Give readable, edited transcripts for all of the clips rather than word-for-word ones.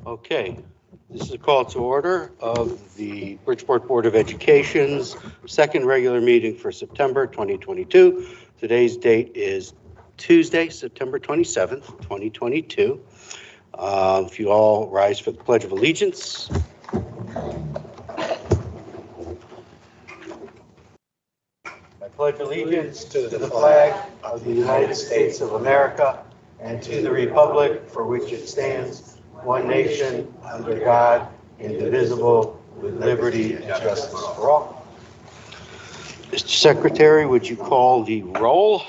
Okay, this is a call to order of the Bridgeport Board of Education's second regular meeting for September 2022. Today's date is Tuesday, September 27th, 2022. If you all rise for the Pledge of Allegiance. I pledge allegiance to the flag of the United States of America and to the republic for which it stands, one nation, under God, indivisible, with liberty and justice for all. Mr. Secretary, would you call the roll?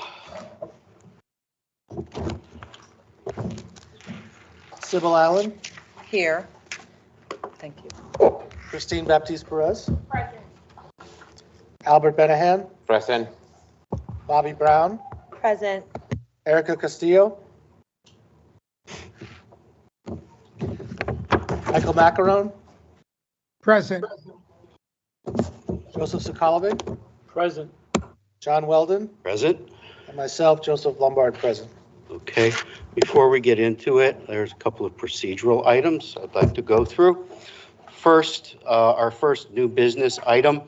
Sybil Allen, Here. Thank you. Christine Baptiste Perez, Present. Albert Benahan, Present. Bobby Brown, Present. Erica Castillo, Michael Macaron, Present. Joseph Sokolovic, Present. John Weldon, Present. and myself, Joseph Lombard, present. Okay, before we get into it, there's a couple of procedural items I'd like to go through. First, our first new business item,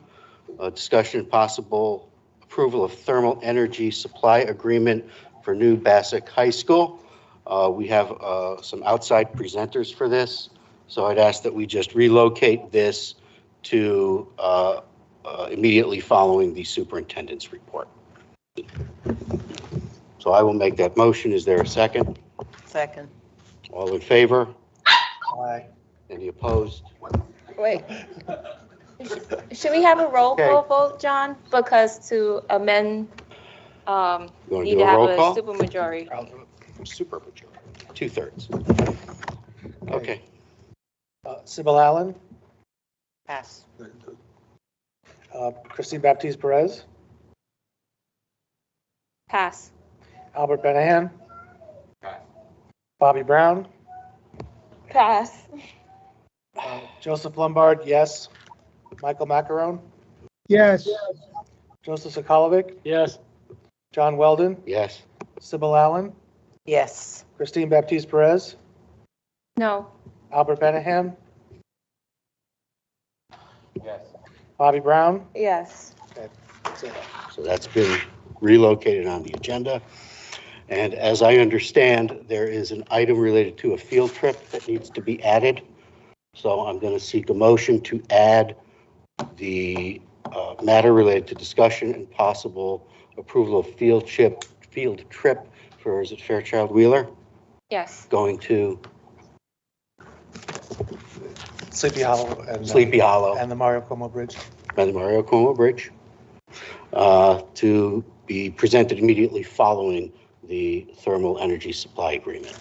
discussion and possible approval of thermal energy supply agreement for new Bassick High School. We have some outside presenters for this, so I'd ask that we just relocate this to immediately following the superintendent's report. So I will make that motion. Is there a second? Second. All in favor? Aye. Any opposed? Wait. Should we have a roll Okay. call vote, John? Because to amend, You want to need do to a have roll a call? supermajority. I'll do it. Super majority, 2/3. Okay, Sybil Allen, Pass. Christine Baptiste Perez, Pass. Albert Benahan, Bobby Brown, Pass. Joseph Lombard, yes. Michael Macaron, Yes. Joseph Sokolovic, Yes. John Weldon, yes. Sybil Allen, Yes. Christine Baptiste Perez, No. Albert Benahan, Yes. Bobby Brown. Yes. That's it. So that's been relocated on the agenda. And as I understand, there is an item related to a field trip that needs to be added. So I'm going to seek a motion to add the matter related to discussion and possible approval of field trip for, is it Fairchild Wheeler? Yes. Going to Sleepy Hollow and Sleepy Hollow and the Mario Como Bridge. by the Mario Como Bridge to be presented immediately following the thermal energy supply agreement.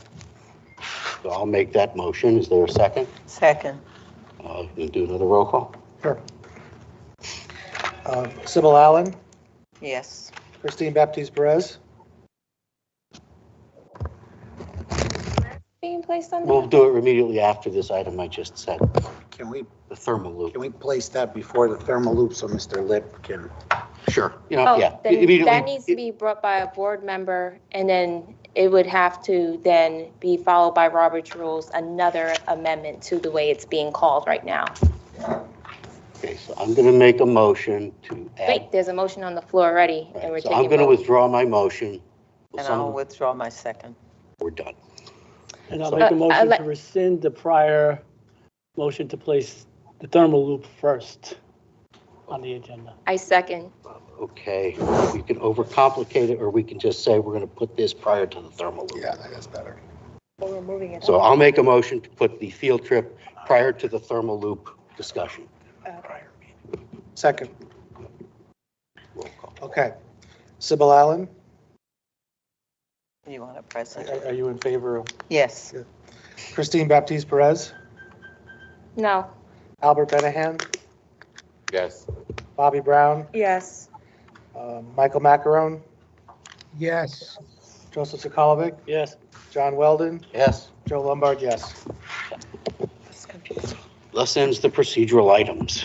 So I'll make that motion. Is there a second? Second. We'll do another roll call. Sure. Sybil Allen, Yes. Christine Baptiste Perez, Being placed on. We'll do it immediately after this item I just said, Can we, the thermal loop. can we place that before the thermal loop so Mr. Lip can? Sure. You know, Oh, yeah. then immediately. that needs to be brought by a board member, and then it would have to then be followed by Robert's rules, another amendment to the way it's being called right now. Okay, so I'm going to make a motion to add. Wait, there's a motion on the floor already, and we're Right, so taking I'm going to vote. withdraw my motion. And I'll withdraw my second. We're done. And I'll So- make a motion like- to rescind the prior motion to place the thermal loop first on the agenda. I second. Okay, we can overcomplicate it, or we can just say we're going to put this prior to the thermal loop. yeah, that's better. But we're moving it So up. I'll make a motion to put the field trip prior to the thermal loop discussion. Second. Roll call. Okay. Sybil Allen, You want to press it? are you in favor of Yes. Christine Baptiste Perez, No. Albert Benahan, Yes. Bobby Brown, Yes. Michael Macaron, Yes. Joseph Sokolovic, Yes. John Weldon, Yes, Joe Lombard, yes. That's confusing. thus ends the procedural items.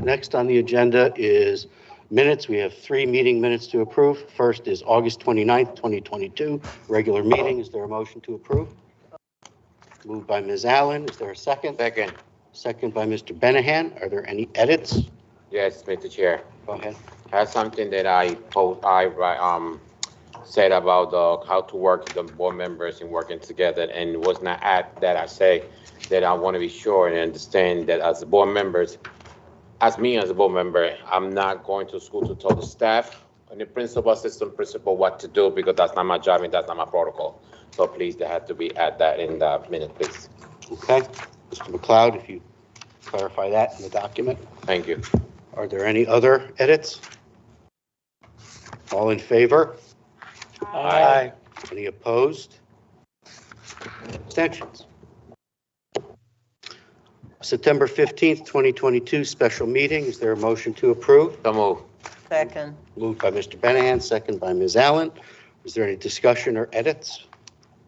Next on the agenda is minutes. We have 3 meeting minutes to approve. First is August 29th, 2022, regular meeting. Is there a motion to approve? Moved by Ms. Allen. Is there a second? Second. Second by Mr. Benahan. Are there any edits? Yes, Mr. Chair. Go ahead. Has something that I said about how to work with the board members and working together, and it was not at that I say that I want to be sure and understand that as the board members, as me as a board member, I'm not going to school to tell the staff and the principal, assistant principal what to do, because that's not my job and that's not my protocol. So please, there had to be add that in the minute, please. Okay. Mr. McLeod, if you clarify that in the document. Thank you. Are there any other edits? All in favor? Aye. Any opposed? Abstentions? September 15th, 2022, special meeting. Is there a motion to approve? So move. Second. Moved by Mr. Benahan, second by Ms. Allen. Is there any discussion or edits?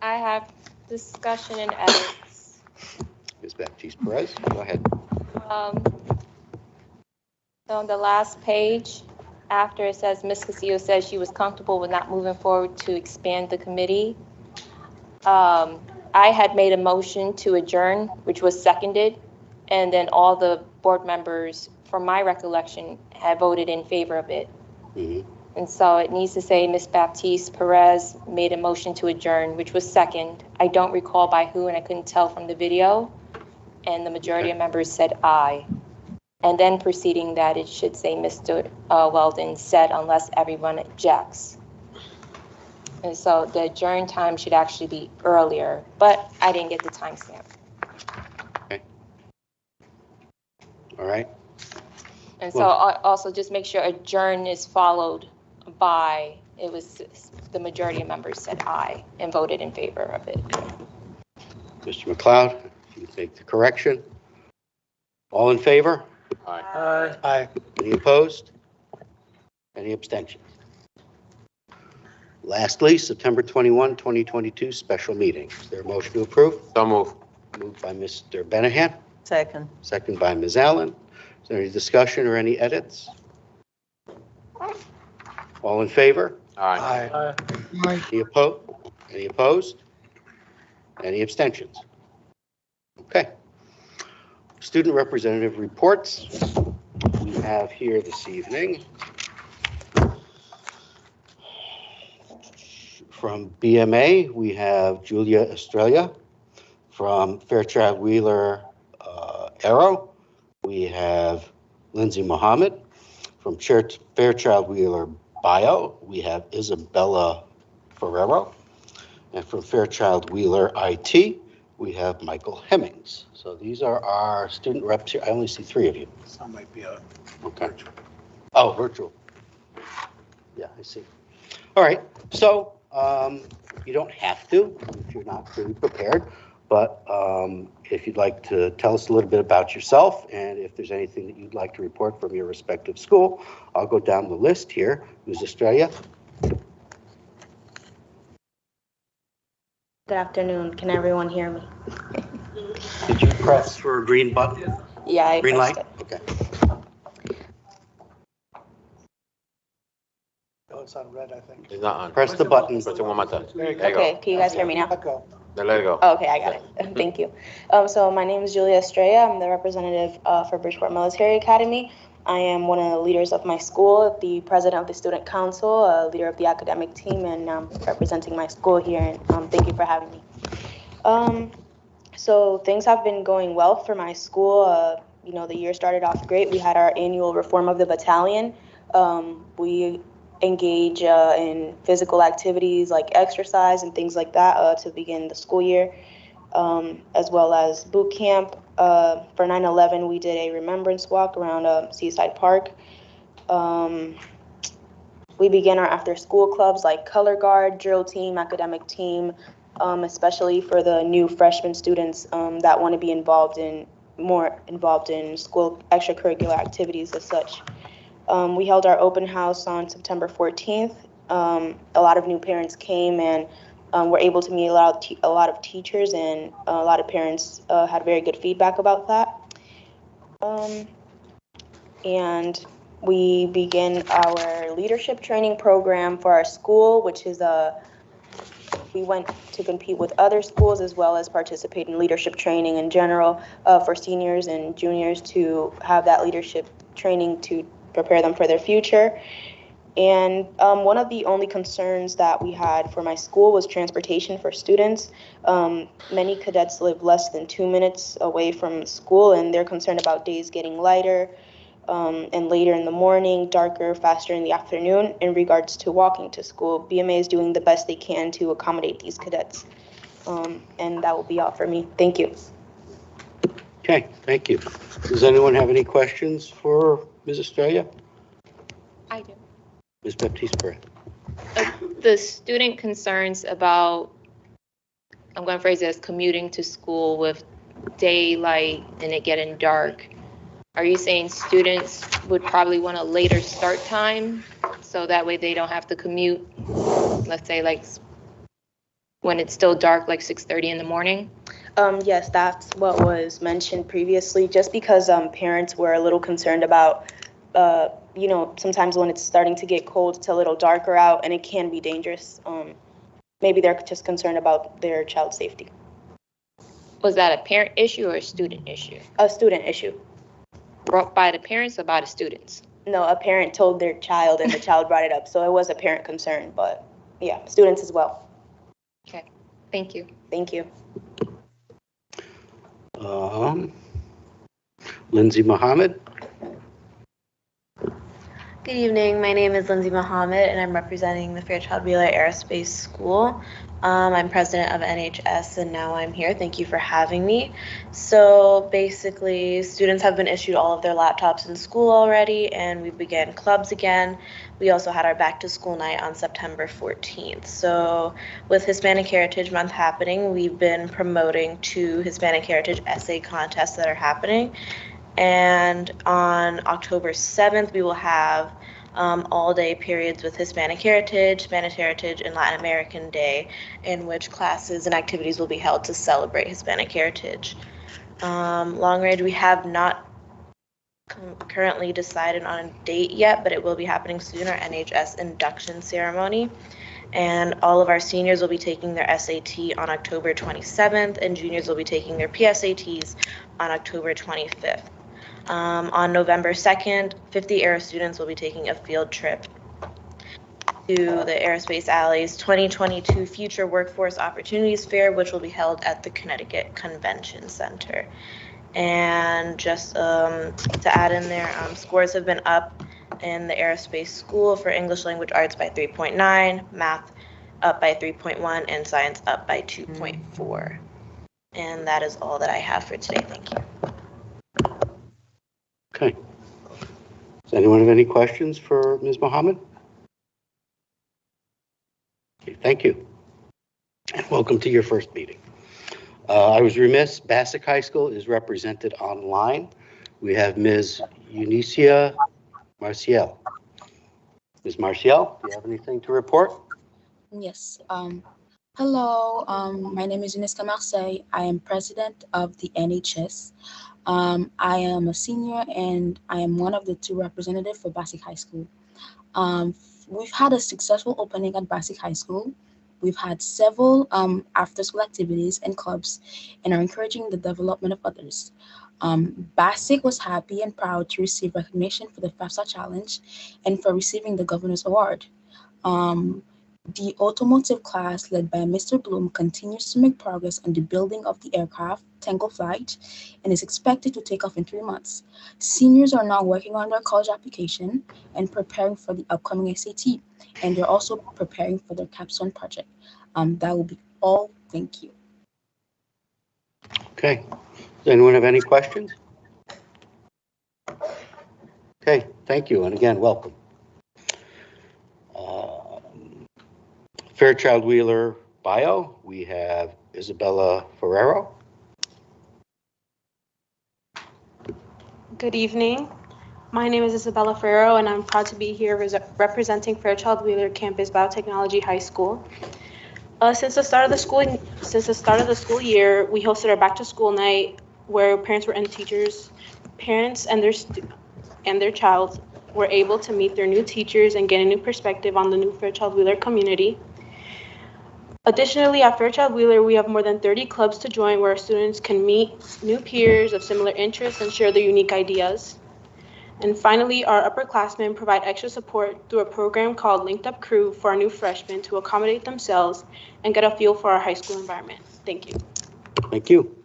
I have discussion and edits. Ms. Baptiste Perez, go ahead. So on the last page, after it says, Ms. Castillo says she was comfortable with not moving forward to expand the committee. I had made a motion to adjourn, which was seconded, and then all the board members, from my recollection, had voted in favor of it. Mhm. And so it needs to say Ms. Baptiste Perez made a motion to adjourn, which was second. I don't recall by who, and I couldn't tell from the video. And the majority of members said aye. And then preceding that, it should say Mr. Weldon said unless everyone objects. And so the adjourn time should actually be earlier, but I didn't get the timestamp. All right. And so also just make sure adjourn is followed by, it was the majority of members said aye and voted in favor of it. Mr. McLeod, if you make the correction. All in favor? Aye. Aye. Any opposed? Any abstentions? Lastly, September 21, 2022, special meeting. Is there a motion to approve? So move. Moved by Mr. Benahan, Second. second by Ms. Allen. Is there any discussion or any edits? All in favor? Aye. Aye. Any opposed? Any opposed? Any abstentions? Okay. Student representative reports we have here this evening. From BMA, we have Julia Estrella. From Fairchild Wheeler Arrow, we have Lindsay Mohammed. From Fairchild Wheeler Bio, we have Isabella Ferrero. And from Fairchild Wheeler IT, we have Michael Hemmings. So these are our student reps here. I only see 3 of you. Some might be a Okay. Oh, virtual. Yeah, I see. All right. So you don't have to if you're not really prepared. But if you'd like to tell us a little bit about yourself, and if there's anything that you'd like to report from your respective school, I'll go down the list here. Ms. Estrella? Good afternoon. Can everyone hear me? Did you press for a green button? Yeah, I Green pressed light? it. Okay. Oh, it's on red, I think. It's not on. Press the button. Press it one more time. There you There you Okay, go. can you guys hear me now? Let go. Then let it go. Oh, okay, I got it. Thank you. So my name is Julia Estrella. I'm the representative for Bridgeport Military Academy. I am one of the leaders of my school, the president of the student council, a leader of the academic team, and representing my school here. And thank you for having me. So things have been going well for my school. You know, the year started off great. We had our annual reform of the battalion. We engage in physical activities like exercise and things like that to begin the school year, as well as boot camp. For 9/11, we did a remembrance walk around Seaside Park. We began our after-school clubs like Color Guard, Drill Team, Academic Team, especially for the new freshman students that want to be more involved in school extracurricular activities as such. We held our open house on September 14th. A lot of new parents came and were able to meet a lot of teachers, and a lot of parents had very good feedback about that. And we began our leadership training program for our school, which is we went to compete with other schools as well as participate in leadership training in general for seniors and juniors to have that leadership training to prepare them for their future. And one of the only concerns that we had for my school was transportation for students. Many cadets live less than 2 minutes away from school, and they're concerned about days getting lighter and later in the morning, darker, faster in the afternoon in regards to walking to school. BMA is doing the best they can to accommodate these cadets. And that will be all for me. Thank you. Okay, thank you. Does anyone have any questions for Ms. Estrella? I do. Ms. Baptiste-Perez? The student concerns about, I'm going to phrase it as commuting to school with daylight and it getting dark. Are you saying students would probably want a later start time so that way they don't have to commute, let's say like when it's still dark, like 6:30 in the morning? Yes, that's what was mentioned previously, just because parents were a little concerned about, sometimes when it's starting to get cold, it's a little darker out and it can be dangerous. Maybe they're just concerned about their child's safety. Was that a parent issue or a student issue? A student issue. Brought by the parents or by the students? No, a parent told their child and the child brought it up. So it was a parent concern, but yeah, students as well. Okay, thank you. Thank you. Lindsay Mohammed? Good evening. My name is Lindsay Mohammed, and I'm representing the Fairchild Wheeler Aerospace School. I'm president of NHS, and now I'm here. Thank you for having me. So basically, students have been issued all of their laptops in school already, and we began clubs again. We also had our back to school night on September 14th. So with Hispanic Heritage Month happening, we've been promoting 2 Hispanic Heritage essay contests that are happening. And on October 7th, we will have all-day periods with Hispanic Heritage, Spanish Heritage, and Latin American Day, in which classes and activities will be held to celebrate Hispanic Heritage. Long range, we have not currently decided on a date yet, but it will be happening soon, our NHS induction ceremony. And all of our seniors will be taking their SAT on October 27th, and juniors will be taking their PSATs on October 25th. On November 2nd, 50 Aero students will be taking a field trip to the Aerospace Alley's 2022 Future Workforce Opportunities Fair, which will be held at the Connecticut Convention Center. And just to add in there, scores have been up in the aerospace school for English language arts by 3.9, math up by 3.1, and science up by 2.4. And that is all that I have for today. Thank you. Okay. Does anyone have any questions for Ms. Mohammed? Okay, thank you. And welcome to your first meeting. I was remiss, Bassick High School is represented online. We have Ms. Eunicia Marcial. Ms. Marcial, do you have anything to report? Yes. Hello. My name is Eunicia Marseille. I am president of the NHS. I am a senior and I am one of the 2 representatives for Bassick High School. We've had a successful opening at Bassick High School. We've had several after-school activities and clubs and are encouraging the development of others. Bassick was happy and proud to receive recognition for the FAFSA Challenge and for receiving the Governor's Award. The automotive class led by Mr. Bloom continues to make progress on the building of the aircraft Tango Flight and is expected to take off in 3 months. Seniors are now working on their college application and preparing for the upcoming SAT, and they're also preparing for their capstone project. That will be all. Thank you. Okay. Does anyone have any questions? Okay, thank you. And again, welcome. Fairchild Wheeler Bio, we have Isabella Ferrero. Good evening. My name is Isabella Ferrero, and I'm proud to be here representing Fairchild Wheeler Campus Biotechnology High School. Since the start of the school year, we hosted our back to school night where parents and teachers, parents and their child were able to meet their new teachers and get a new perspective on the new Fairchild Wheeler community. Additionally, at Fairchild Wheeler, we have more than 30 clubs to join where students can meet new peers of similar interests and share their unique ideas. And finally, our upperclassmen provide extra support through a program called Linked Up Crew for our new freshmen to accommodate themselves and get a feel for our high school environment. Thank you. Thank you.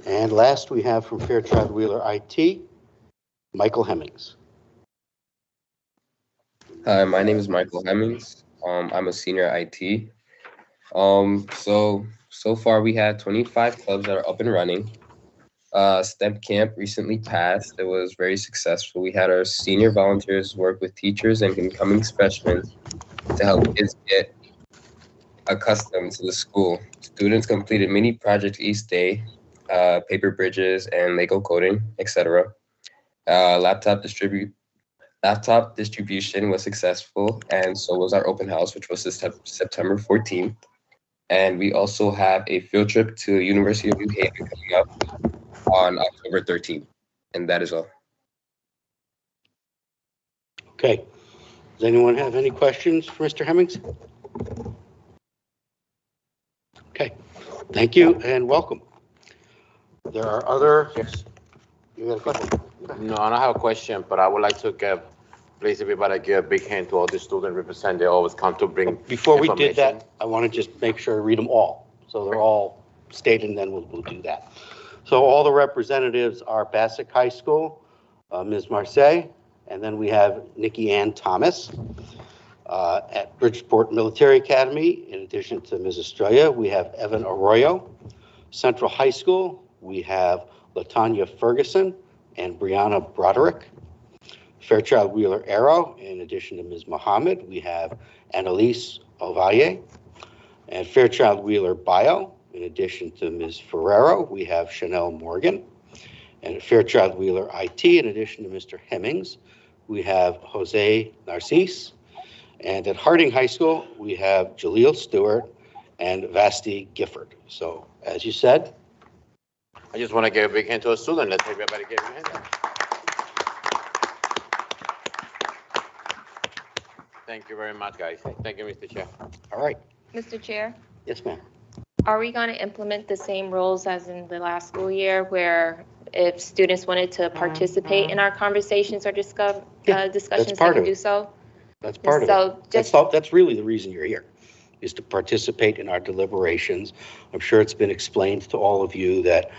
And last, we have from Fairchild Wheeler IT, Michael Hemmings. Hi, my name is Michael Hemmings. I'm a senior IT. So far we had 25 clubs that are up and running. STEM camp recently passed. It was very successful. We had our senior volunteers work with teachers and incoming freshmen to help kids get accustomed to the school. Students completed mini projects each day, paper bridges and Lego coding, etc. Laptop distribution was successful, and so was our open house, which was September 14th. And we also have a field trip to University of New Haven coming up on October 13th. And that is all. Okay. Does anyone have any questions for Mr. Hemmings? Okay. Thank you and welcome. There are other. Yes. You got a question? No, I don't have a question, but I would like to please everybody give a big hand to all the student representatives. They always come to bring Before we did information. that, I want to just make sure I read them all. So they're all stated, and then we'll do that. So all the representatives are Bassick High School, Ms. Marseille, and then we have Nikki Ann Thomas. At Bridgeport Military Academy, in addition to Ms. Estrella, we have Evan Arroyo. Central High School, we have LaTanya Ferguson and Brianna Broderick. Fairchild Wheeler Arrow, in addition to Ms. Mohammed, we have Annalise Ovalle. And Fairchild Wheeler Bio, in addition to Ms. Ferrero, we have Chanel Morgan. And at Fairchild Wheeler IT, in addition to Mr. Hemmings, we have Jose Narcisse. And at Harding High School, we have Jaleel Stewart and Vasti Gifford. So, as you said, I just want to give a big hand to a student. Let's everybody give a hand. Thank you very much, guys. Thank you, Mr. Chair. all right. Mr. Chair, Yes, ma'am. are we going to implement the same rules as in the last school year where if students wanted to participate in our conversations or discussions, they part can of do it. so? That's part of So it. That's really the reason you're here, is to participate in our deliberations. I'm sure it's been explained to all of you that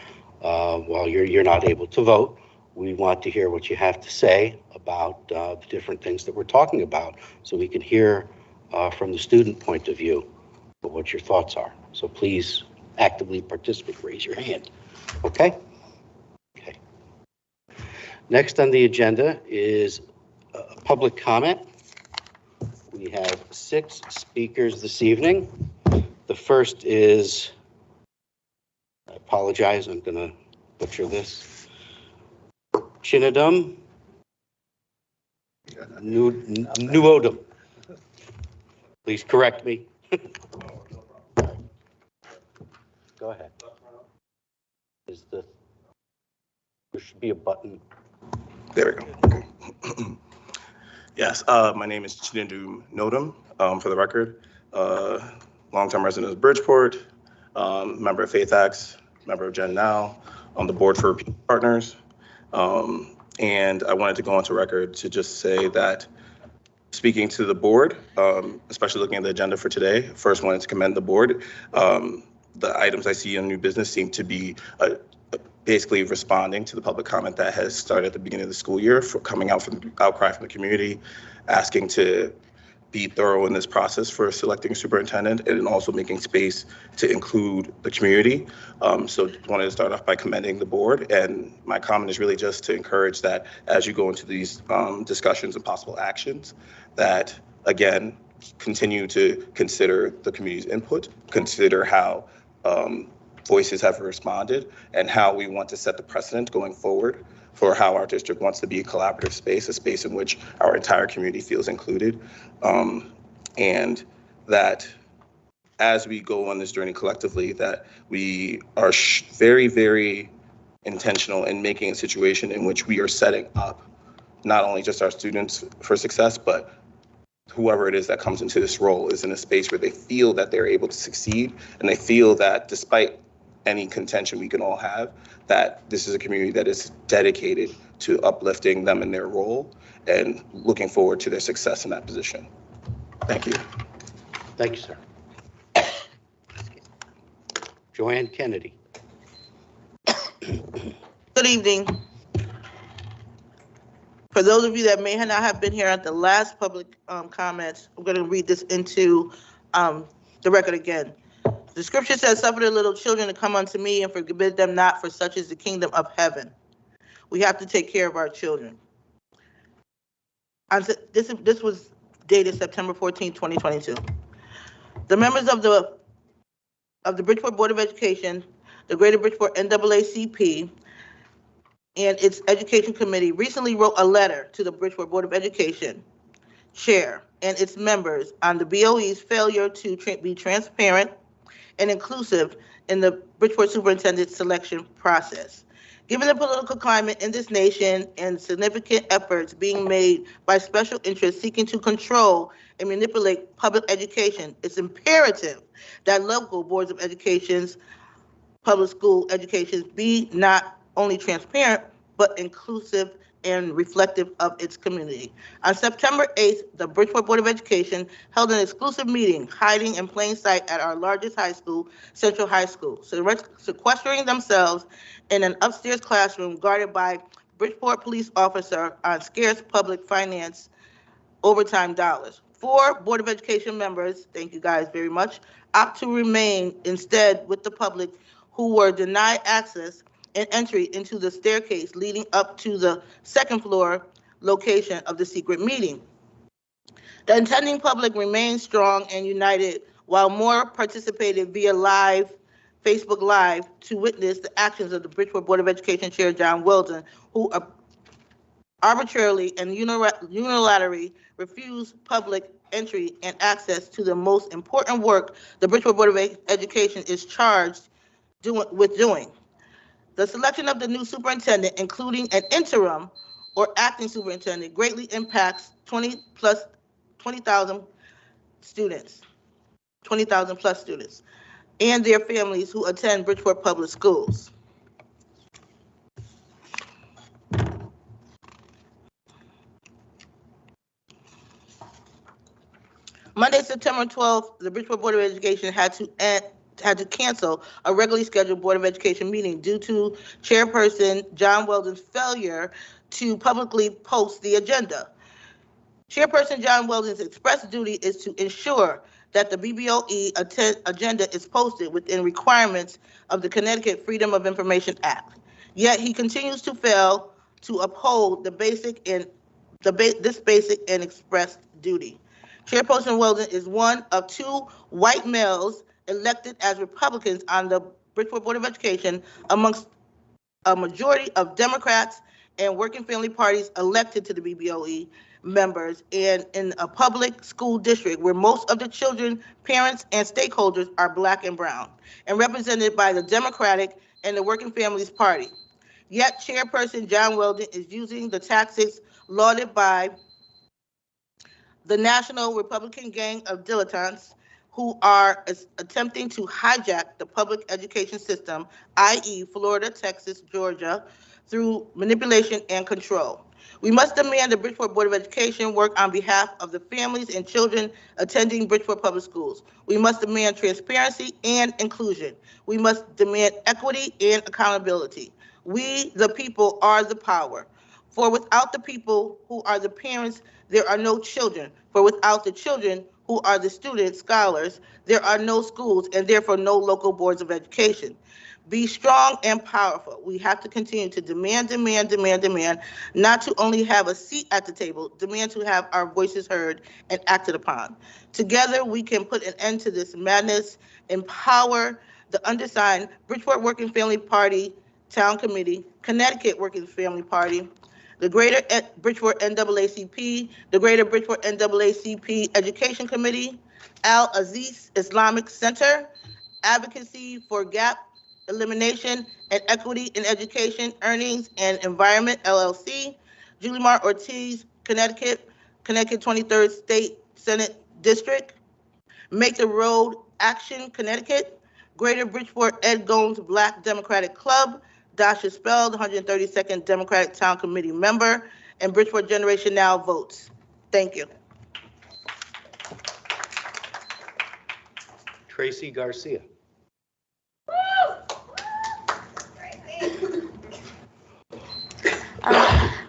while you're not able to vote, we want to hear what you have to say about the different things that we're talking about, so we can hear from the student point of view what your thoughts are. So please actively participate. Raise your hand. Okay? Okay. Next on the agenda is public comment. We have 6 speakers this evening. The first is, I apologize, I'm going to butcher this, Chinadum Nuodum. Please correct me. Go ahead. There should be a button. There we go. Yes, my name is Chinadu Nodum, for the record. Longtime resident of Bridgeport, member of FaithX, member of Gen Now, on the board for Partners. And I wanted to go onto record to just say that speaking to the board, especially looking at the agenda for today, first wanted to commend the board. The items I see in new business seem to be basically responding to the public comment that has started at the beginning of the school year, for coming out from the outcry from the community, asking to be thorough in this process for selecting a superintendent, and also making space to include the community. So wanted to start off by commending the board, and my comment is really just to encourage that as you go into these discussions and possible actions, that again, continue to consider the community's input, consider how voices have responded, and how we want to set the precedent going forward for how our district wants to be a collaborative space, a space in which our entire community feels included. And that as we go on this journey collectively, that we are very, very intentional in making a situation in which we are setting up not only just our students for success, but whoever it is that comes into this role is in a space where they feel that they're able to succeed, and they feel that despite any contention we can all have, that this is a community that is dedicated to uplifting them in their role and looking forward to their success in that position. Thank you. Thank you, sir. Joanne Kennedy. Good evening. For those of you that may not have been here at the last public comments, I'm going to read this into the record again. The scripture says, "Suffer the little children to come unto me and forbid them not, for such is the kingdom of heaven." We have to take care of our children. This was dated September 14, 2022. The members of the Bridgeport Board of Education, the Greater Bridgeport NAACP, and its Education Committee recently wrote a letter to the Bridgeport Board of Education Chair and its members on the BOE's failure to be transparent and inclusive in the Bridgeport Superintendent selection process. Given the political climate in this nation and significant efforts being made by special interests seeking to control and manipulate public education, it's imperative that local boards of educations, public school educations be not only transparent, but inclusive and reflective of its community. On September 8th, the Bridgeport Board of Education held an exclusive meeting hiding in plain sight at our largest high school, Central High School, sequestering themselves in an upstairs classroom guarded by Bridgeport police officer on scarce public finance overtime dollars. 4 Board of Education members, thank you guys very much, opt to remain instead with the public who were denied access and entry into the staircase leading up to the second floor location of the secret meeting. The attending public remained strong and united, while more participated via Facebook Live to witness the actions of the Bridgeport Board of Education Chair John Weldon, who arbitrarily and unilaterally refused public entry and access to the most important work the Bridgeport Board of Education is charged with doing. The selection of the new superintendent, including an interim or acting superintendent, greatly impacts 20,000 students, 20,000 plus students, and their families who attend Bridgeport Public Schools. Monday, September 12th, the Bridgeport Board of Education had to cancel a regularly scheduled Board of Education meeting due to Chairperson John Weldon's failure to publicly post the agenda. Chairperson John Weldon's express duty is to ensure that the BBOE agenda is posted within requirements of the Connecticut Freedom of Information Act. Yet he continues to fail to uphold this basic and express duty. Chairperson Weldon is one of 2 white males elected as Republicans on the Bridgeport Board of Education amongst a majority of Democrats and working family parties elected to the BBOE members, and in a public school district where most of the children, parents, and stakeholders are Black and brown, and represented by the Democratic and the Working Families Party. Yet Chairperson John Weldon is using the tactics lauded by the National Republican Gang of Dilettantes who are attempting to hijack the public education system, i.e. Florida, Texas, Georgia, through manipulation and control. We must demand the Bridgeport Board of Education work on behalf of the families and children attending Bridgeport Public Schools. We must demand transparency and inclusion. We must demand equity and accountability. We, the people, are the power. For without the people who are the parents, there are no children. For without the children, who are the students, scholars, there are no schools and therefore no local boards of education. Be strong and powerful. We have to continue to demand, not to only have a seat at the table, demand to have our voices heard and acted upon. Together, we can put an end to this madness, empower the undersigned Bridgeport Working Family Party Town Committee, Connecticut Working Family Party, the Greater Bridgeport NAACP, the Greater Bridgeport NAACP Education Committee, Al Aziz Islamic Center, Advocacy for Gap Elimination and Equity in Education, Earnings, and Environment, LLC, Julie Mar Ortiz, Connecticut 23rd State Senate District, Make the Road Action Connecticut, Greater Bridgeport Ed Gomes Black Democratic Club, Dasha Speld, 132nd Democratic Town Committee member, and Bridgeport Generation Now votes. Thank you. Tracy Garcia.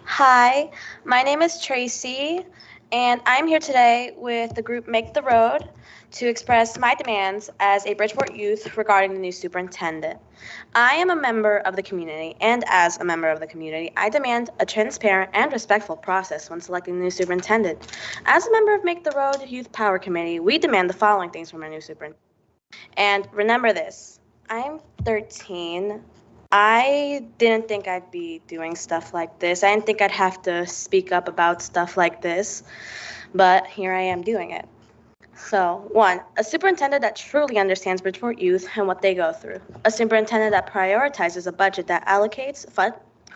Hi, my name is Tracy, and I'm here today with the group Make the Road to express my demands as a Bridgeport youth regarding the new superintendent. I am a member of the community, and as a member of the community, I demand a transparent and respectful process when selecting the new superintendent. As a member of Make the Road Youth Power Committee, we demand the following things from our new superintendent. And remember this, I'm 13. I didn't think I'd be doing stuff like this. I didn't think I'd have to speak up about stuff like this, but here I am doing it. So, 1, a superintendent that truly understands Bridgeport youth and what they go through. A superintendent that prioritizes a budget that allocates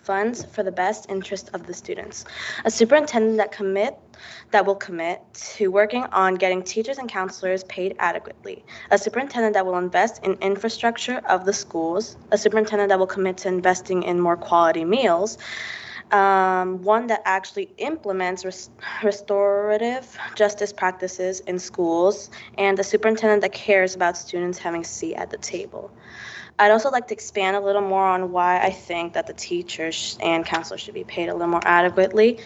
funds for the best interest of the students. A superintendent that will commit to working on getting teachers and counselors paid adequately. A superintendent that will invest in infrastructure of the schools. A superintendent that will commit to investing in more quality meals. One that actually implements restorative justice practices in schools, and a superintendent that cares about students having a seat at the table. I'd also like to expand a little more on why I think that the teachers and counselors should be paid a little more adequately.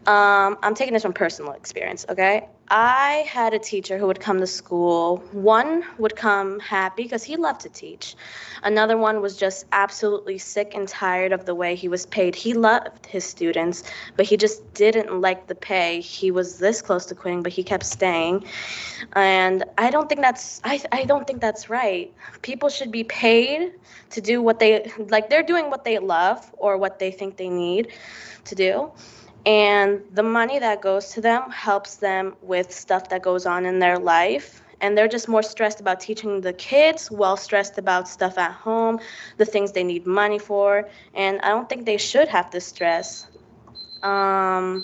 I'm taking this from personal experience, okay? I had a teacher who would come to school. One would come happy because he loved to teach. Another one was just absolutely sick and tired of the way he was paid. He loved his students, but he just didn't like the pay. He was this close to quitting, but he kept staying. And I don't think that's right. People should be paid to do what they're doing what they love or what they think they need to do. And the money that goes to them helps them with stuff that goes on in their life. And they're just more stressed about teaching the kids, well stressed about stuff at home, the things they need money for. And I don't think they should have to stress. And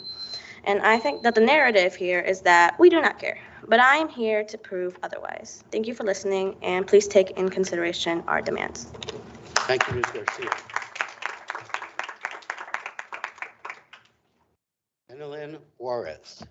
I think that the narrative here is that we do not care. But I'm here to prove otherwise. Thank you for listening, and please take in consideration our demands. Thank you, Ms. Garcia. Annalyn Juarez.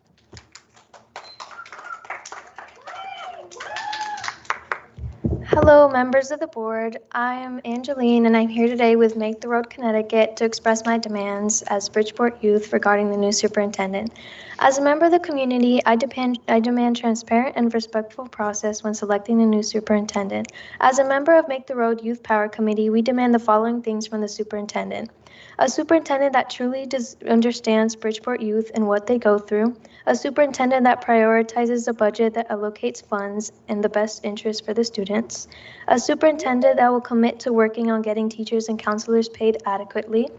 Hello, members of the board. I am Angeline, and I'm here today with Make the Road Connecticut to express my demands as Bridgeport youth regarding the new superintendent. As a member of the community, I demand transparent and respectful process when selecting the new superintendent. As a member of Make the Road Youth Power Committee, we demand the following things from the superintendent. A superintendent that truly understands Bridgeport youth and what they go through. A superintendent that prioritizes a budget that allocates funds in the best interest for the students. A superintendent that will commit to working on getting teachers and counselors paid adequately.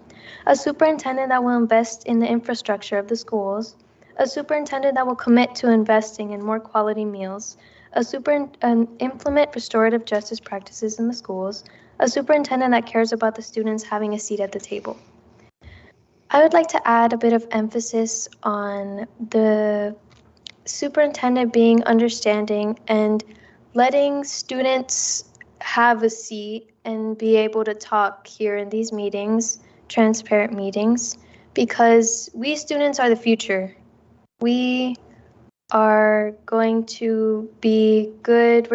A superintendent that will invest in the infrastructure of the schools. A superintendent that will commit to investing in more quality meals. Implement restorative justice practices in the schools. A superintendent that cares about the students having a seat at the table. I would like to add a bit of emphasis on the superintendent being understanding and letting students have a seat and be able to talk here in these meetings, transparent meetings, because we students are the future. We are going to be good.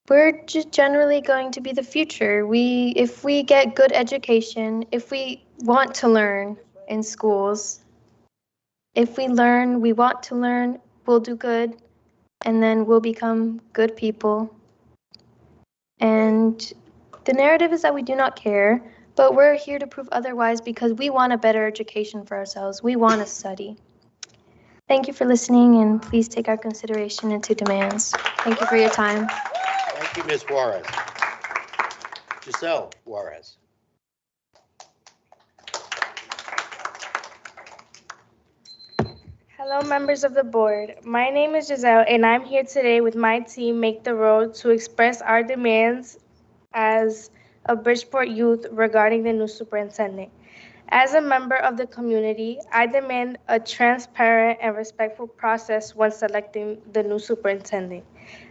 We're just generally going to be the future. If we get good education, if we want to learn in schools, if we learn, we want to learn, we'll do good, and then we'll become good people. And the narrative is that we do not care, but we're here to prove otherwise because we want a better education for ourselves. We want to study. Thank you for listening, and please take our consideration into demands. Thank you for your time. Thank you, Ms. Juarez. Giselle Juarez. Hello, members of the board. My name is Giselle, and I'm here today with my team, Make the Road, to express our demands as a Bridgeport youth regarding the new superintendent. As a member of the community, I demand a transparent and respectful process when selecting the new superintendent.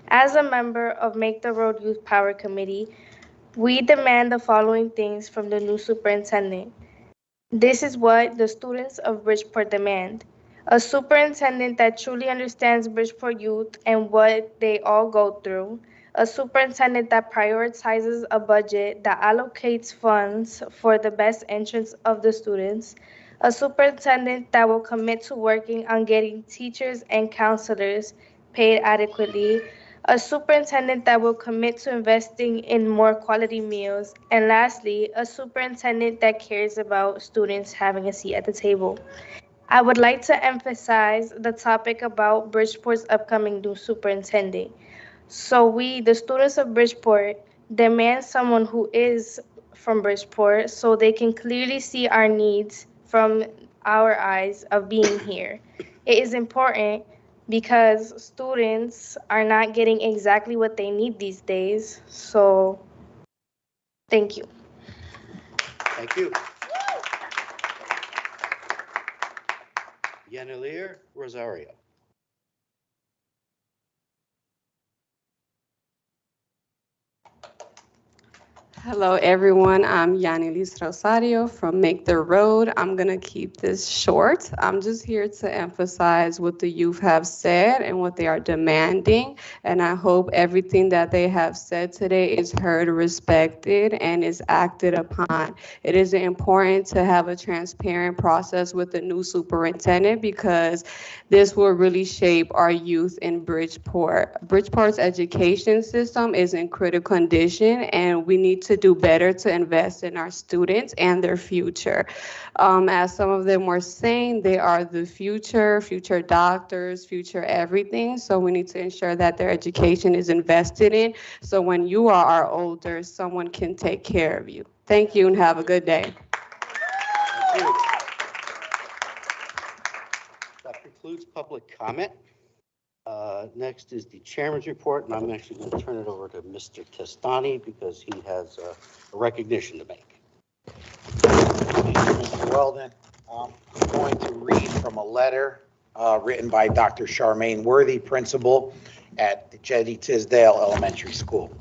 As a member of Make the Road Youth Power Committee, we demand the following things from the new superintendent. This is what the students of Bridgeport demand. A superintendent that truly understands Bridgeport youth and what they all go through. A superintendent that prioritizes a budget that allocates funds for the best interests of the students. A superintendent that will commit to working on getting teachers and counselors paid adequately. A superintendent that will commit to investing in more quality meals. And lastly, a superintendent that cares about students having a seat at the table. I would like to emphasize the topic about Bridgeport's upcoming new superintendent. So we, the students of Bridgeport, demand someone who is from Bridgeport so they can clearly see our needs from our eyes of being here. It is important because students are not getting exactly what they need these days. So thank you. Thank you. Yanelier Rosario. Hello, everyone. I'm Yanilis Rosario from Make the Road. I'm going to keep this short. I'm just here to emphasize what the youth have said and what they are demanding. And I hope everything that they have said today is heard, respected, and is acted upon. It is important to have a transparent process with the new superintendent because this will really shape our youth in Bridgeport. Bridgeport's education system is in critical condition, and we need to do better to invest in our students and their future. As some of them were saying, they are the future doctors, future everything. So we need to ensure that their education is invested in. So when you are older, someone can take care of you. Thank you and have a good day. Thank you. That concludes public comment. Next is the chairman's report, and I'm actually going to turn it over to Mr. Testani because he has a recognition to make. Thank you, Mr. Weldon. I'm going to read from a letter written by Dr. Charmaine Worthy, principal at the Jetty Tisdale Elementary School.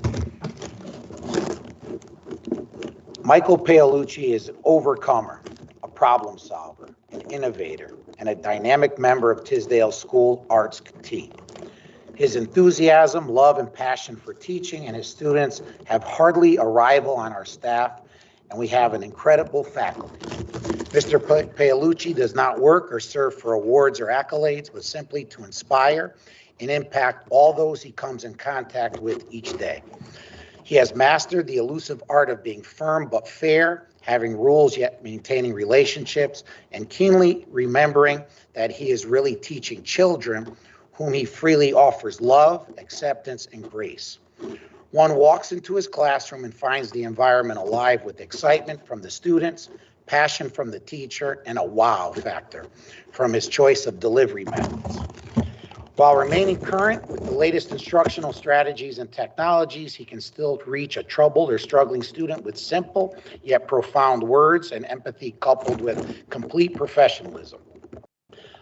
Michael Paolucci is an overcomer, a problem solver, an innovator, and a dynamic member of Tisdale's school arts team. His enthusiasm, love, and passion for teaching and his students have hardly a rival on our staff, and we have an incredible faculty. Mr. Paolucci does not work or serve for awards or accolades, but simply to inspire and impact all those he comes in contact with each day. He has mastered the elusive art of being firm but fair, having rules yet maintaining relationships, and keenly remembering that he is really teaching children whom he freely offers love, acceptance, and grace. One walks into his classroom and finds the environment alive with excitement from the students, passion from the teacher, and a wow factor from his choice of delivery methods. While remaining current with the latest instructional strategies and technologies, he can still reach a troubled or struggling student with simple yet profound words and empathy coupled with complete professionalism.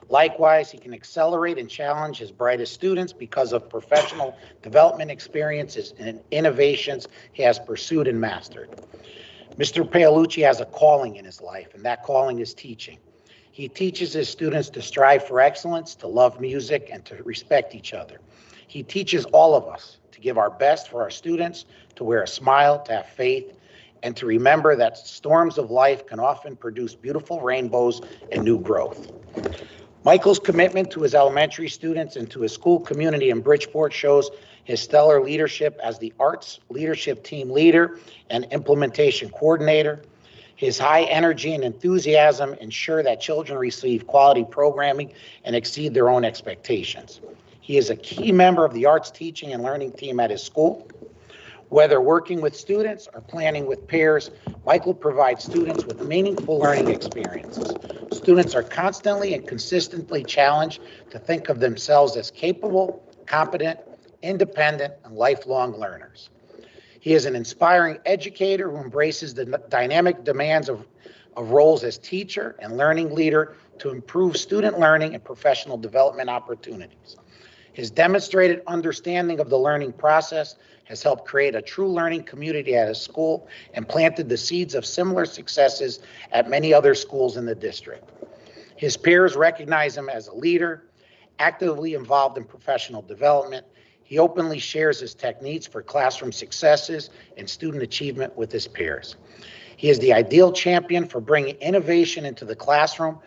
Likewise, he can accelerate and challenge his brightest students because of professional development experiences and innovations he has pursued and mastered. Mr. Paolucci has a calling in his life, and that calling is teaching. He teaches his students to strive for excellence, to love music, and to respect each other. He teaches all of us to give our best for our students, to wear a smile, to have faith, and to remember that storms of life can often produce beautiful rainbows and new growth. Michael's commitment to his elementary students and to his school community in Bridgeport shows his stellar leadership as the arts leadership team leader and implementation coordinator. His high energy and enthusiasm ensure that children receive quality programming and exceed their own expectations. He is a key member of the arts teaching and learning team at his school. Whether working with students or planning with peers, Michael provides students with meaningful learning experiences. Students are constantly and consistently challenged to think of themselves as capable, competent, independent, and lifelong learners. He is an inspiring educator who embraces the dynamic demands of of roles as teacher and learning leader to improve student learning and professional development opportunities. His demonstrated understanding of the learning process has helped create a true learning community at his school and planted the seeds of similar successes at many other schools in the district. His peers recognize him as a leader, actively involved in professional development. He openly shares his techniques for classroom successes and student achievement with his peers. He is the ideal champion for bringing innovation into the classroom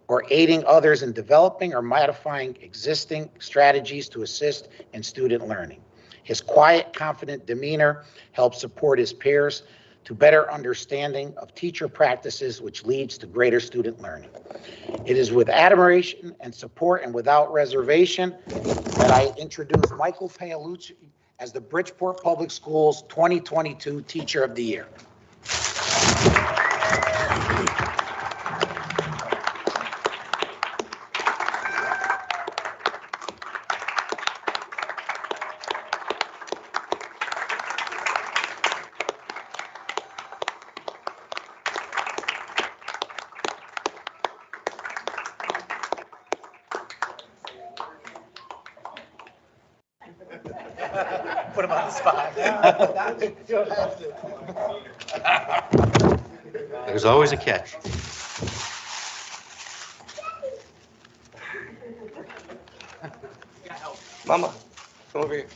or aiding others in developing or modifying existing strategies to assist in student learning. His quiet, confident demeanor helps support his peers to better understanding of teacher practices, which leads to greater student learning. It is with admiration and support and without reservation that I introduce Michael Paolucci as the Bridgeport Public Schools 2022 Teacher of the Year. Put him on the spot. There's always a catch. Mama, come over here.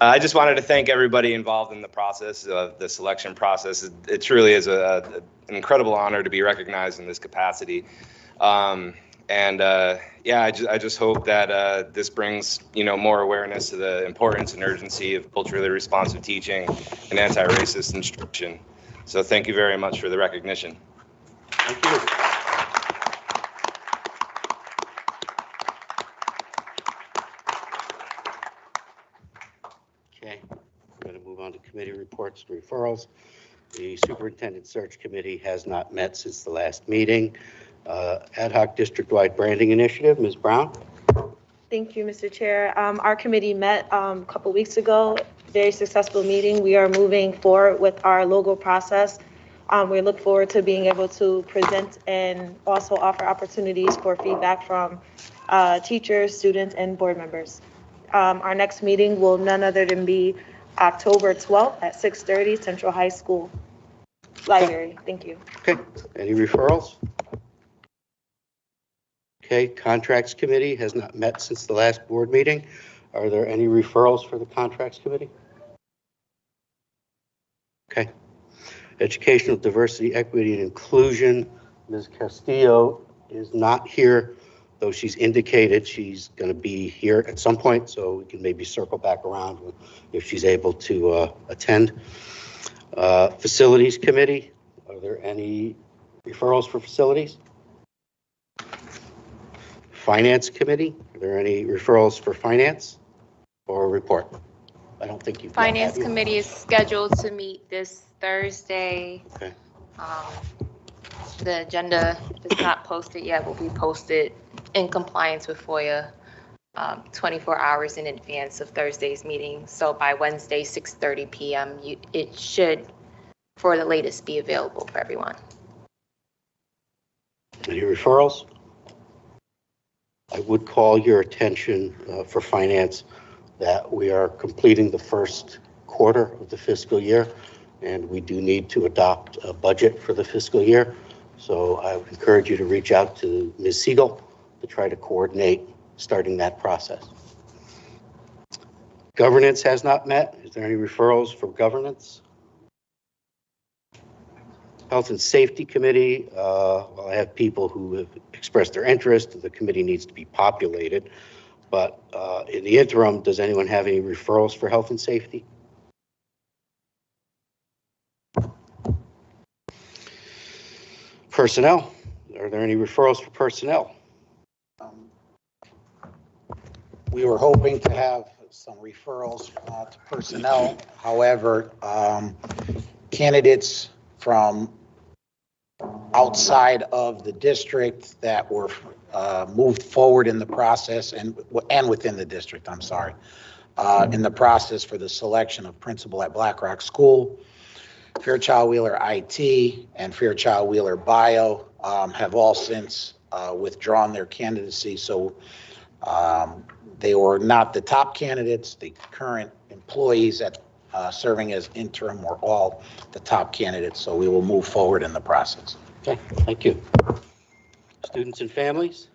I just wanted to thank everybody involved in the process, the selection process. It truly is an incredible honor to be recognized in this capacity. Yeah, I just hope that this brings, more awareness to the importance and urgency of culturally responsive teaching and anti-racist instruction. So thank you very much for the recognition. Thank you. Okay, we're going to move on to committee reports and referrals. The Superintendent Search Committee has not met since the last meeting. Ad hoc district-wide branding initiative, Ms. Brown. Thank you, Mr. Chair. Our committee met a couple weeks ago. Very successful meeting. We are moving forward with our logo process. We look forward to being able to present and also offer opportunities for feedback from teachers, students, and board members. Our next meeting will none other than be October 12th at 6:30 Central High School Library. Thank you. Okay, any referrals? Okay, Contracts Committee has not met since the last board meeting. Are there any referrals for the Contracts Committee? Okay. Educational Diversity, Equity, and Inclusion, Ms. Castillo is not here, though she's indicated she's going to be here at some point, so we can maybe circle back around if she's able to attend. Facilities Committee, are there any referrals for facilities? Finance Committee, are there any referrals for finance or report? I don't think you've. Finance Committee is scheduled to meet this Thursday. Okay. The agenda is not posted yet, will be posted in compliance with FOIA 24 hours in advance of Thursday's meeting. So by Wednesday, 6:30 p.m., it should, for the latest, be available for everyone. Any referrals? I would call your attention for finance that we are completing the first quarter of the fiscal year, and we do need to adopt a budget for the fiscal year. So I would encourage you to reach out to Ms. Siegel to try to coordinate starting that process. Governance has not met. Is there any referrals for governance? Health and Safety Committee, well, I have people who have expressed their interest. The committee needs to be populated. But in the interim, does anyone have any referrals for health and safety? Personnel, are there any referrals for personnel? We were hoping to have some referrals to personnel. However, candidates from outside of the district that were moved forward in the process and within the district, I'm sorry, in the process for the selection of principal at Black Rock School Fairchild Wheeler IT and Fairchild Wheeler Bio have all since withdrawn their candidacy. So they were not the top candidates. The current employees at serving as interim were all the top candidates. So we will move forward in the process. Okay, thank you. Students and families?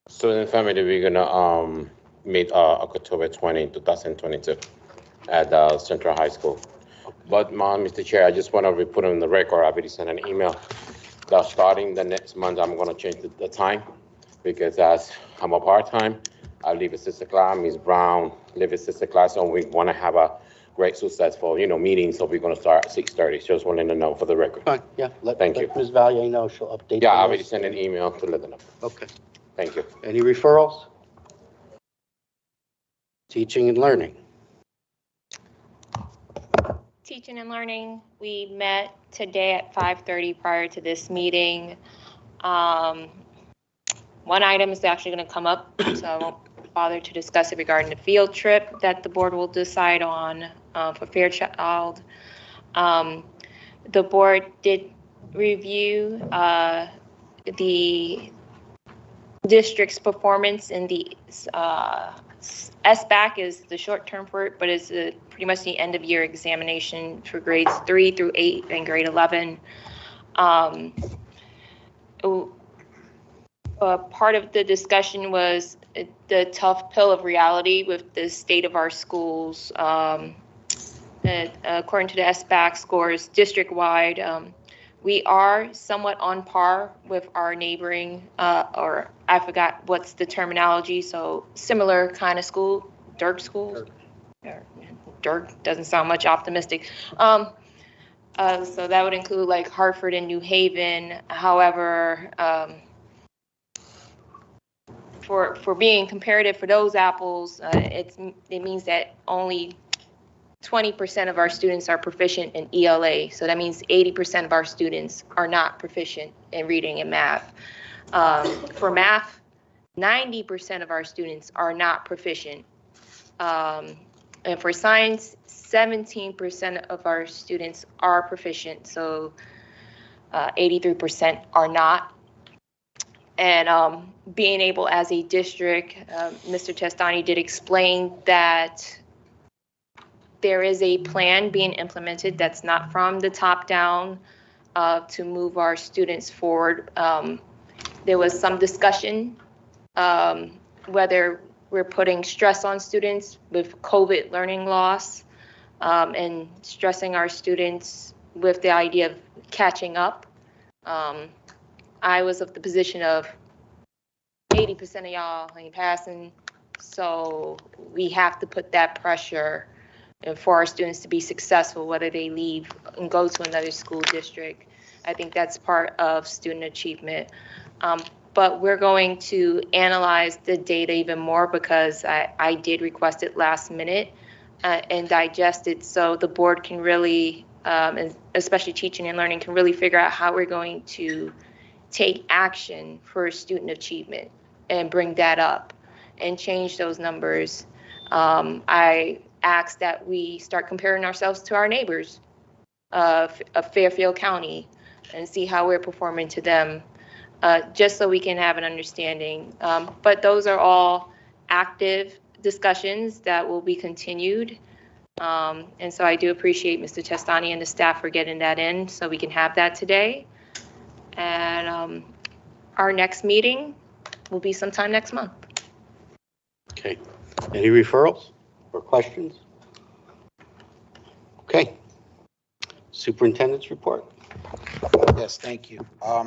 Student family, we're gonna meet October 20, 2022 at Central High School. But Mr. Chair, I just want to put on the record, I already sent an email that starting the next month, I'm gonna change the time because as I'm a part-time, I leave at 6 o'clock, Ms. Brown leave at 6 o'clock, so we want to have a great successful, meeting, so we're gonna start at 6:30. Just wanting to know for the record. Fine, yeah. Thank you. Ms. Valier know, she'll update. Yeah, the I already list. sent an email to let them know. Okay. Thank you. Any referrals? Teaching and learning. Teaching and learning, we met today at 5:30 prior to this meeting. One item is actually going to come up, so I won't bother to discuss it regarding the field trip that the board will decide on for Fairchild. The board did review the district's performance in the SBAC is the short term for it, but it's pretty much the end of year examination for grades 3 through 8 and grade 11. Part of the discussion was the tough pill of reality with the state of our schools. According to the SBAC scores district-wide, we are somewhat on par with our neighboring, or I forgot what's the terminology, so similar kind of school, DIRT schools. DIRT doesn't sound much optimistic. So that would include like Hartford and New Haven. However, for being comparative for those apples, it means that only 20% of our students are proficient in ELA. So that means 80% of our students are not proficient in reading and math. For math, 90% of our students are not proficient. And for science, 17% of our students are proficient. So 83% are not. And being able as a district, Mr. Testani did explain that there is a plan being implemented that's not from the top down to move our students forward. There was some discussion whether we're putting stress on students with COVID learning loss and stressing our students with the idea of catching up. I was of the position of 80% of y'all ain't passing, so we have to put that pressure for our students to be successful, whether they leave and go to another school district. I think that's part of student achievement. But we're going to analyze the data even more because I did request it last minute and digest it so the board can really, and especially teaching and learning, can really figure out how we're going to take action for student achievement and bring that up and change those numbers. I asked that we start comparing ourselves to our neighbors of Fairfield County and see how we're performing to them, just so we can have an understanding. But those are all active discussions that will be continued. And so I do appreciate Mr. Testani and the staff for getting that in so we can have that today. And our next meeting will be sometime next month. Okay. Any referrals or questions? Okay. Superintendent's report. Yes, thank you.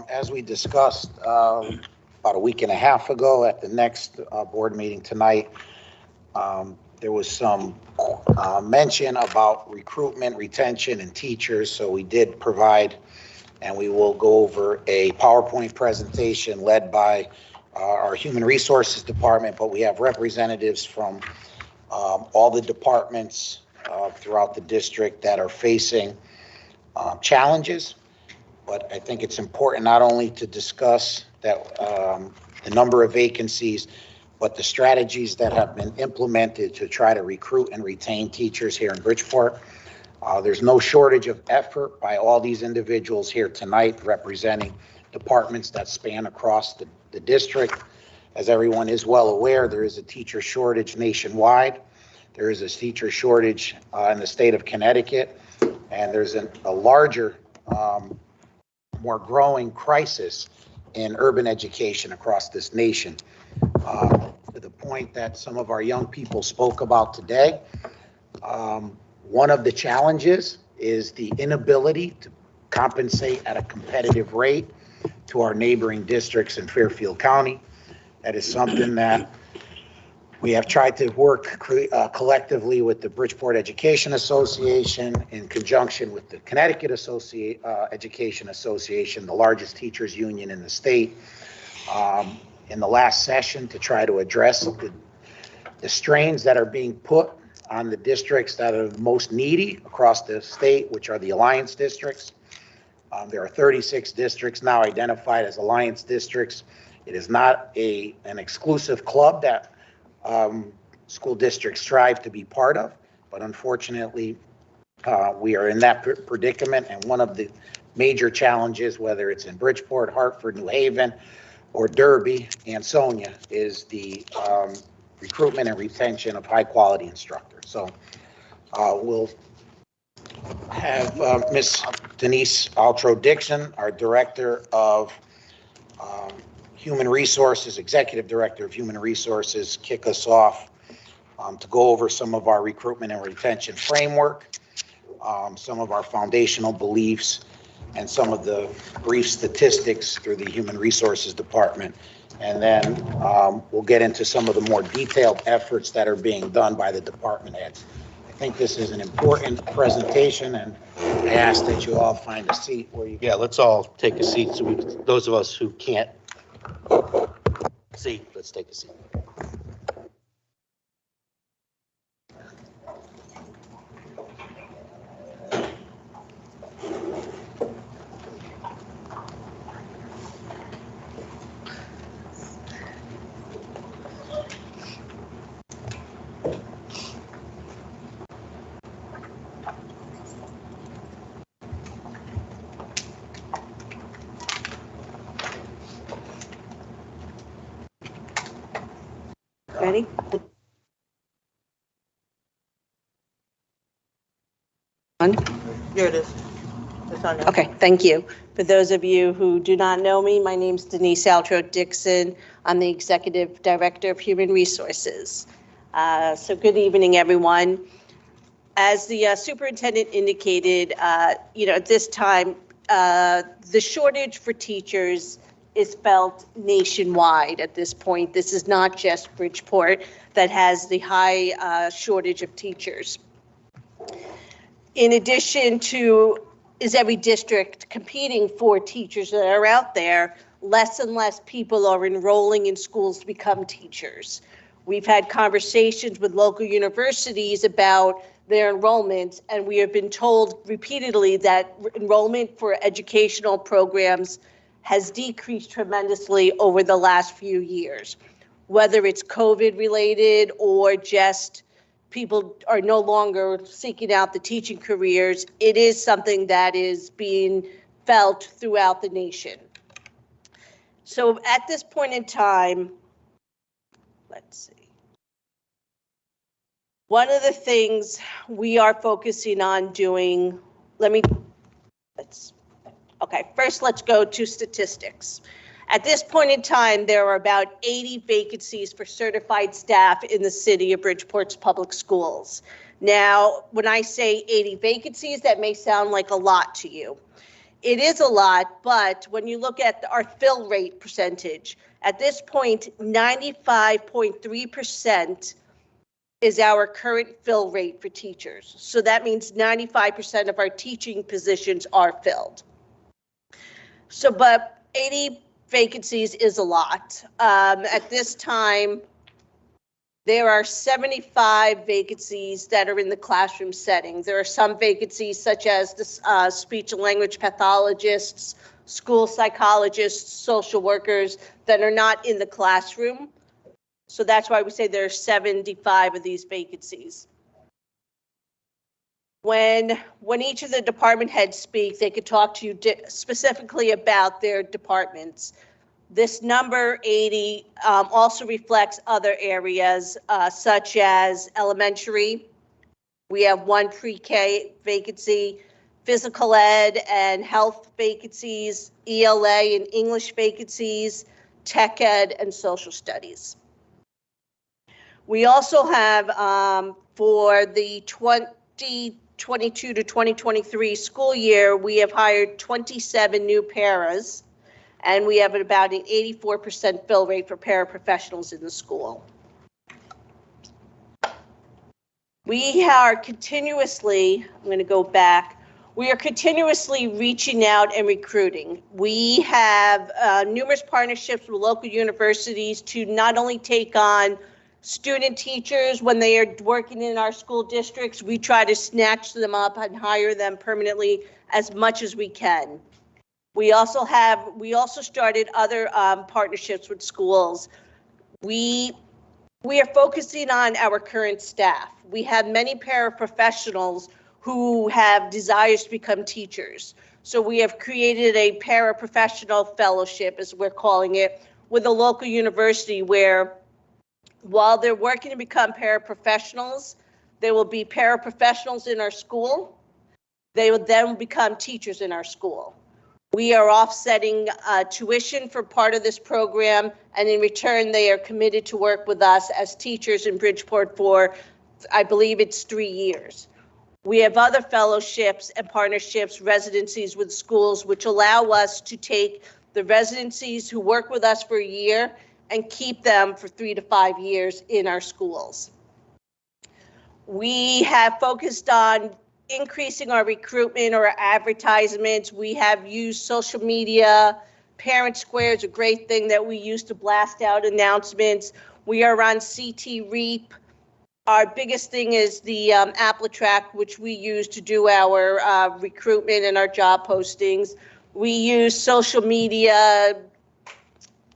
As we discussed about a week and a half ago at the next board meeting tonight, there was some mention about recruitment, retention, and teachers. So we did provide, and we will go over a PowerPoint presentation led by our Human Resources Department, but we have representatives from all the departments throughout the district that are facing challenges. But I think it's important not only to discuss that the number of vacancies, but the strategies that have been implemented to try to recruit and retain teachers here in Bridgeport. There's no shortage of effort by all these individuals here tonight representing departments that span across the district. As everyone is well aware, there is a teacher shortage nationwide. There is a teacher shortage in the state of Connecticut, and there's a larger, more growing crisis in urban education across this nation. To the point that some of our young people spoke about today, one of the challenges is the inability to compensate at a competitive rate to our neighboring districts in Fairfield County. That is something that we have tried to work collectively with the Bridgeport Education Association in conjunction with the Connecticut Education Association, the largest teachers union in the state, in the last session to try to address the strains that are being put on the districts that are most needy across the state, which are the alliance districts. There are 36 districts now identified as alliance districts. It is not an exclusive club that school districts strive to be part of, but unfortunately, we are in that predicament. And one of the major challenges, whether it's in Bridgeport, Hartford, New Haven, or Derby, Ansonia, is the recruitment and retention of high-quality instructors. So we'll have Ms. Denise Altro-Dixon, our Director of Human Resources, Executive Director of Human Resources, kick us off to go over some of our recruitment and retention framework, some of our foundational beliefs, and some of the brief statistics through the Human Resources Department. And then we'll get into some of the more detailed efforts that are being done by the department heads. I think this is an important presentation, and I ask that you all find a seat where you can. Yeah, let's all take a seat. So those of us who can't see, let's take a seat. Ready? Here it is. It's on there. Okay, thank you. For those of you who do not know me, my name's Denise Altro-Dixon. I'm the Executive Director of Human Resources. So good evening, everyone. As the superintendent indicated, at this time, the shortage for teachers is felt nationwide at this point. This is not just Bridgeport that has the high shortage of teachers. In addition to, is every district competing for teachers that are out there, less and less people are enrolling in schools to become teachers. We've had conversations with local universities about their enrollments, and we have been told repeatedly that enrollment for educational programs has decreased tremendously over the last few years, whether it's COVID related or just people are no longer seeking out the teaching careers. It is something that is being felt throughout the nation. So at this point in time, let's see. One of the things we are focusing on doing, first let's go to statistics. At this point in time, there are about 80 vacancies for certified staff in the city of Bridgeport's public schools. Now, when I say 80 vacancies, that may sound like a lot to you. It is a lot, but when you look at our fill rate percentage, at this point, 95.3% is our current fill rate for teachers. So that means 95% of our teaching positions are filled. So, but 80 vacancies is a lot. At this time, there are 75 vacancies that are in the classroom setting. There are some vacancies such as the speech and language pathologists, school psychologists, social workers that are not in the classroom. So that's why we say there are 75 of these vacancies. When each of the department heads speak, they could talk to you specifically about their departments. This number 80 also reflects other areas such as elementary. We have 1 pre-K vacancy, physical ed and health vacancies, ELA and English vacancies, tech ed, and social studies. We also have for the 2022 to 2023 school year, we have hired 27 new paras, and we have about an 84% fill rate for paraprofessionals in the school. We are continuously, I'm going to go back, we are continuously reaching out and recruiting. We have numerous partnerships with local universities to not only take on student teachers when they are working in our school districts, we try to snatch them up and hire them permanently as much as we can. We also started other partnerships with schools. We are focusing on our current staff. We have many paraprofessionals who have desires to become teachers. So we have created a Paraprofessional Fellowship, as we're calling it, with a local university where while they're working to become paraprofessionals, they will be paraprofessionals in our school. They will then become teachers in our school. We are offsetting tuition for part of this program, and in return, they are committed to work with us as teachers in Bridgeport for, I believe it's 3 years. We have other fellowships and partnerships, residencies with schools, which allow us to take the residencies who work with us for a year and keep them for 3 to 5 years in our schools. We have focused on increasing our recruitment or our advertisements. We have used social media. Parent Square is a great thing that we use to blast out announcements. We are on CT Reap. Our biggest thing is the AppleTrack, which we use to do our recruitment and our job postings. We use social media,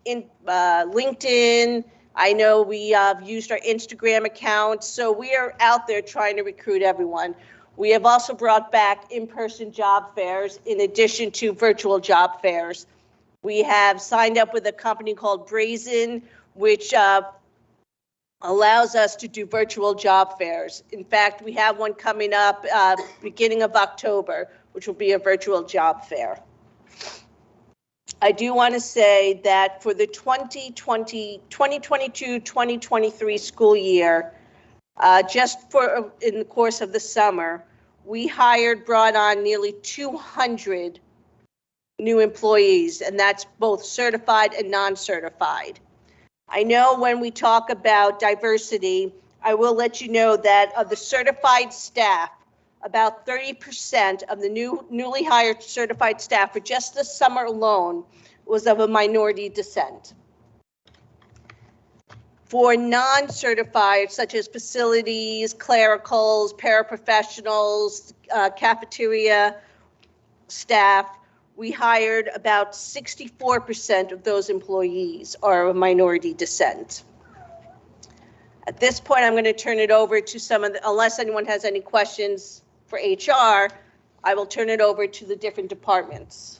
in LinkedIn. I know we used our Instagram account. So we are out there trying to recruit everyone. We have also brought back in-person job fairs in addition to virtual job fairs. We have signed up with a company called Brazen, which allows us to do virtual job fairs. In fact, we have one coming up beginning of October, which will be a virtual job fair. I do want to say that for the 2022-2023 school year, just in the course of the summer, we brought on nearly 200 new employees, and that's both certified and non-certified. I know when we talk about diversity, I will let you know that of the certified staff, about 30% of the newly hired certified staff for just this summer alone was of a minority descent. For non-certified, such as facilities, clericals, paraprofessionals, cafeteria staff, we hired about 64% of those employees are of minority descent. At this point, I'm going to turn it over to unless anyone has any questions for HR, I will turn it over to the different departments.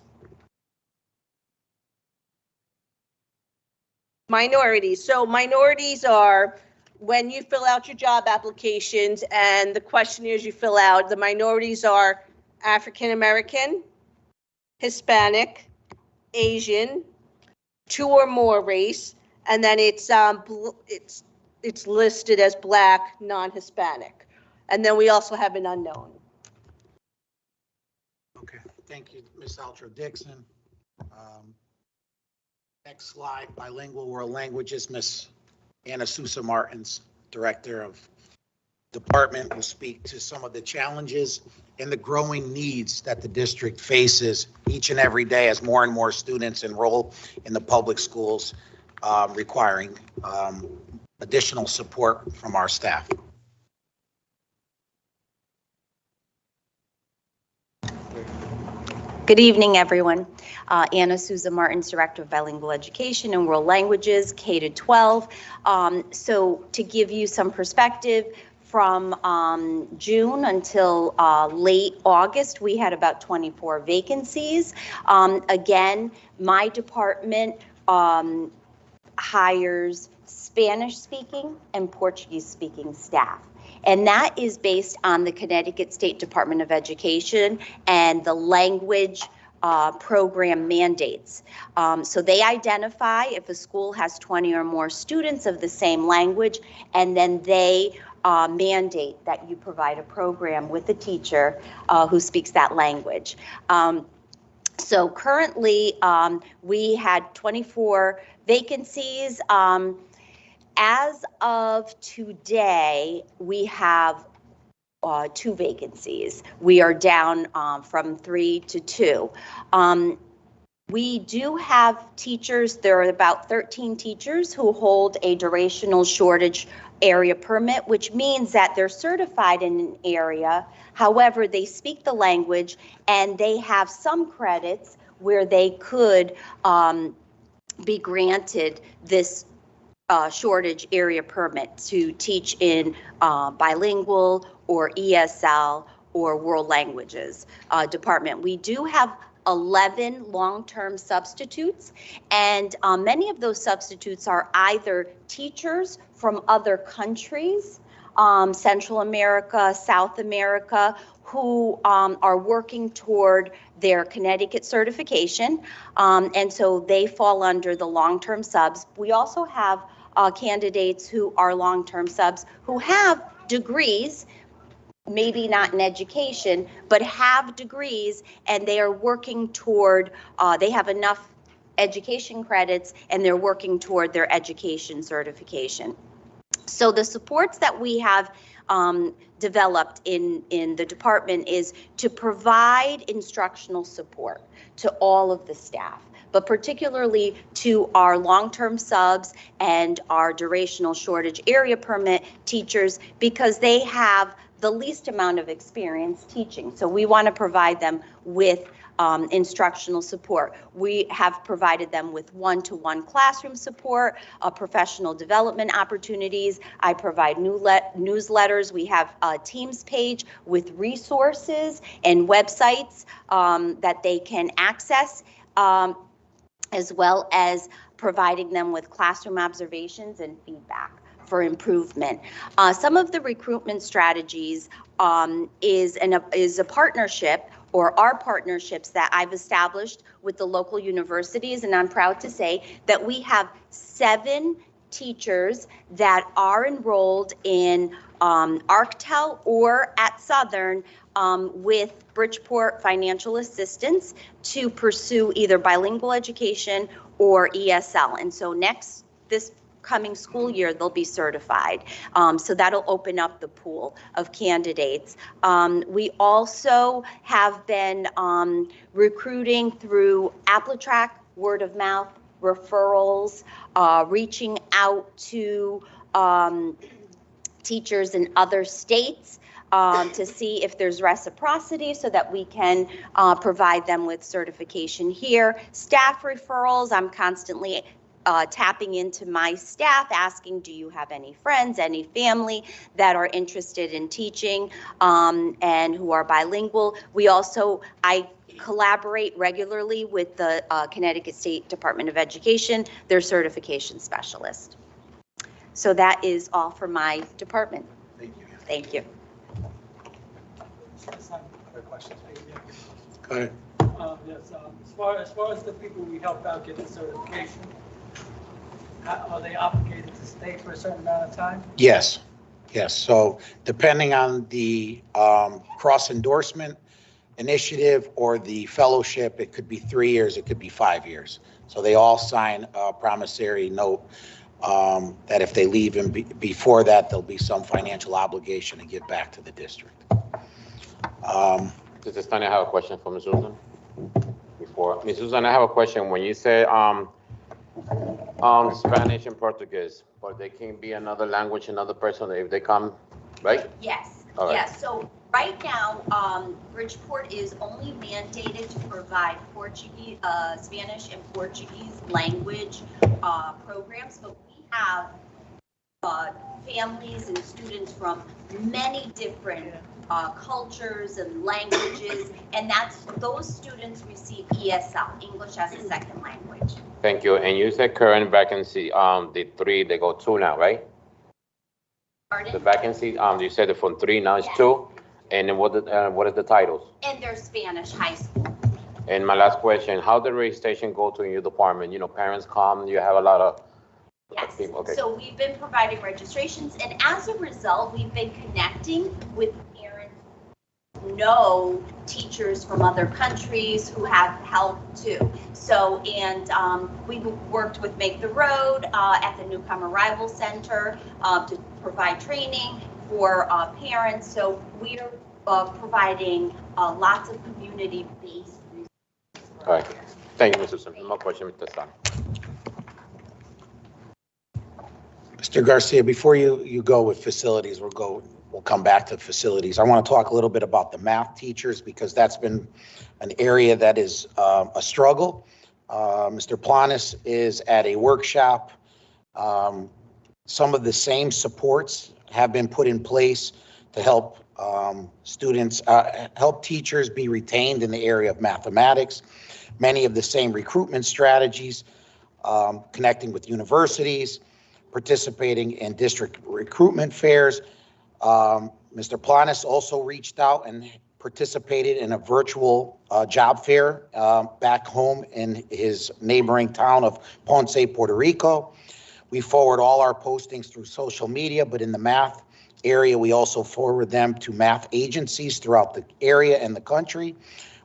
Minorities. So minorities are when you fill out your job applications and the questionnaires you fill out, the minorities are African American, Hispanic, Asian, 2 or more race, and then it's listed as Black, non-Hispanic. And then we also have an unknown. Okay, thank you, Ms. Altro-Dixon. Next slide, Bilingual World Languages, Ms. Anna Sousa Martins, Director of Department, will speak to some of the challenges and the growing needs that the district faces each and every day as more and more students enroll in the public schools, requiring additional support from our staff. Good evening, everyone. Anna Souza Martins, Director of Bilingual Education and World Languages, K-12. So to give you some perspective, from June until late August, we had about 24 vacancies. Again, my department hires Spanish-speaking and Portuguese-speaking staff. And that is based on the Connecticut State Department of Education and the language program mandates. So they identify if a school has 20 or more students of the same language, and then they mandate that you provide a program with a teacher who speaks that language. So currently, we had 24 vacancies. As of today, we have 2 vacancies. We are down from 3 to 2. We do have teachers, there are about 13 teachers who hold a durational shortage area permit, which means that they're certified in an area. However, they speak the language and they have some credits where they could be granted this shortage area permit to teach in bilingual or ESL or world languages department. We do have 11 long-term substitutes, and many of those substitutes are either teachers from other countries, Central America, South America, who are working toward their Connecticut certification, and so they fall under the long-term subs. We also have candidates who are long-term subs who have degrees, maybe not in education, but have degrees, and they are working toward, they have enough education credits and they're working toward their education certification. So the supports that we have developed in the department is to provide instructional support to all of the staff, but particularly to our long-term subs and our durational shortage area permit teachers, because they have the least amount of experience teaching. So we want to provide them with instructional support. We have provided them with one-to-one classroom support, professional development opportunities. I provide newsletters. We have a Teams page with resources and websites that they can access, as well as providing them with classroom observations and feedback for improvement. Some of the recruitment strategies is a partnership, or are partnerships that I've established with the local universities, and I'm proud to say that we have 7 teachers that are enrolled in ArcTel or at Southern with Bridgeport financial assistance to pursue either bilingual education or ESL. And so this coming school year, they'll be certified. So that'll open up the pool of candidates. We also have been recruiting through AppleTrack, word of mouth, referrals, reaching out to teachers in other states to see if there's reciprocity so that we can provide them with certification here. Staff referrals, I'm constantly tapping into my staff, asking, do you have any friends, any family that are interested in teaching and who are bilingual? I collaborate regularly with the Connecticut State Department of Education, their certification specialist. So that is all for my department. Thank you. Thank you. Other questions? Go ahead. Yes, as far as the people we helped out get the certification, are they obligated to stay for a certain amount of time? Yes. So depending on the cross endorsement initiative or the fellowship, it could be 3 years, it could be 5 years. So they all sign a promissory note that if they leave and before that, there'll be some financial obligation to give back to the district. This is Tanya. I have a question for Ms. Susan. Ms. Susan, I have a question. When you say Spanish and Portuguese, but they can be another language, another person if they come, right? Yes. All right. Yes. So Right now, Bridgeport is only mandated to provide Portuguese, Spanish and Portuguese language programs, but we have families and students from many different cultures and languages, and those students receive ESL, English as a second language. Thank you. And you said current vacancy, the 3, they go 2 now, right? Pardon? The vacancy, you said it from 3, now it's 2. And then what is the titles? And they're Spanish high school. And my last question, how did registration go to in your department? You know, parents come, you have a lot of Yes. people. Okay. So we've been providing registrations, and as a result, we've been connecting with parents who know teachers from other countries who have help too. So, and we've worked with Make the Road at the Newcomer Arrival Center to provide training for parents. So we're providing lots of community-based resources. All right. Thank you, Mr. Simpson. No more question, Mr. San. Mr. Garcia, before you go with facilities, we'll come back to facilities. I want to talk a little bit about the math teachers because that's been an area that is a struggle. Mr. Planas is at a workshop. Some of the same supports have been put in place to help students, help teachers be retained in the area of mathematics. Many of the same recruitment strategies, connecting with universities, participating in district recruitment fairs. Mr. Planas also reached out and participated in a virtual job fair back home in his neighboring town of Ponce, Puerto Rico. We forward all our postings through social media, but in the math area, we also forward them to math agencies throughout the area and the country.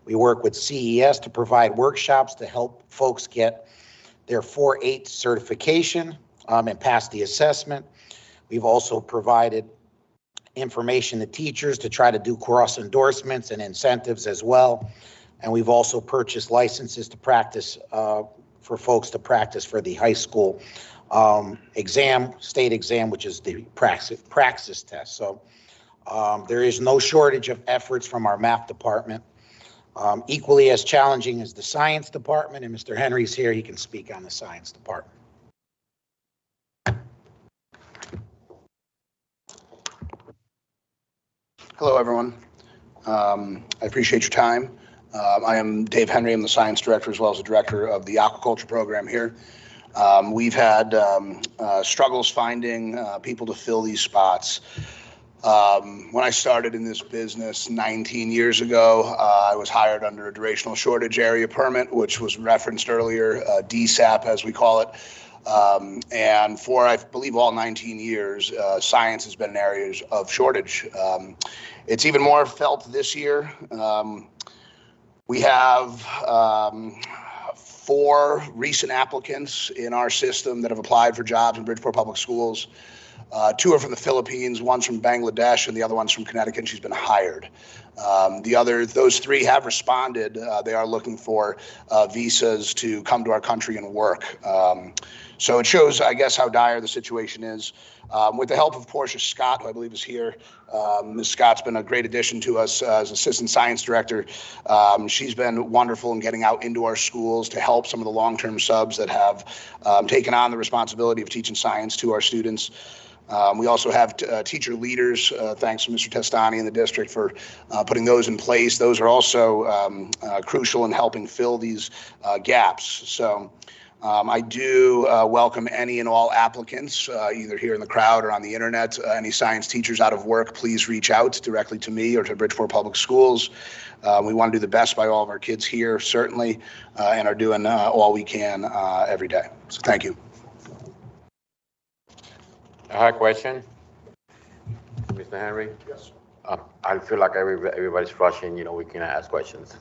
We work with CES to provide workshops to help folks get their 4.8 certification and pass the assessment. We've also provided information to teachers to try to do cross endorsements and incentives as well. And we've also purchased licenses to practice for folks to practice for the high school exam, state exam, which is the praxis test. So there is no shortage of efforts from our math department. Equally as challenging as the science department, and Mr. Henry's here, he can speak on the science department. Hello, everyone. I appreciate your time. I am Dave Henry. I'm the science director as well as the director of the aquaculture program here. We've had struggles finding people to fill these spots. When I started in this business 19 years ago, I was hired under a durational shortage area permit, which was referenced earlier, DSAP as we call it. And for, I believe, all 19 years, science has been an area of shortage. It's even more felt this year. We have 4 recent applicants in our system that have applied for jobs in Bridgeport Public Schools. 2 are from the Philippines, one's from Bangladesh, and the other one's from Connecticut, and she's been hired. Those 3 have responded. They are looking for visas to come to our country and work. So it shows, I guess, how dire the situation is. With the help of Portia Scott, who I believe is here, Ms. Scott's been a great addition to us as Assistant Science Director. She's been wonderful in getting out into our schools to help some of the long-term subs that have taken on the responsibility of teaching science to our students. We also have teacher leaders, thanks to Mr. Testani in the district for putting those in place. Those are also crucial in helping fill these gaps. So I do welcome any and all applicants, either here in the crowd or on the internet. Any science teachers out of work, please reach out directly to me or to Bridgeport Public Schools. We want to do the best by all of our kids here, certainly, and are doing all we can every day. So thank you. I have a question. Mr. Henry? Yes. I feel like everybody's rushing, you know, we can ask questions.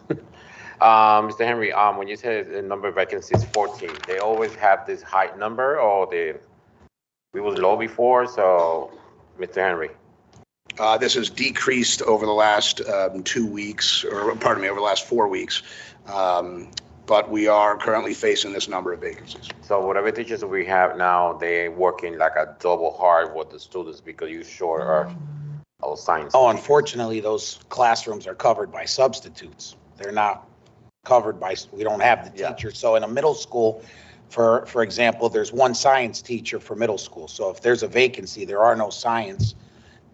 Mr. Henry, when you say the number of vacancies 14, they always have this high number, or we was low before, so Mr. Henry? This has decreased over the last 2 weeks, or pardon me, over the last 4 weeks. But we are currently facing this number of vacancies. So whatever teachers we have now, they working like a double hard with the students because you short Oh, science. Oh, unfortunately, those classrooms are covered by substitutes. They're not covered by, we don't have the teachers. So in a middle school, for example, there's one science teacher for middle school. So if there's a vacancy, there are no science.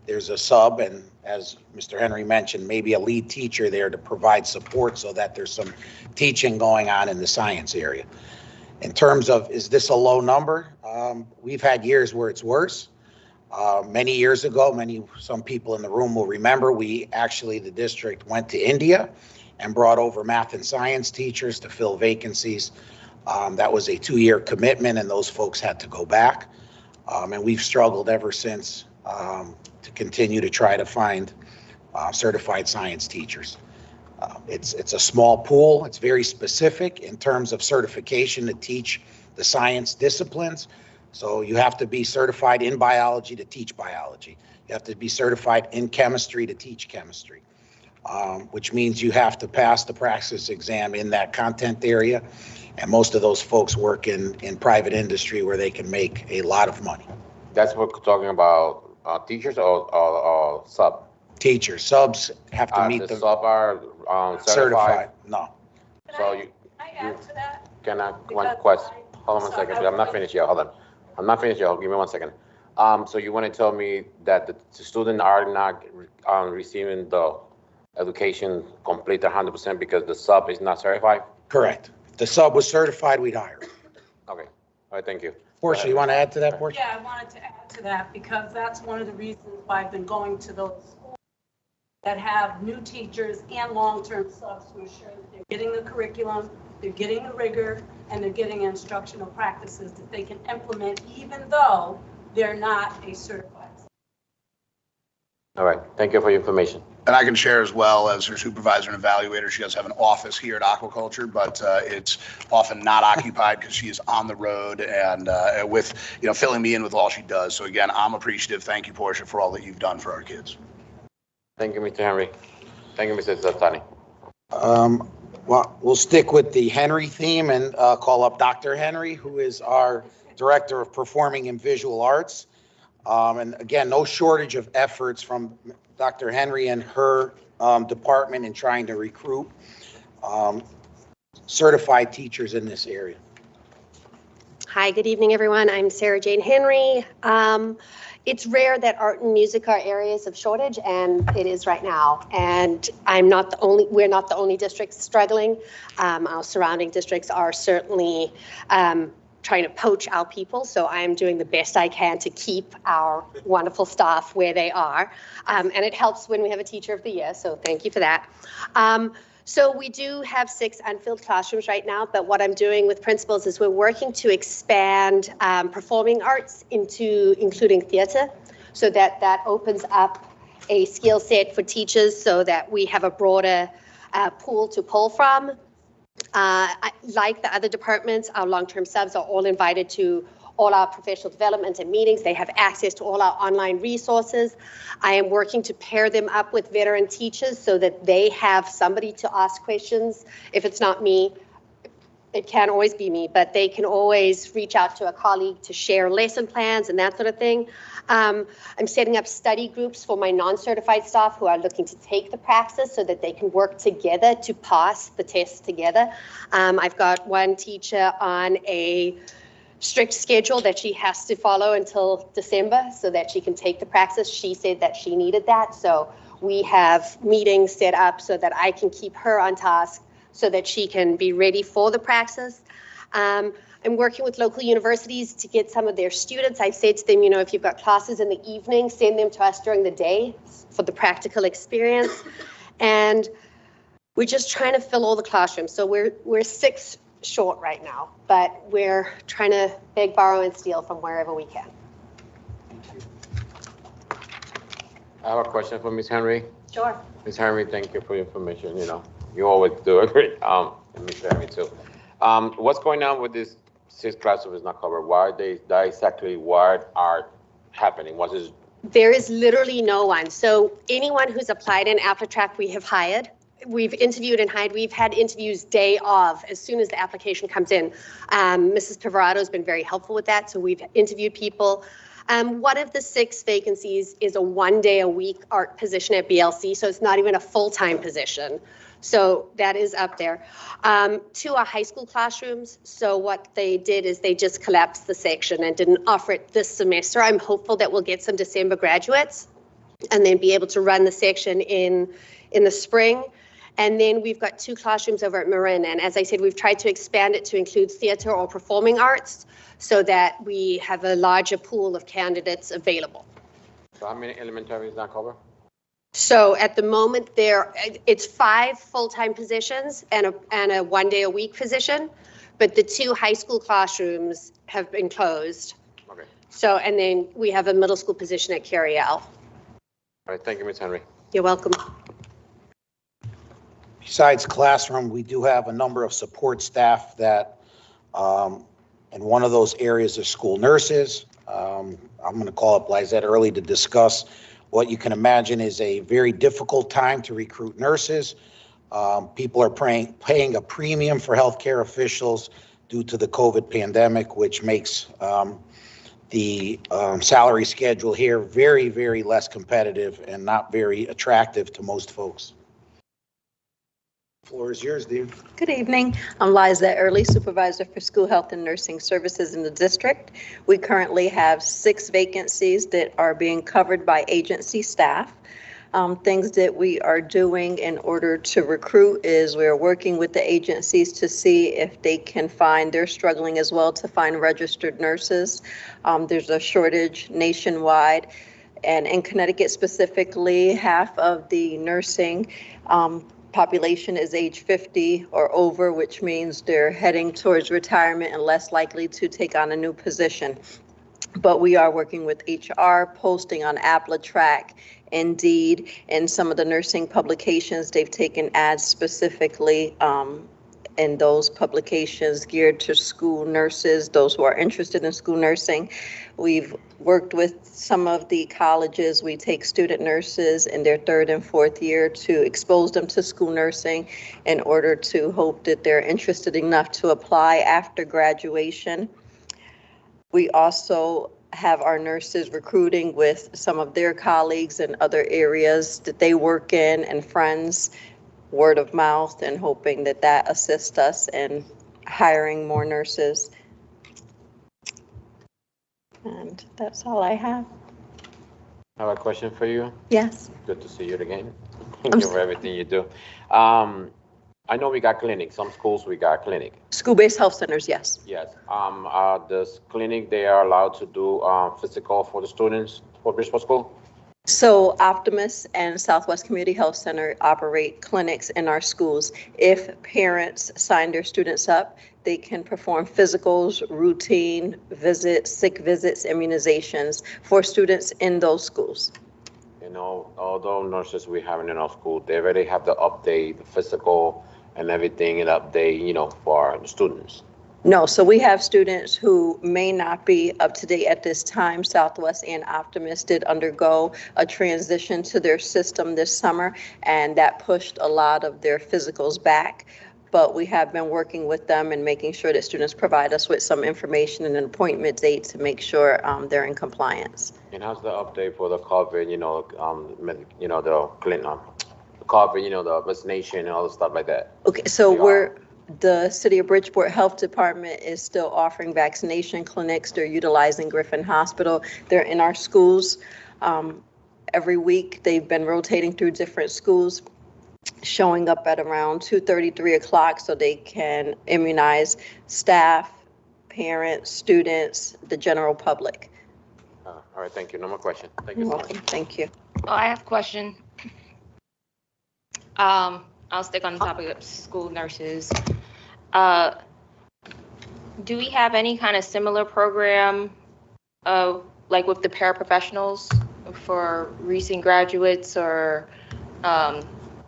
There's a sub, and as Mr. Henry mentioned, maybe a lead teacher there to provide support so that there's some teaching going on in the science area. In terms of, is this a low number? We've had years where it's worse. Many years ago, some people in the room will remember, the district went to India and brought over math and science teachers to fill vacancies. That was a 2-year commitment, and those folks had to go back. And we've struggled ever since to continue to try to find certified science teachers. It's a small pool. It's very specific in terms of certification to teach the science disciplines. So you have to be certified in biology to teach biology. You have to be certified in chemistry to teach chemistry, which means you have to pass the praxis exam in that content area. And most of those folks work in private industry where they can make a lot of money. That's what we're talking about, teachers or sub? Teachers. Subs have to meet the sub are certified? No. So you cannot, one question. Hold on 1 second. I'm not finished yet. Hold on. I'm not finished yet. Give me 1 second. So you want to tell me that the students are not receiving the education complete 100% because the sub is not certified? Correct. If the sub was certified, we'd hire. Okay. All right. Thank you. Portia, you want to add to that, Portia? Yeah, I wanted to add to that because that's one of the reasons why I've been going to those schools that have new teachers and long-term subs to ensure that they're getting the curriculum, they're getting the rigor, and they're getting instructional practices that they can implement even though they're not a certified. All right. Thank you for your information. And I can share as well as her supervisor and evaluator, she does have an office here at Aquaculture, but it's often not occupied because she is on the road and with, filling me in with all she does. So again, I'm appreciative. Thank you, Portia, for all that you've done for our kids. Thank you, Mr. Henry. Thank you, Mr. Zatani. Well, we'll stick with the Henry theme and call up Dr. Henry, who is our Director of Performing and Visual Arts. And again, no shortage of efforts from Dr. Henry and her department in trying to recruit certified teachers in this area. Hi, good evening, everyone. I'm Sarah Jane Henry. It's rare that art and music are areas of shortage, and it is right now. And we're not the only district struggling. Our surrounding districts are certainly trying to poach our people, so I am doing the best I can to keep our wonderful staff where they are. And it helps when we have a Teacher of the Year, so thank you for that. So we do have 6 unfilled classrooms right now, but what I'm doing with principals is we're working to expand performing arts into including theater, so that opens up a skill set for teachers so that we have a broader pool to pull from. Like the other departments, our long-term subs are all invited to all our professional development and meetings. They have access to all our online resources. I am working to pair them up with veteran teachers so that they have somebody to ask questions. If it's not me, it can always be me, but they can always reach out to a colleague to share lesson plans and that sort of thing. I'm setting up study groups for my non-certified staff who are looking to take the praxis so that they can work together to pass the test together. I've got one teacher on a strict schedule that she has to follow until December so that she can take the praxis. She said that she needed that, so we have meetings set up so that I can keep her on task so that she can be ready for the praxis. I'm working with local universities to get some of their students. I've said to them, if you've got classes in the evening, send them to us during the day for the practical experience. And we're just trying to fill all the classrooms. So we're 6 short right now, but we're trying to beg, borrow, and steal from wherever we can. I have a question for Ms. Henry. Sure. Ms. Henry, thank you for your information. You always do a great, Ms. Henry too. What's going on with this 6 classrooms not covered? Why are they exactly what are happening? What is? There is literally no one. So anyone who's applied in AppleTrack, we have hired. We've interviewed and hired. We've had interviews day of, as soon as the application comes in. Mrs. Pivarato has been very helpful with that. So we've interviewed people. One of the 6 vacancies is a 1-day-a-week art position at BLC, so it's not even a full-time position. So that is up there. 2 are high school classrooms. So what they did is they just collapsed the section and didn't offer it this semester. I'm hopeful that we'll get some December graduates and then be able to run the section in the spring. And then we've got 2 classrooms over at Marin. And as I said, we've tried to expand it to include theater or performing arts so that we have a larger pool of candidates available. So how many elementary is that cover? So at the moment, it's 5 full-time positions and a 1-day-a-week position, but the 2 high school classrooms have been closed. Okay. So, and then we have a middle school position at Cariel. All right, thank you, Ms. Henry. You're welcome. Besides classroom, we do have a number of support staff that, and one of those areas is school nurses. I'm going to call up Liza early to discuss what you can imagine is a very difficult time to recruit nurses. People are paying a premium for healthcare officials due to the COVID pandemic, which makes the salary schedule here very, very less competitive and not very attractive to most folks. Floor is yours, Dean. Good evening. I'm Liza Early, Supervisor for School Health and Nursing Services in the district. We currently have 6 vacancies that are being covered by agency staff. Things that we are doing in order to recruit is we're working with the agencies to see if they can find, they're struggling as well to find registered nurses. There's a shortage nationwide. And in Connecticut specifically, half of the nursing population is age 50 or over, which means they're heading towards retirement and less likely to take on a new position. But we are working with HR, posting on AppleTrack, Indeed, and some of the nursing publications. They've taken ads specifically in those publications geared to school nurses, those who are interested in school nursing. We've worked with some of the colleges. We take student nurses in their 3rd and 4th year to expose them to school nursing in order to hope that they're interested enough to apply after graduation. We also have our nurses recruiting with some of their colleagues in other areas that they work in and friends, word of mouth, and hoping that that assists us in hiring more nurses. And that's all I have. I have a question for you. Yes. Good to see you again. Thank you for everything you do. I know we got clinics. Some schools we got clinic. School-based health centers, yes. Yes. This clinic, they are allowed to do physical for the students for Bridgeport School? So Optimus and Southwest Community Health Center operate clinics in our schools. If parents sign their students up, they can perform physicals, routine visits, sick visits, immunizations for students in those schools. You know, all the nurses we have in our school, they already have the update, the physical and everything, and update, you know, for the students. No, so we have students who may not be up to date at this time. Southwest and Optimus did undergo a transition to their system this summer, and that pushed a lot of their physicals back. But we have been working with them and making sure that students provide us with some information and an appointment date to make sure they're in compliance. And how's the update for the COVID, the clinic, the COVID, the vaccination and all the stuff like that? Okay, so the City of Bridgeport Health Department is still offering vaccination clinics. They're utilizing Griffin Hospital. They're in our schools every week. They've been rotating through different schools, showing up at around 2:30, 3 o'clock so they can immunize staff, parents, students, the general public. All right, thank you. No more question. Thank you You're so welcome. much. Thank you. Oh, I have a question. I'll stick on the topic of school nurses. Do we have any kind of similar program, like with the paraprofessionals for recent graduates or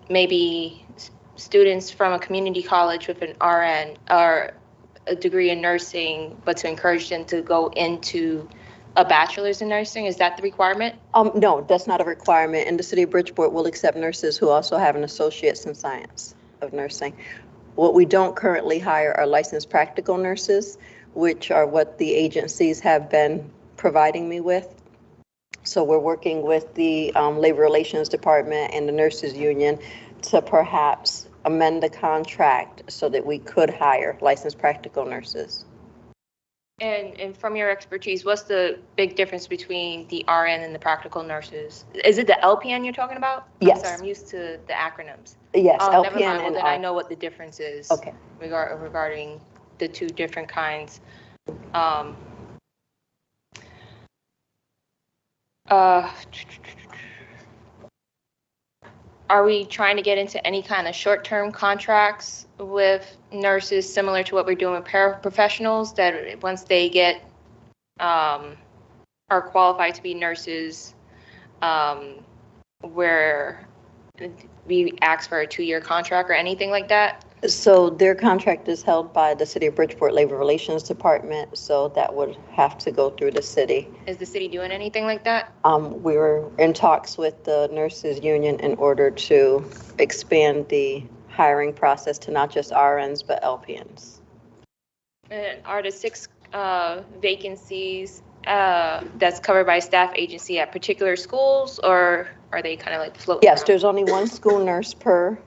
maybe students from a community college with an RN or a degree in nursing, but to encourage them to go into a bachelor's in nursing? Is that the requirement? No, that's not a requirement. And the City of Bridgeport will accept nurses who also have an associate's in science of nursing. What we don't currently hire are licensed practical nurses, which are what the agencies have been providing me with. So we're working with the Labor Relations Department and the Nurses Union to perhaps amend the contract so that we could hire licensed practical nurses. And from your expertise, what's the big difference between the RN and the practical nurses? Is it the LPN you're talking about? Yes. I'm sorry, I'm used to the acronyms. Yes, Oh, LPN never mind. Well, and then I know what the difference is. Okay. Regarding the two different kinds. Are we trying to get into any kind of short-term contracts with nurses similar to what we're doing with paraprofessionals, that once they get are qualified to be nurses, where we ask for a 2-year contract or anything like that? So their contract is held by the City of Bridgeport Labor Relations Department, so that would have to go through the city. Is the city doing anything like that? We're in talks with the nurses union in order to expand the hiring process to not just RNs, but LPNs. And are the 6 vacancies that's covered by staff agency at particular schools, or are they kind of like floating Yes, around? there's only 1 school nurse per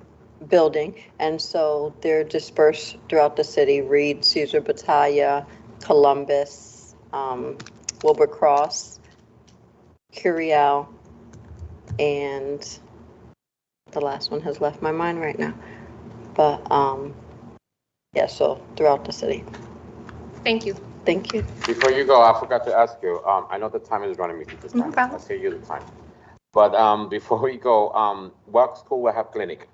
building, and so they're dispersed throughout the city: Reed, Cesar Battaglia, Columbus, Wilbur Cross, Curiel, and the last one has left my mind right now. But yeah, so throughout the city. Thank you. Thank you. Before you go, I forgot to ask you, I know the time is running me this time. I'll say you the time. But before we go, what school will have clinic?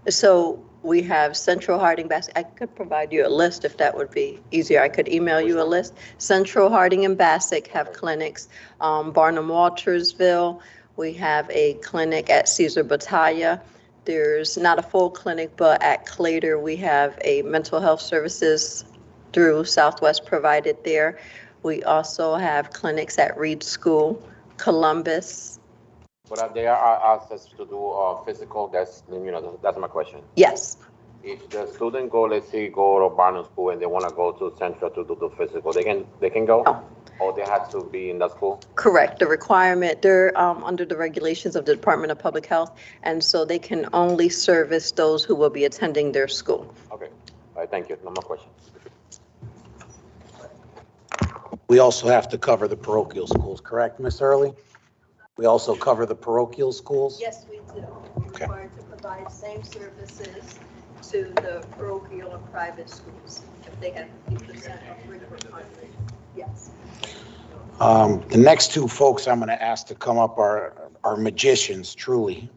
So we have Central Harding Bassett. I could provide you a list if that would be easier. I could email you a list. Central Harding and Bassett have clinics. Barnum Waltersville, we have a clinic at Cesar Battaglia. There's not a full clinic, but at Clater we have a mental health services through Southwest provided there. We also have clinics at Reed School, Columbus. But they are access to do physical, that's my question. Yes. If the student go, let's say, go to Barnum School and they want to go to Central to do the physical, they can go? No. Or they have to be in that school? Correct. The requirement, they're under the regulations of the Department of Public Health, and so they can only service those who will be attending their school. Okay. All right, thank you. No more questions. We also have to cover the parochial schools, correct, Ms. Early? We also cover the parochial schools? Yes, we do. We're required to provide same services to the parochial and private schools if they have 50% of Bridgeport population. Yes. The next 2 folks I'm going to ask to come up are magicians, truly.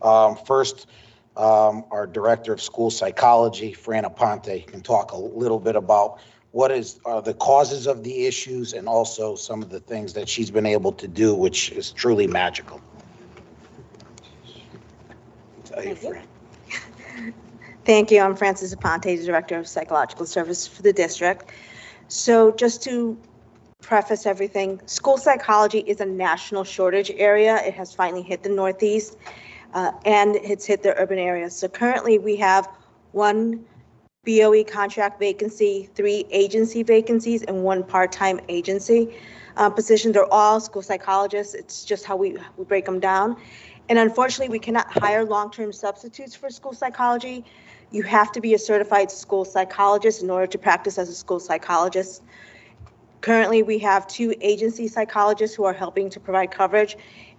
First, our Director of School Psychology, Fran Aponte, can talk a little bit about what are the causes of the issues and also some of the things that she's been able to do, which is truly magical. Thank you. I'm Frances Aponte, the Director of Psychological Services for the district. So just to preface everything, school psychology is a national shortage area. It has finally hit the Northeast and it's hit the urban areas. So currently we have 1 BOE contract vacancy, 3 agency vacancies, and 1 part-time agency position. They're all school psychologists. It's just how we break them down. And unfortunately, we cannot hire long-term substitutes for school psychology. You have to be a certified school psychologist in order to practice as a school psychologist. Currently, we have 2 agency psychologists who are helping to provide coverage.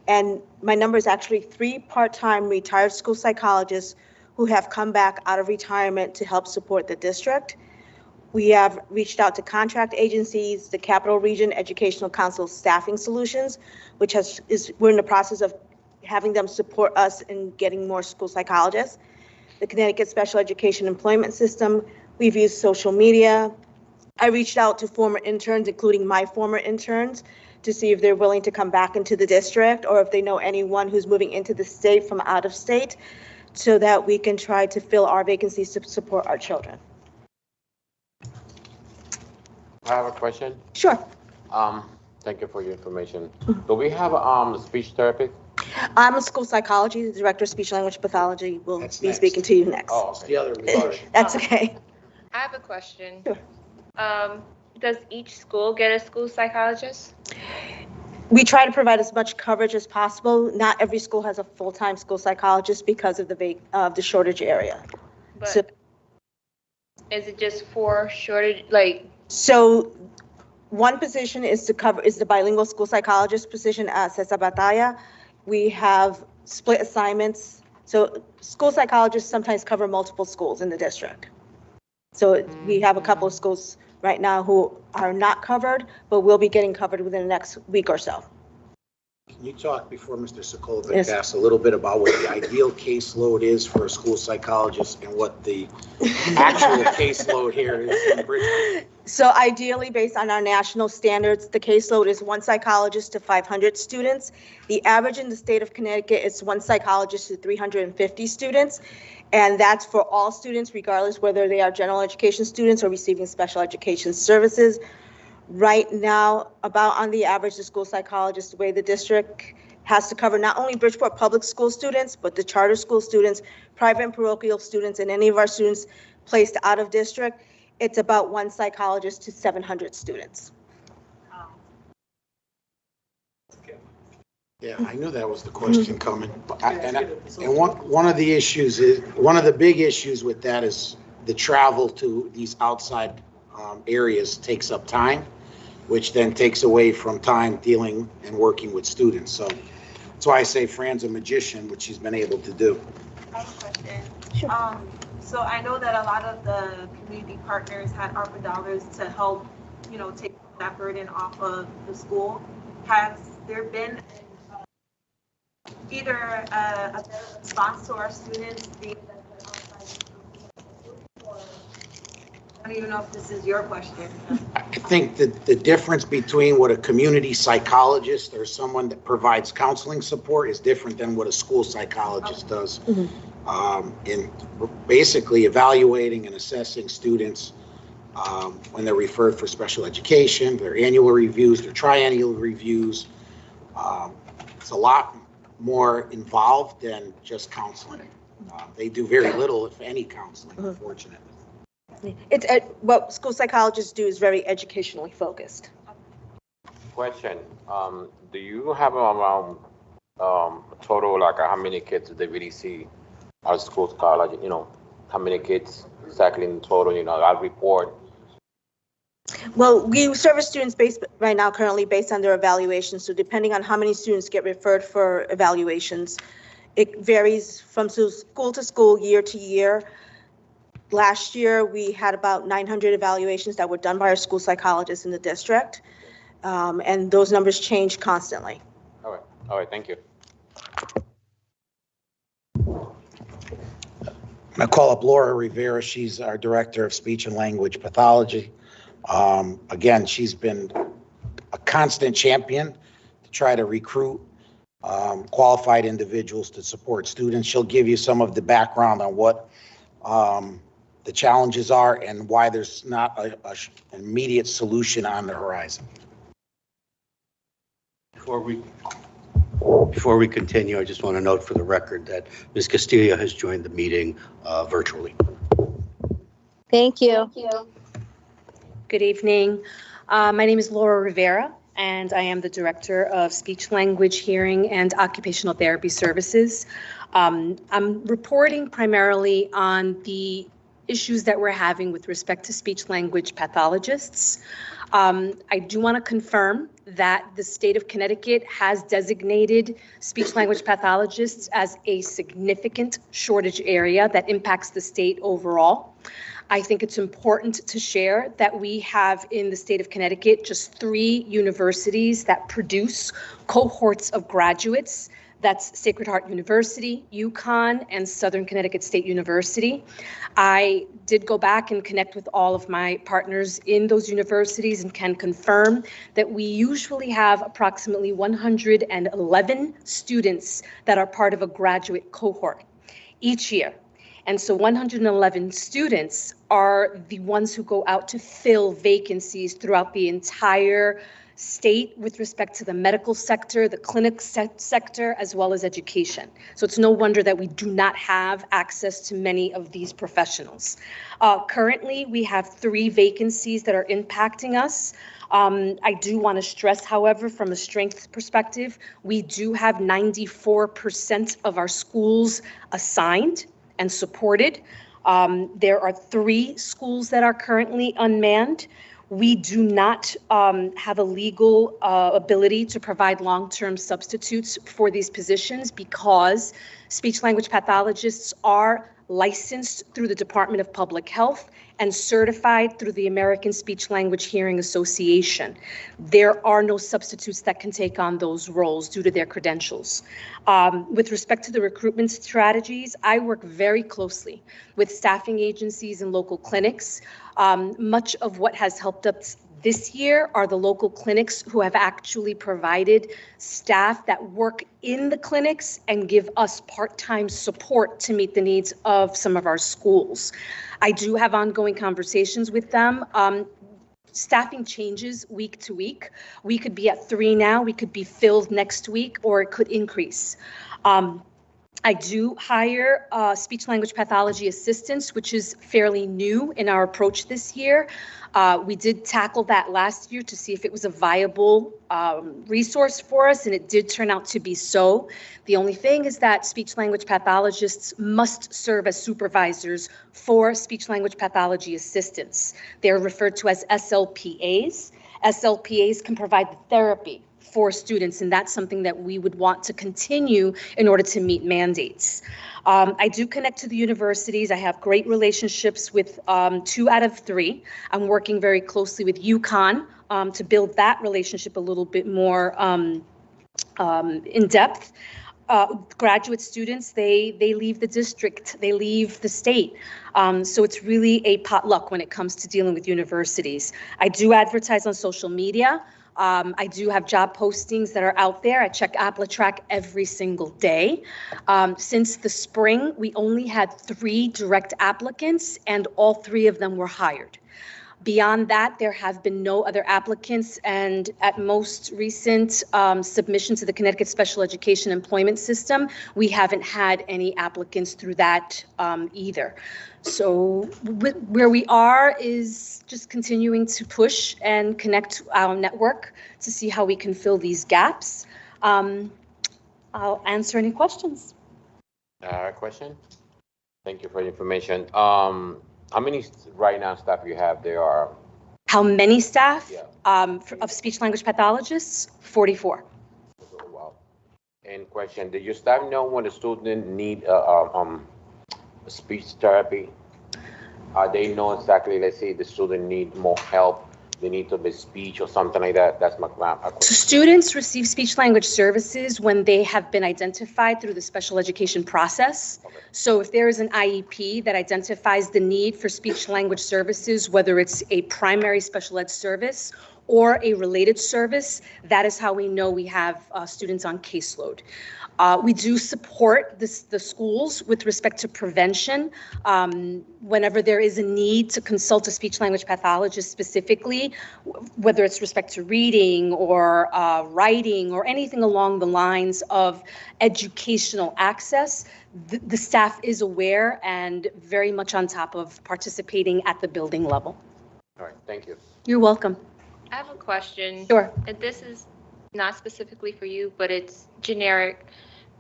And my number is actually 3 part-time retired school psychologists who have come back out of retirement to help support the district. We have reached out to contract agencies, the Capital Region Educational Council Staffing Solutions, which we're in the process of having them support us in getting more school psychologists. The Connecticut Special Education Employment System, we've used social media. I reached out to former interns, including my former interns, to see if they're willing to come back into the district or if they know anyone who's moving into the state from out of state, so that we can try to fill our vacancies to support our children. I have a question. Sure. Thank you for your information. Do we have speech therapy? I'm a school psychology, the director of speech language pathology will be speaking to you next. Oh, okay. The other. That's okay. I have a question. Sure. Does each school get a school psychologist? We try to provide as much coverage as possible. Not every school has a full-time school psychologist because of the shortage area. But So, is it just for shortage, so one position is the bilingual school psychologist position at Cesar Batalla. We have split assignments. So school psychologists sometimes cover multiple schools in the district. So we have a couple of schools right now who are not covered, but will be getting covered within the next week or so. Can you talk before Mr. Sokolovic Yes. asks a little bit about what the ideal caseload is for a school psychologist and what the actual caseload here is in Bridgeport? So ideally, based on our national standards, the caseload is one psychologist to 500 students. The average in the state of Connecticut is one psychologist to 350 students. And that's for all students, regardless whether they are general education students or receiving special education services. Right now, about on the average, the school psychologist, the way the district has to cover not only Bridgeport public school students, but the charter school students, private and parochial students, and any of our students placed out of district, it's about one psychologist to 700 students. Yeah, I knew that was the question coming. And one of the issues is, one of the big issues with that is the travel to these outside areas takes up time, which then takes away from time dealing and working with students. So that's why I say Fran's a magician, which she's been able to do. I have a question. Sure. So I know that a lot of the community partners had ARPA dollars to help, take that burden off of the school. Has there been either a better response to our students being that they're outside or I don't even know if this is your question. I think that the difference between what a community psychologist or someone that provides counseling support is different than what a school psychologist does. In basically evaluating and assessing students when they're referred for special education, their annual reviews, their triennial reviews. It's a lot more involved than just counseling. They do very little, if any, counseling, unfortunately. It's what school psychologists do is very educationally focused. Question, do you have around total, like how many kids do they really see at school psychology, how many kids exactly in total, I'll report. Well, we service students right now currently based on their evaluations. So depending on how many students get referred for evaluations, it varies from school to school, year to year. Last year, we had about 900 evaluations that were done by our school psychologists in the district. And those numbers change constantly. All right, thank you. I call up Laura Rivera. She's our Director of Speech and Language Pathology. Again, she's been a constant champion to try to recruit qualified individuals to support students. She'll give you some of the background on what the challenges are and why there's not an immediate solution on the horizon. Before we continue, I just want to note for the record that Ms. Castillo has joined the meeting virtually. Thank you. Good evening. My name is Laura Rivera, and I am the Director of Speech, Language, Hearing, and Occupational Therapy Services. I'm reporting primarily on the issues that we're having with respect to speech language pathologists. I do want to confirm that the state of Connecticut has designated speech language pathologists as a significant shortage area that impacts the state overall. I think it's important to share that we have in the state of Connecticut just 3 universities that produce cohorts of graduates. That's Sacred Heart University, UConn, and Southern Connecticut State University. I did go back and connect with all of my partners in those universities and can confirm that we usually have approximately 111 students that are part of a graduate cohort each year. And so 111 students are the ones who go out to fill vacancies throughout the entire state with respect to the medical sector, the clinic sector, as well as education. So it's no wonder that we do not have access to many of these professionals. Currently, we have 3 vacancies that are impacting us. I do want to stress, however, from a strength perspective, we do have 94% of our schools assigned and supported. There are 3 schools that are currently unmanned. We do not have a legal ability to provide long-term substitutes for these positions because speech-language pathologists are licensed through the Department of Public Health and certified through the American Speech-Language Hearing Association. There are no substitutes that can take on those roles due to their credentials. With respect to the recruitment strategies, I work very closely with staffing agencies and local clinics. Much of what has helped us this year are the local clinics who have actually provided staff that work in the clinics and give us part-time support to meet the needs of some of our schools. I do have ongoing conversations with them. Staffing changes week to week. We could be at 3 now, we could be filled next week, or it could increase. I do hire speech-language pathology assistants, which is fairly new in our approach this year. We did tackle that last year to see if it was a viable resource for us, and it did turn out to be so. The only thing is that speech-language pathologists must serve as supervisors for speech-language pathology assistants. They're referred to as SLPAs. SLPAs can provide the therapy for students, and that's something that we would want to continue in order to meet mandates. I do connect to the universities. I have great relationships with 2 out of 3. I'm working very closely with UConn to build that relationship a little bit more in depth. Graduate students, they leave the district, they leave the state. So it's really a potluck when it comes to dealing with universities. I do advertise on social media. I do have job postings that are out there. I check AppleTrack every single day. Since the spring, we only had 3 direct applicants, and all 3 of them were hired. Beyond that, there have been no other applicants, and at most recent submission to the Connecticut Special Education Employment System, we haven't had any applicants through that either. So where we are is just continuing to push and connect our network to see how we can fill these gaps. I'll answer any questions. Question? Thank you for the information. How many right now staff you have there are? How many staff? Yeah. Of speech-language pathologists? 44. Wow. And question, do your staff know when a student need speech therapy? They know exactly, let's say the student need more help, they need to be speech or something like that. That's my question. Students receive speech-language services when they have been identified through the special education process. Okay. So if there is an IEP that identifies the need for speech-language services, whether it's a primary special ed service or a related service, that is how we know we have students on caseload. We do support the schools with respect to prevention. Whenever there is a need to consult a speech-language pathologist specifically, whether it's respect to reading or writing or anything along the lines of educational access, the staff is aware and very much on top of participating at the building level. All right, thank you. You're welcome. I have a question. Sure. And this is not specifically for you, but it's generic.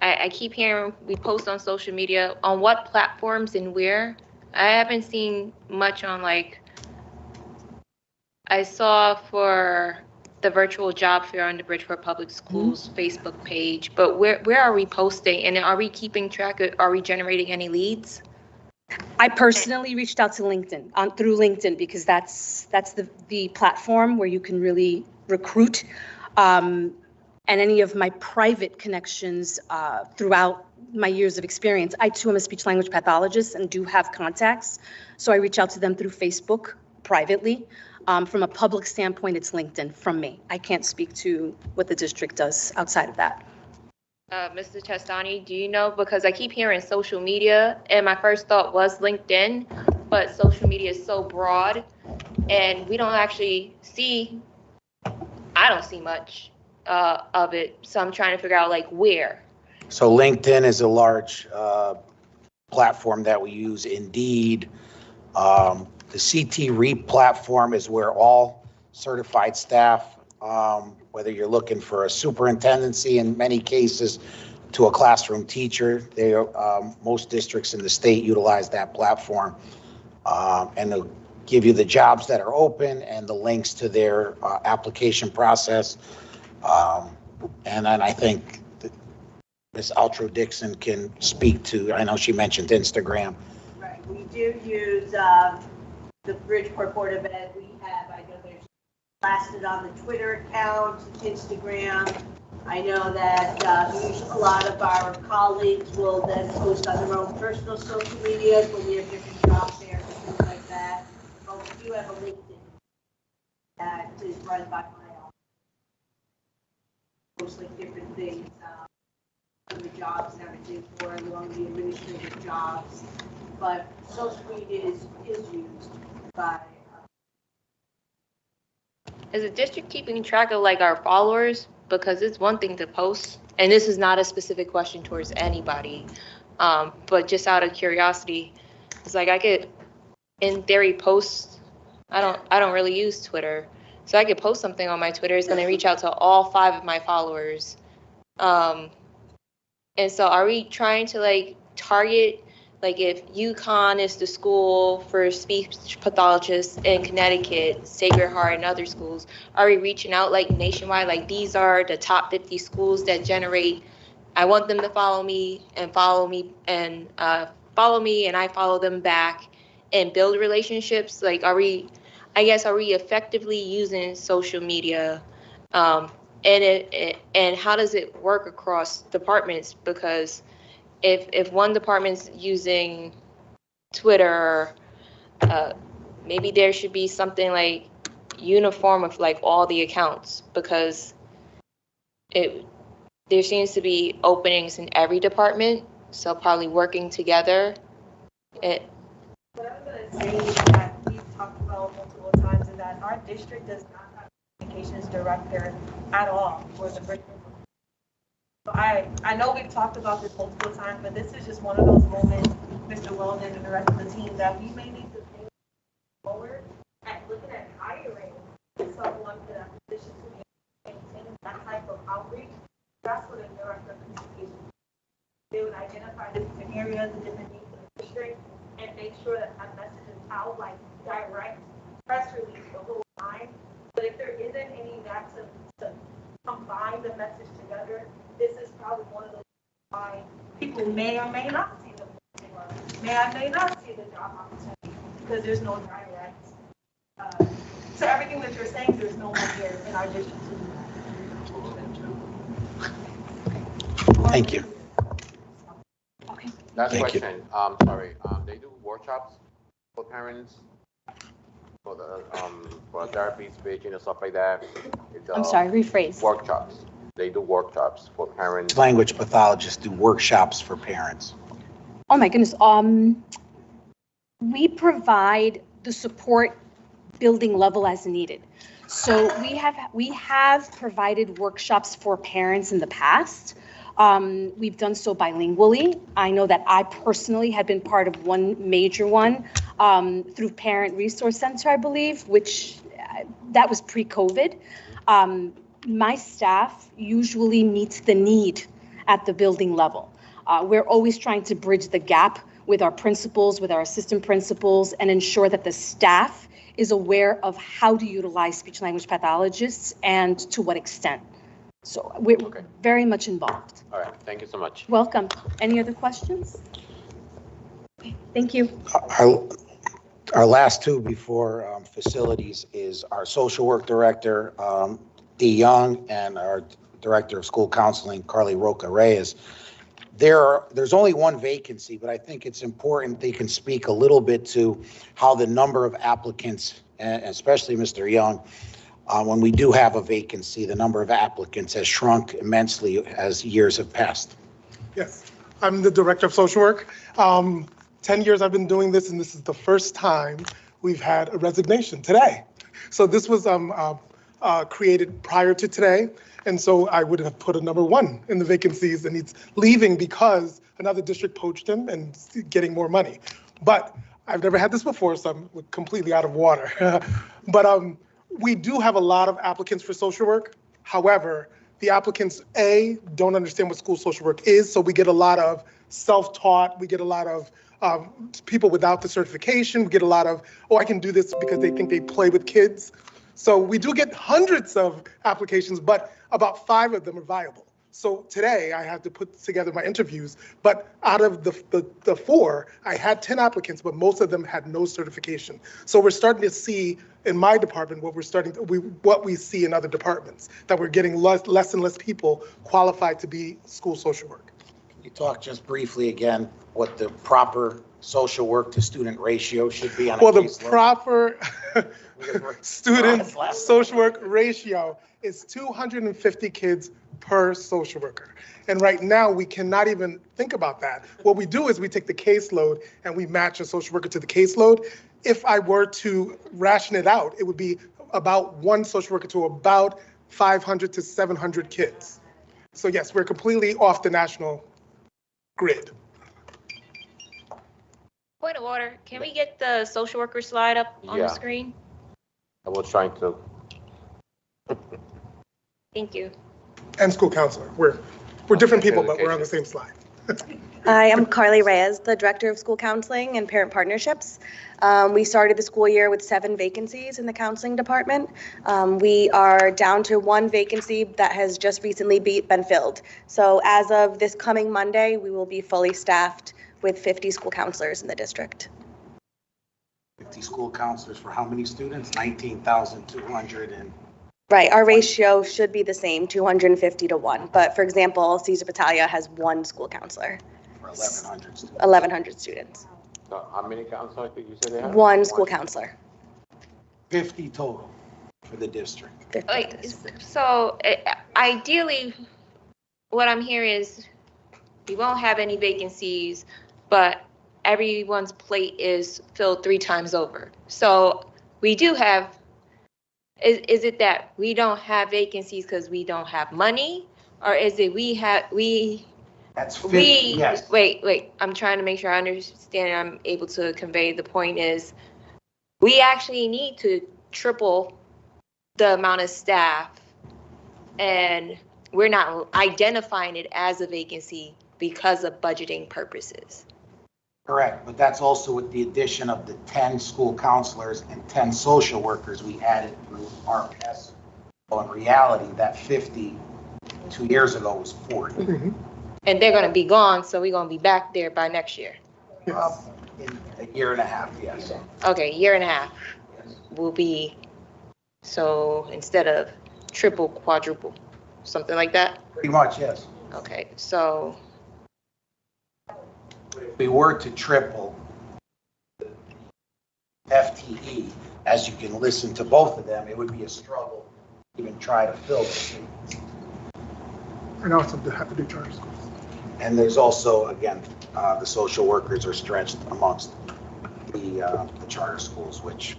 I keep hearing we post on social media. On what platforms and where? I haven't seen much on, like, I saw for the virtual job fair on the Bridgeport Public Schools Facebook page, but where are we posting? And are we keeping track of, are we generating any leads? I personally reached out to LinkedIn, through LinkedIn, because that's the platform where you can really recruit. And any of my private connections throughout my years of experience, I too am a speech-language pathologist and do have contacts. So I reach out to them through Facebook privately. From a public standpoint, it's LinkedIn from me. I can't speak to what the district does outside of that. Mr. Chestani, do you know, because I keep hearing social media, and my first thought was LinkedIn, but social media is so broad, and we don't actually see I don't see much of it. So I'm trying to figure out like where. So LinkedIn is a large platform that we use. Indeed, the CT REAP platform is where all certified staff, whether you're looking for a superintendency in many cases to a classroom teacher, most districts in the state utilize that platform. And they'll give you the jobs that are open and the links to their application process. And then I think Ms. Altro Dixon can speak to, I know she mentioned Instagram. Right, we do use the Bridgeport Board of Ed. We have, I know there's blasted on the Twitter account, Instagram. I know that a lot of our colleagues will then post on their own personal social medias when we have different job fairs and things like that. But we do have a LinkedIn that is run by my office. Post like different things, the jobs and everything for along the administrative jobs. But social media is used by. Is the district keeping track of like our followers? Because it's one thing to post, and this is not a specific question towards anybody, but just out of curiosity, it's like I could, in theory, post. I don't really use Twitter, so I could post something on my Twitter. It's going to reach out to all 5 of my followers, and so are we trying to like target? Like if UConn is the school for speech pathologists in Connecticut, Sacred Heart and other schools, are we reaching out like nationwide? Like these are the top 50 schools that generate, I want them to follow me and and I follow them back and build relationships. Like are we effectively using social media? And how does it work across departments? Because if one department's using Twitter, maybe there should be something like uniform of like all the accounts, because there seems to be openings in every department, so probably working together. What I'm going to say is that we've talked about multiple times is that our district does not have a communications director at all for the Bridgeport. So I know we've talked about this multiple times, but this is just one of those moments, Mr. Weldon and the rest of the team, that we may need to think forward at looking at hiring someone for that position to maintain that type of outreach. That's what a director of communication. They would identify the different areas, the different needs of the district, and make sure that that message is out, like direct press release the whole time. But if there isn't any that to combine the message together, this is probably one of those why people may or may not see the may not see the job opportunity, because there's no direct. So everything that you're saying, there's no one here in our district to do that. Thank you. Okay. Last Thank you. question. Sorry. They do workshops for parents for therapy, speech, stuff like that. I'm sorry, rephrase. Workshops. They do workshops for parents. Language pathologists do workshops for parents. Oh my goodness. We provide the support building level as needed. So we have provided workshops for parents in the past. We've done so bilingually. I know that I personally had been part of one major one through Parent Resource Center, I believe, which that was pre-COVID. My staff usually meets the need at the building level. We're always trying to bridge the gap with our principals, with our assistant principals, and ensure that the staff is aware of how to utilize speech language pathologists and to what extent. So we're very much involved. All right. Thank you so much. Welcome. Any other questions? Okay, thank you. Our last two before facilities is our social work director, Dee Young, and our director of school counseling, Carly Roca Reyes. There's only one vacancy, but I think it's important they can speak a little bit to how the number of applicants, and especially Mr. Young, when we do have a vacancy, the number of applicants has shrunk immensely as years have passed. Yes, I'm the director of social work. 10 years I've been doing this, and this is the first time we've had a resignation today. So this was created prior to today. And so I would have put a number 1 in the vacancies, and he's leaving because another district poached him and getting more money. But I've never had this before, so I'm completely out of water. But we do have a lot of applicants for social work. However, the applicants, A, don't understand what school social work is, so we get a lot of self-taught, we get a lot of people without the certification, we get a lot of, oh, I can do this because they think they play with kids. So we do get hundreds of applications, but about 5 of them are viable. So today I had to put together my interviews, but out of the 4, I had 10 applicants, but most of them had no certification. So we're starting to see in my department what we see in other departments, that we're getting less and less people qualified to be school social work. Can you talk just briefly again what the proper social work to student ratio should be on a Well, the caseload? proper student social work ratio is 250 kids per social worker. And right now, we cannot even think about that. What we do is we take the caseload and we match a social worker to the caseload. If I were to ration it out, it would be about 1 social worker to about 500 to 700 kids. So yes, we're completely off the national grid. Point of order, can we get the social worker slide up on the screen? I was trying to. Thank you. And school counselor. We're different people, but we're on the same slide. Hi, I'm Carly Reyes, the Director of School Counseling and Parent Partnerships. We started the school year with 7 vacancies in the counseling department. We are down to 1 vacancy that has just recently been filled. So as of this coming Monday, we will be fully staffed with 50 school counselors in the district. 50 school counselors for how many students? 19,200 and... Right, our ratio should be the same, 250 to 1. But for example, Caesar Battaglia has 1 school counselor. For 1,100 students. 1,100 students. So how many counselors did you say they have? 1 school counselor. 50 total for the district. So ideally, what I'm hearing is we won't have any vacancies, but everyone's plate is filled 3 times over. So we do have, is it that we don't have vacancies because we don't have money? Or is it That's 50, yes. Wait, I'm trying to make sure I understand and I'm able to convey the point is we actually need to triple the amount of staff, and we're not identifying it as a vacancy because of budgeting purposes. Correct, but that's also with the addition of the 10 school counselors and 10 social workers we added through RPS. So in reality, that 50 2 years ago was 40. Mm-hmm. And they're going to be gone, so we're going to be back there by next year. In a year and a half, yes. Okay, year and a half will be, so instead of triple, quadruple, something like that? Pretty much, yes. Okay, so. If we were to triple FTE, as you can listen to both of them, it would be a struggle to even try to fill the seats. I know it's have to do charter schools. And there's also, again, the social workers are stretched amongst the charter schools, which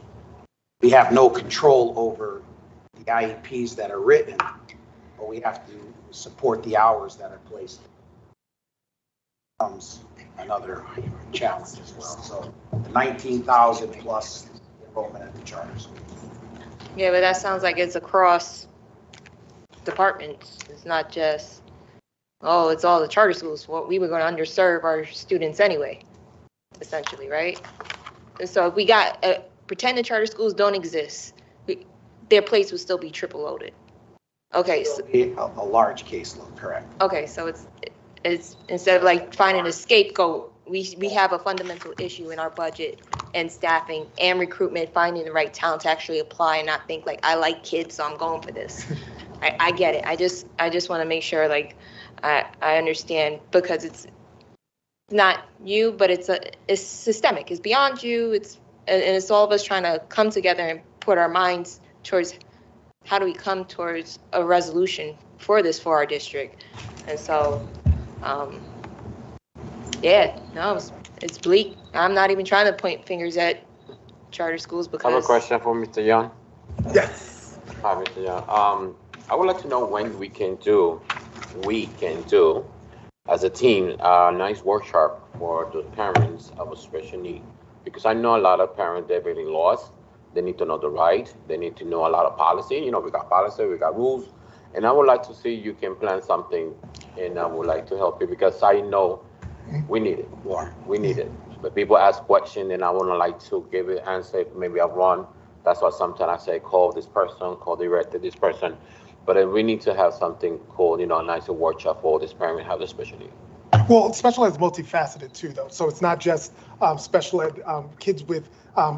we have no control over the IEPs that are written, but we have to support the hours that are placed. Comes another challenge as well. So the 19,000 plus enrollment at the charter school. Yeah, but that sounds like it's across departments. It's not just, oh, it's all the charter schools. Well, we were going to underserve our students anyway, essentially, right? And so if we got, pretend the charter schools don't exist, their plates would still be triple loaded. Okay. So, a large caseload, correct. Okay, so it's instead of like finding a scapegoat, we have a fundamental issue in our budget and staffing and recruitment, finding the right talent to actually apply and not think like, I like kids, so I'm going for this. I get it. I just want to make sure like I understand, because it's not you, but it's systemic. It's beyond you. And it's all of us trying to come together and put our minds towards how do we come towards a resolution for this for our district. And so, yeah, no, it's bleak. I'm not even trying to point fingers at charter schools because. I have a question for Mr. Young. Yes. Hi, Mr. Young. I would like to know when we can do, as a team, a nice workshop for the parents of a special need. Because I know a lot of parents, they're really lost. They need to know the right. They need to know a lot of policy. You know, we got policy, we got rules. And I would like to see you can plan something, and I would like to help you because I know we need it. We need it. But people ask questions, and I want to like to give it answer. Maybe I'm wrong. That's why sometimes I say, call this person, call director, this person. But we need to have something called, a nicer workshop for this parent have the special need. Well, special ed is multifaceted too, though. So it's not just special ed kids with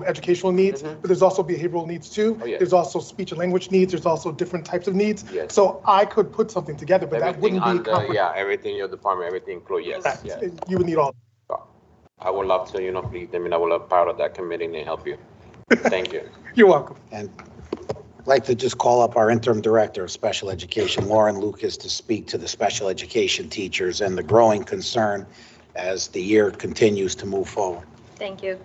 educational needs, but there's also behavioral needs too. Oh, yeah. There's also speech and language needs. There's also different types of needs. Yes. So I could put something together, but that wouldn't be comprehensive. Yeah, everything your department, everything include, yes. Correct. Yes. You would need all. I would love to, please them, and I will love part of that committee and help you. Thank you. You're welcome. And I'd like to just call up our interim director of special education, Lauren Lucas, to speak to the special education teachers and the growing concern as the year continues to move forward. Thank you.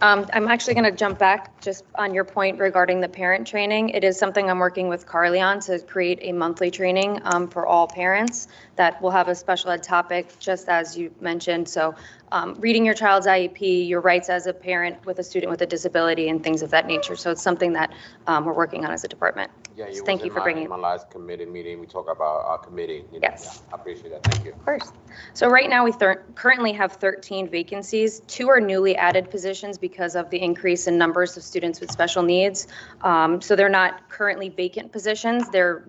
I'm actually going to jump back just on your point regarding the parent training. It is something I'm working with Carly on to create a monthly training for all parents that will have a special ed topic, just as you mentioned. So reading your child's IEP, your rights as a parent with a student with a disability and things of that nature. So it's something that we're working on as a department. Yeah, So thank you for bringing it. In my last committee meeting, we talk about our committee. Yes. Yeah, I appreciate that. Thank you. Of course. So right now we currently have 13 vacancies. 2 are newly added positions because of the increase in numbers of students with special needs. So they're not currently vacant positions. They're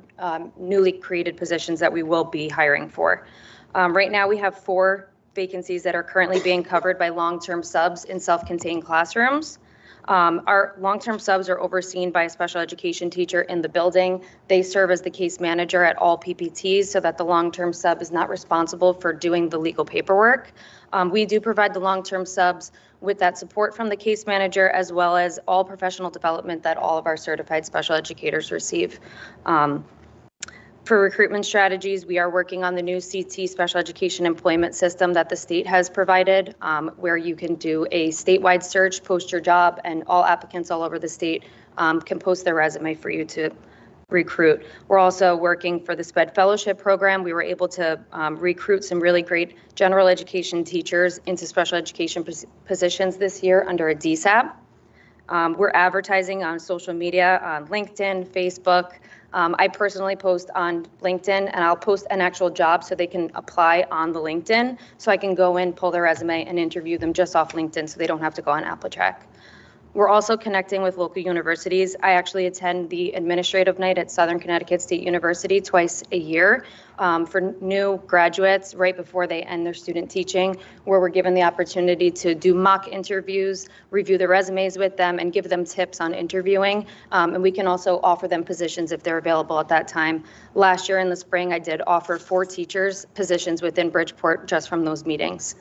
newly created positions that we will be hiring for. Right now we have 4 vacancies that are currently being covered by long-term subs in self-contained classrooms. Our long-term subs are overseen by a special education teacher in the building. They serve as the case manager at all PPTs so that the long-term sub is not responsible for doing the legal paperwork. We do provide the long-term subs with that support from the case manager as well as all professional development that all of our certified special educators receive. For recruitment strategies, we are working on the new CT special education employment system that the state has provided, where you can do a statewide search, post your job, and all applicants all over the state can post their resume for you to recruit. We're also working for the SPED Fellowship program. We were able to recruit some really great general education teachers into special education positions this year under a DSAP. We're advertising on social media, on LinkedIn, Facebook. I personally post on LinkedIn, and I'll post an actual job so they can apply on the LinkedIn. So I can go in, pull their resume, and interview them just off LinkedIn so they don't have to go on AppleTrack. We're also connecting with local universities. I actually attend the administrative night at Southern Connecticut State University twice a year for new graduates right before they end their student teaching, where we're given the opportunity to do mock interviews, review the resumes with them, and give them tips on interviewing. And we can also offer them positions if they're available at that time. Last year in the spring, I did offer 4 teachers positions within Bridgeport just from those meetings.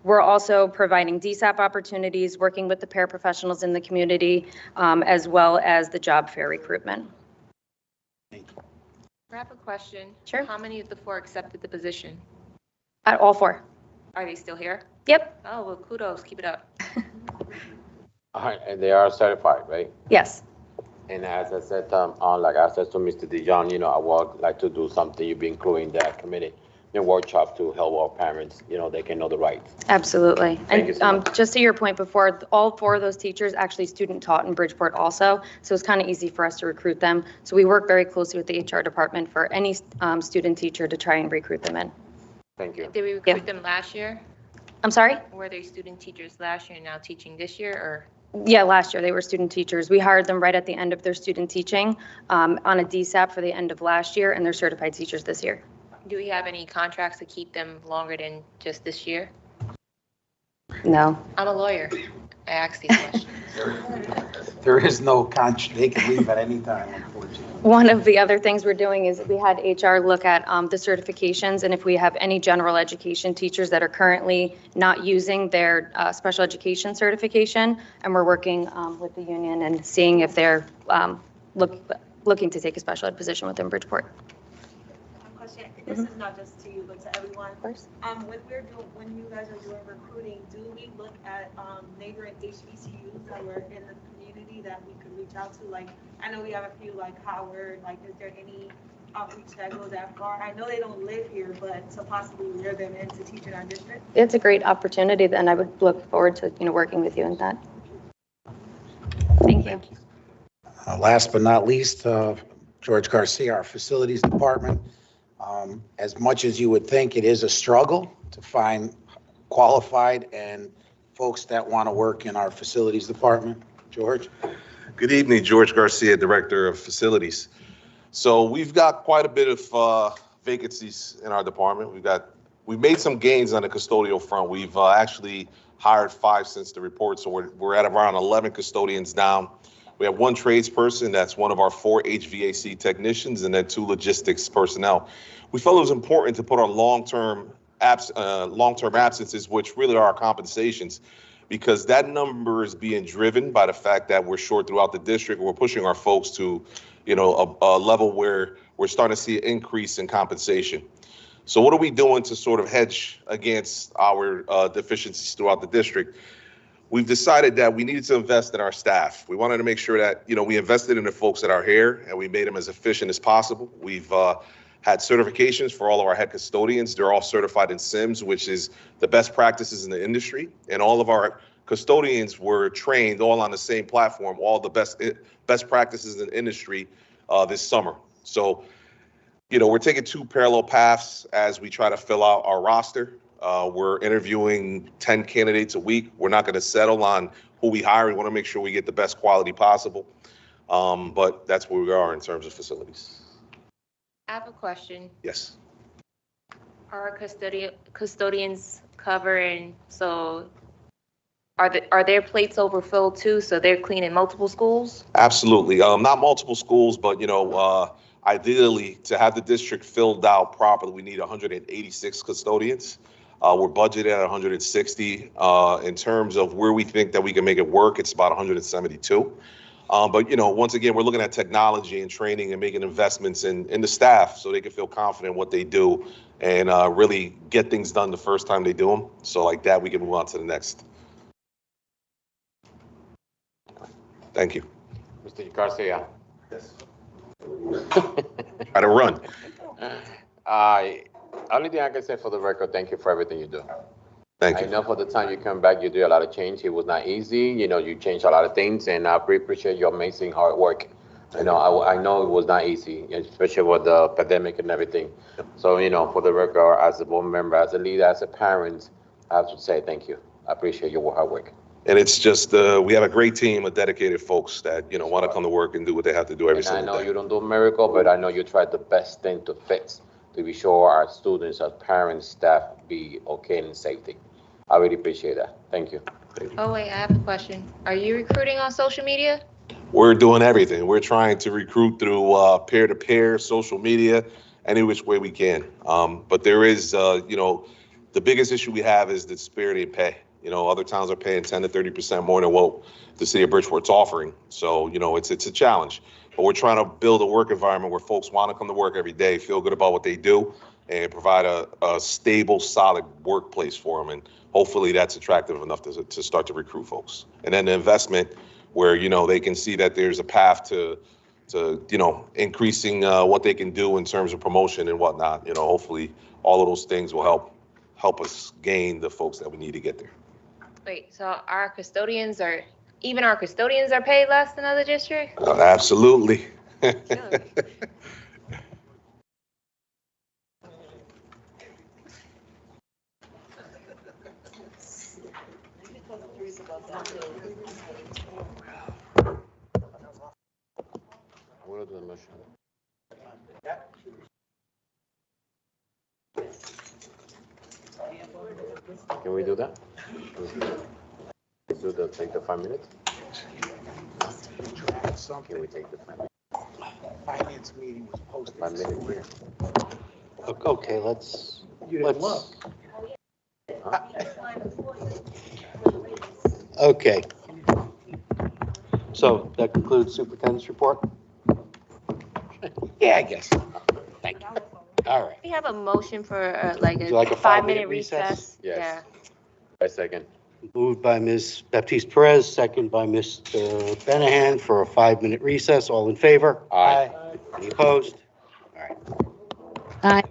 We're also providing DSAP opportunities, working with the paraprofessionals in the community, as well as the job fair recruitment. I have a question. Sure. How many of the 4 accepted the position? At all 4. Are they still here? Yep. Oh, well, kudos. Keep it up. All right, and they are certified, right? Yes. And as I said, like I said to Mr. Dijon, I would like to do something, you be including that committee. Workshop to help our parents, they can know the rights. Absolutely. Thank you so And just to your point before, all 4 of those teachers actually student taught in Bridgeport also, so it's kind of easy for us to recruit them. So we work very closely with the HR department for any student teacher to try and recruit them in. Thank you. Did we recruit them last year? I'm sorry? Were they student teachers last year and now teaching this year, or? Yeah, last year they were student teachers. We hired them right at the end of their student teaching on a DSAP for the end of last year, and they're certified teachers this year. Do we have any contracts to keep them longer than just this year? No. I'm a lawyer. I ask these questions. There is no contract. They can leave at any time, unfortunately. One of the other things we're doing is we had HR look at the certifications, and if we have any general education teachers that are currently not using their special education certification, and we're working with the union and seeing if they're looking to take a special ed position within Bridgeport. this is not just to you, but to everyone. When you guys are doing recruiting, do we look at neighboring HBCUs that were in the community that we could reach out to? Like, I know we have a few like Howard, like is there any outreach that goes that far? I know they don't live here, but to possibly lure them in to teach in our district? It's a great opportunity, and I would look forward to, working with you in that. Thank you. Last but not least, George Garcia, our Facilities Department. As much as you would think, it is a struggle to find qualified and folks that want to work in our Facilities Department. George? Good evening, George Garcia, Director of Facilities. So we've got quite a bit of vacancies in our department. We've made some gains on the custodial front. We've actually hired 5 since the report, so we're at around 11 custodians down. We have 1 tradesperson, that's one of our 4 HVAC technicians, and then 2 logistics personnel. We felt it was important to put our long-term absences, which really are our compensations, because that number is being driven by the fact that we're short throughout the district. We're pushing our folks to, a level where we're starting to see an increase in compensation. So what are we doing to sort of hedge against our deficiencies throughout the district? We've decided that we needed to invest in our staff. We wanted to make sure that, we invested in the folks that are here and we made them as efficient as possible. We've had certifications for all of our head custodians. They're all certified in SIMS, which is the best practices in the industry. And all of our custodians were trained all on the same platform, all the best practices in the industry this summer. So, we're taking 2 parallel paths as we try to fill out our roster. We're interviewing 10 candidates a week. We're not going to settle on who we hire. We want to make sure we get the best quality possible. But that's where we are in terms of facilities. I have a question. Yes. Are custodians covering, so are their plates overfilled too, so they're cleaning multiple schools? Absolutely. Not multiple schools, but, ideally, to have the district filled out properly, we need 186 custodians. We're budgeted at 160. In terms of where we think that we can make it work, it's about 172. But, once again, we're looking at technology and training and making investments in the staff so they can feel confident in what they do and really get things done the first time they do them. So like that, we can move on to the next. Thank you. Mr. Garcia. Yes. Try to run. Only thing I can say for the record, thank you for everything you do. Thank you. I know for the time you come back, you do a lot of change. It was not easy. You changed a lot of things, and I really appreciate your amazing hard work. I know it was not easy, especially with the pandemic and everything. So, for the record, as a board member, as a leader, as a parent, I have to say thank you. I appreciate your hard work. And it's just, we have a great team of dedicated folks that, want to come to work and do what they have to do every single day. I know you don't do a miracle, but I know you try the best thing to fit to be sure our students, our parents, staff be okay and safety. I really appreciate that. Thank you. Oh, wait, I have a question. Are you recruiting on social media? We're doing everything. We're trying to recruit through peer-to-peer, social media, any which way we can. But there is, the biggest issue we have is the disparity in pay. Other towns are paying 10 to 30% more than what the city of Bridgeport's offering. So, it's a challenge. But we're trying to build a work environment where folks want to come to work every day, feel good about what they do, and provide a stable, solid workplace for them. And hopefully that's attractive enough to start to recruit folks. And then the investment where, they can see that there's a path to increasing what they can do in terms of promotion and whatnot. Hopefully all of those things will help us gain the folks that we need to get there. Wait, so our custodians are paid less than other districts? Absolutely. Can we do that? Take the 5 minutes? Can we take the 5 minutes? Finance meeting was posted. 5 minutes here. Okay, let's. Okay. So that concludes Superintendent's report? Yeah, I guess. Thank you. All right. We have a motion for like Would you like a a 5-minute 5-minute recess? recess. Yes. A second. Moved by Ms. Baptiste Perez, second by Mr. Benahan for a 5-minute recess. All in favor? Aye. Any opposed? All right.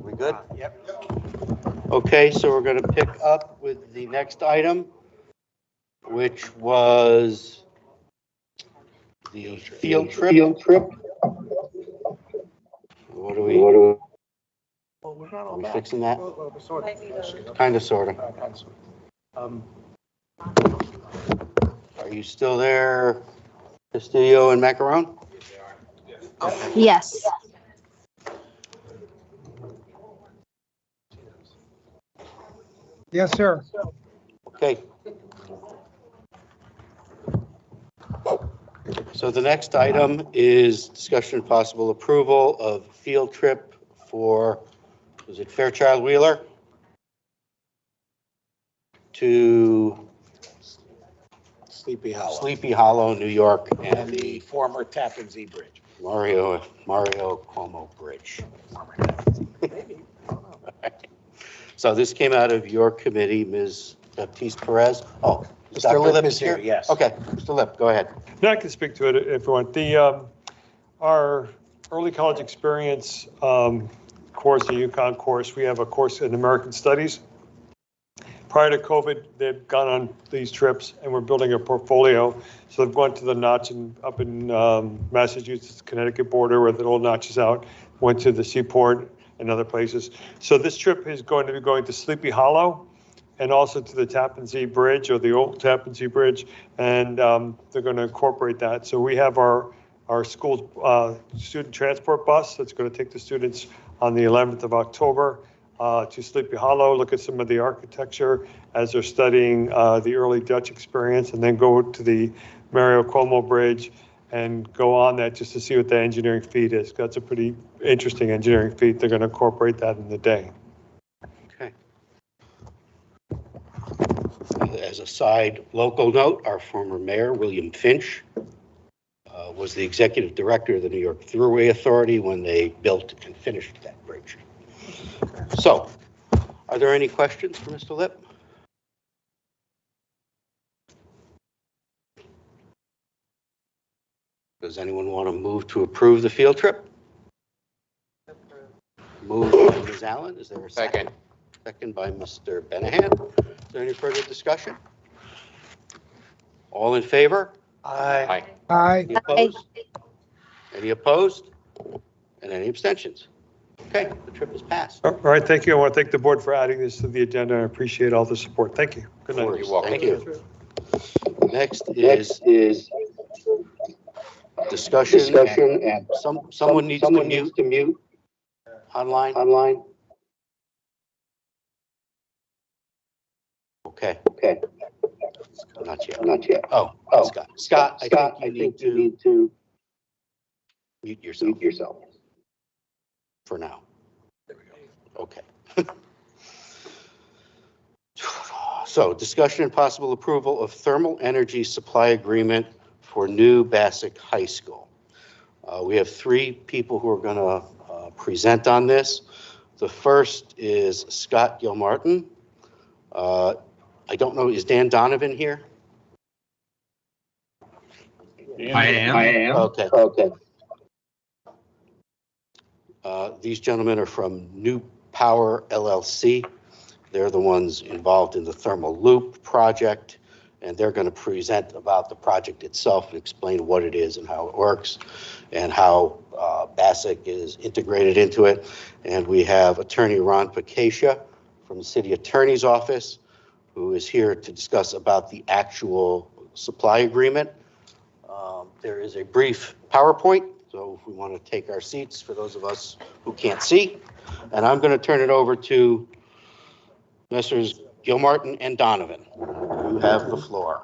We good? Yep. Okay, so we're going to pick up with the next item, which was the field trip. What are we fixing that? Kind of, sort of. Are you still there, Castillo and Macaron? Yes. Yes, sir. Okay. So the next item is discussion and possible approval of field trip for, was it Fairchild Wheeler? To Sleepy Hollow. Sleepy Hollow, New York, and And the the former Tappan Zee Bridge. Mario Cuomo Bridge. So this came out of your committee, Ms. Baptiste Perez. Oh, Mr. Dr. Lip Lip is here, yes. Okay, Mr. Lip, go ahead. Yeah, I can speak to it if you want. Our early college experience course, the UConn course, we have a course in American Studies. Prior to COVID, they've gone on these trips and we're building a portfolio. So they've gone to the Notch up in Massachusetts, Connecticut border where the old Notch is out, went to the Seaport and other places. So this trip is going to be going to Sleepy Hollow and also to the Tappan Zee Bridge or the old Tappan Zee Bridge. And they're going to incorporate that. So we have our school student transport bus that's going to take the students on the 11th of October to Sleepy Hollow, look at some of the architecture as they're studying the early Dutch experience, and then go to the Mario Cuomo Bridge and go on that just to see what the engineering feat is. That's a pretty interesting engineering feat. They're going to incorporate that in the day. Okay. As a side local note, our former mayor, William Finch, was the executive director of the New York Thruway Authority when they built and finished that bridge. So, are there any questions for Mr. Lip? Does anyone want to move to approve the field trip? Moved by Ms. Allen. Is there a second? Second by Mr. Benahan. Is there any further discussion? All in favor? Aye. Aye. Any opposed? Any opposed? And any abstentions? Okay, the trip is passed. All right, thank you. I want to thank the board for adding this to the agenda. I appreciate all the support. Thank you. Good night. Thank you. Next is Discussion and someone needs to mute online. Okay. Not yet. Oh, Scott. Scott, I think you need to mute yourself. For now. There we go. Okay. So, discussion and possible approval of thermal energy supply agreement for new Bassick High School. We have 3 people who are going to present on this. The first is Scott Gilmartin. I don't know, is Dan Donovan here? I am. Okay. These gentlemen are from New Power LLC. They're the ones involved in the thermal loop project, and they're going to present about the project itself and explain what it is and how it works and how Bassick is integrated into it. And we have Attorney Ron Pacacia from the City Attorney's Office, who is here to discuss about the actual supply agreement. There is a brief PowerPoint, so if we want to take our seats for those of us who can't see. And I'm going to turn it over to Messrs. Gilmartin and Donovan. You have the floor.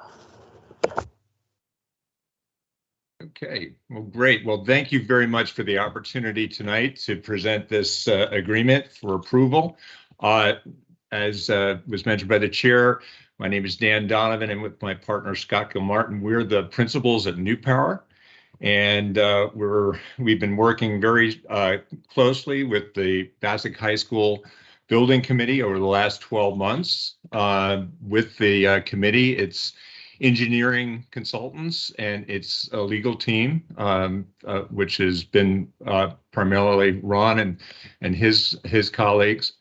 Okay, well, great. Well, thank you very much for the opportunity tonight to present this agreement for approval. As was mentioned by the chair, my name is Dan Donovan, and with my partner Scott Gilmartin, we're the principals at New Power, and we've been working very closely with the Bassick High School Building Committee over the last 12 months. With the committee, it's engineering consultants and it's a legal team, which has been primarily Ron and his colleagues.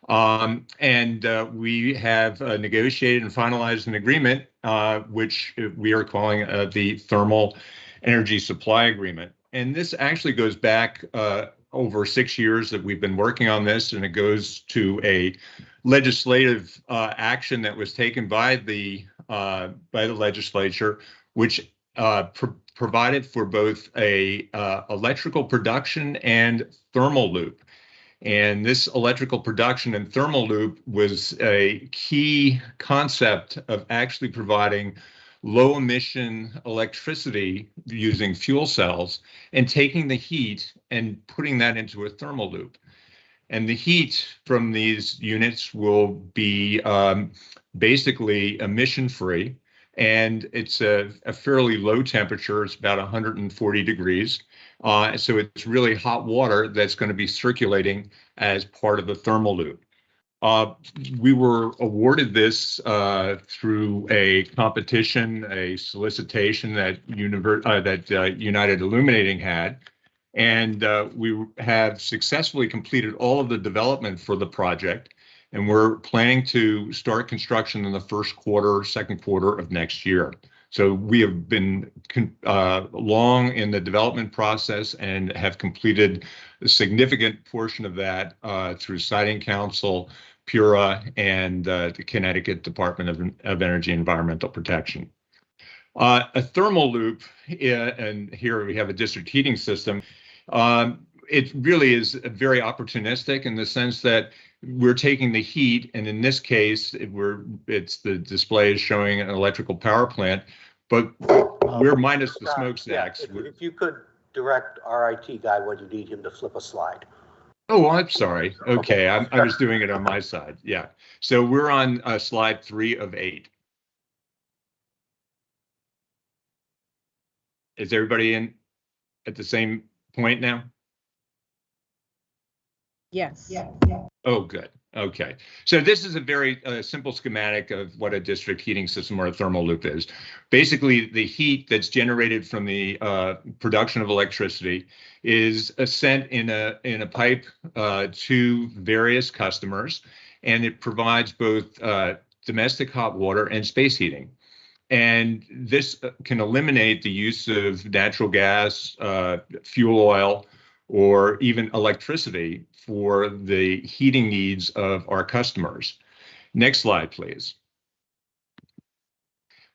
We have negotiated and finalized an agreement, which we are calling the Thermal Energy Supply Agreement. And this actually goes back over 6 years that we've been working on this, and it goes to a legislative action that was taken by the legislature, which provided for both a electrical production and thermal loop. And this electrical production and thermal loop was a key concept of actually providing low emission electricity using fuel cells and taking the heat and putting that into a thermal loop. And the heat from these units will be basically emission free, and it's a fairly low temperature. It's about 140 degrees. So it's really hot water that's going to be circulating as part of the thermal loop. We were awarded this through a competition, a solicitation that United Illuminating had, and we have successfully completed all of the development for the project, and we're planning to start construction in the second quarter of next year. So we have been long in the development process and have completed a significant portion of that through Siting Council, PURA, and the Connecticut Department of Energy and Environmental Protection. A thermal loop, and here we have a district heating system. It really is very opportunistic in the sense that we're taking the heat, and in this case, the display is showing an electrical power plant, but we're minus the smokestacks. Yeah, if you could direct our IT guy when you need him to flip a slide. Oh, I'm sorry. Okay, I was doing it on my side. Yeah. So we're on slide 3 of 8. Is everybody in at the same point now? Yes. Yeah. Oh, good. Okay. So this is a very simple schematic of what a district heating system or a thermal loop is. Basically, the heat that's generated from the production of electricity is sent in a pipe to various customers, and it provides both domestic hot water and space heating. And this can eliminate the use of natural gas, fuel oil, or even electricity for the heating needs of our customers. Next slide, please.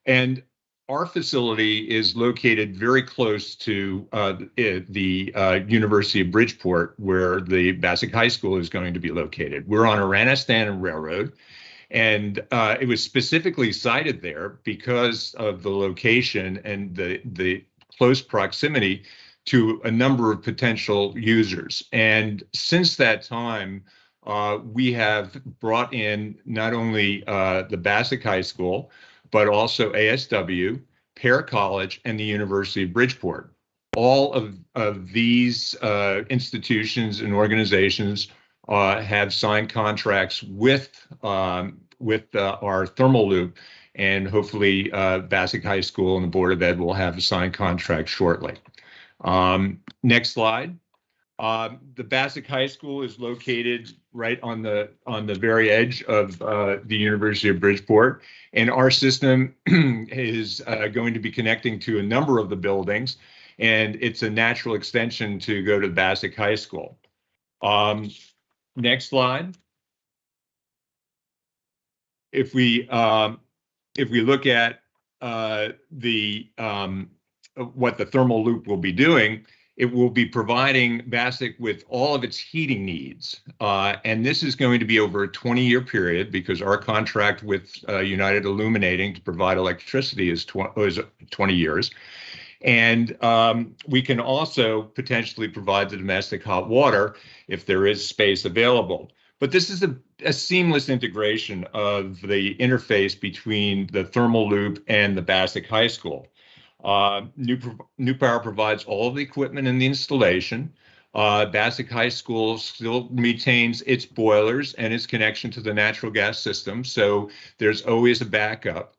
And our facility is located very close to the University of Bridgeport, where the Bassick High School is going to be located. We're on Aranistan Railroad, and it was specifically cited there because of the location and the close proximity to a number of potential users. And since that time, we have brought in not only the Bassick High School, but also ASW, Pear College, and the University of Bridgeport. All of these institutions and organizations have signed contracts with our thermal loop, and hopefully Bassick High School and the Board of Ed will have a signed contract shortly. Next slide. The Bassick High School is located right on the very edge of the University of Bridgeport, and our system is going to be connecting to a number of the buildings, and it's a natural extension to go to Bassick High School. Next slide. If we look at what the thermal loop will be doing, it will be providing Bassick with all of its heating needs. And this is going to be over a 20-year period, because our contract with United Illuminating to provide electricity is 20 years. And we can also potentially provide the domestic hot water if there is space available. But this is a seamless integration of the interface between the thermal loop and the Bassick High School. New Power provides all of the equipment and the installation. Bassick High School still retains its boilers and its connection to the natural gas system, so there's always a backup.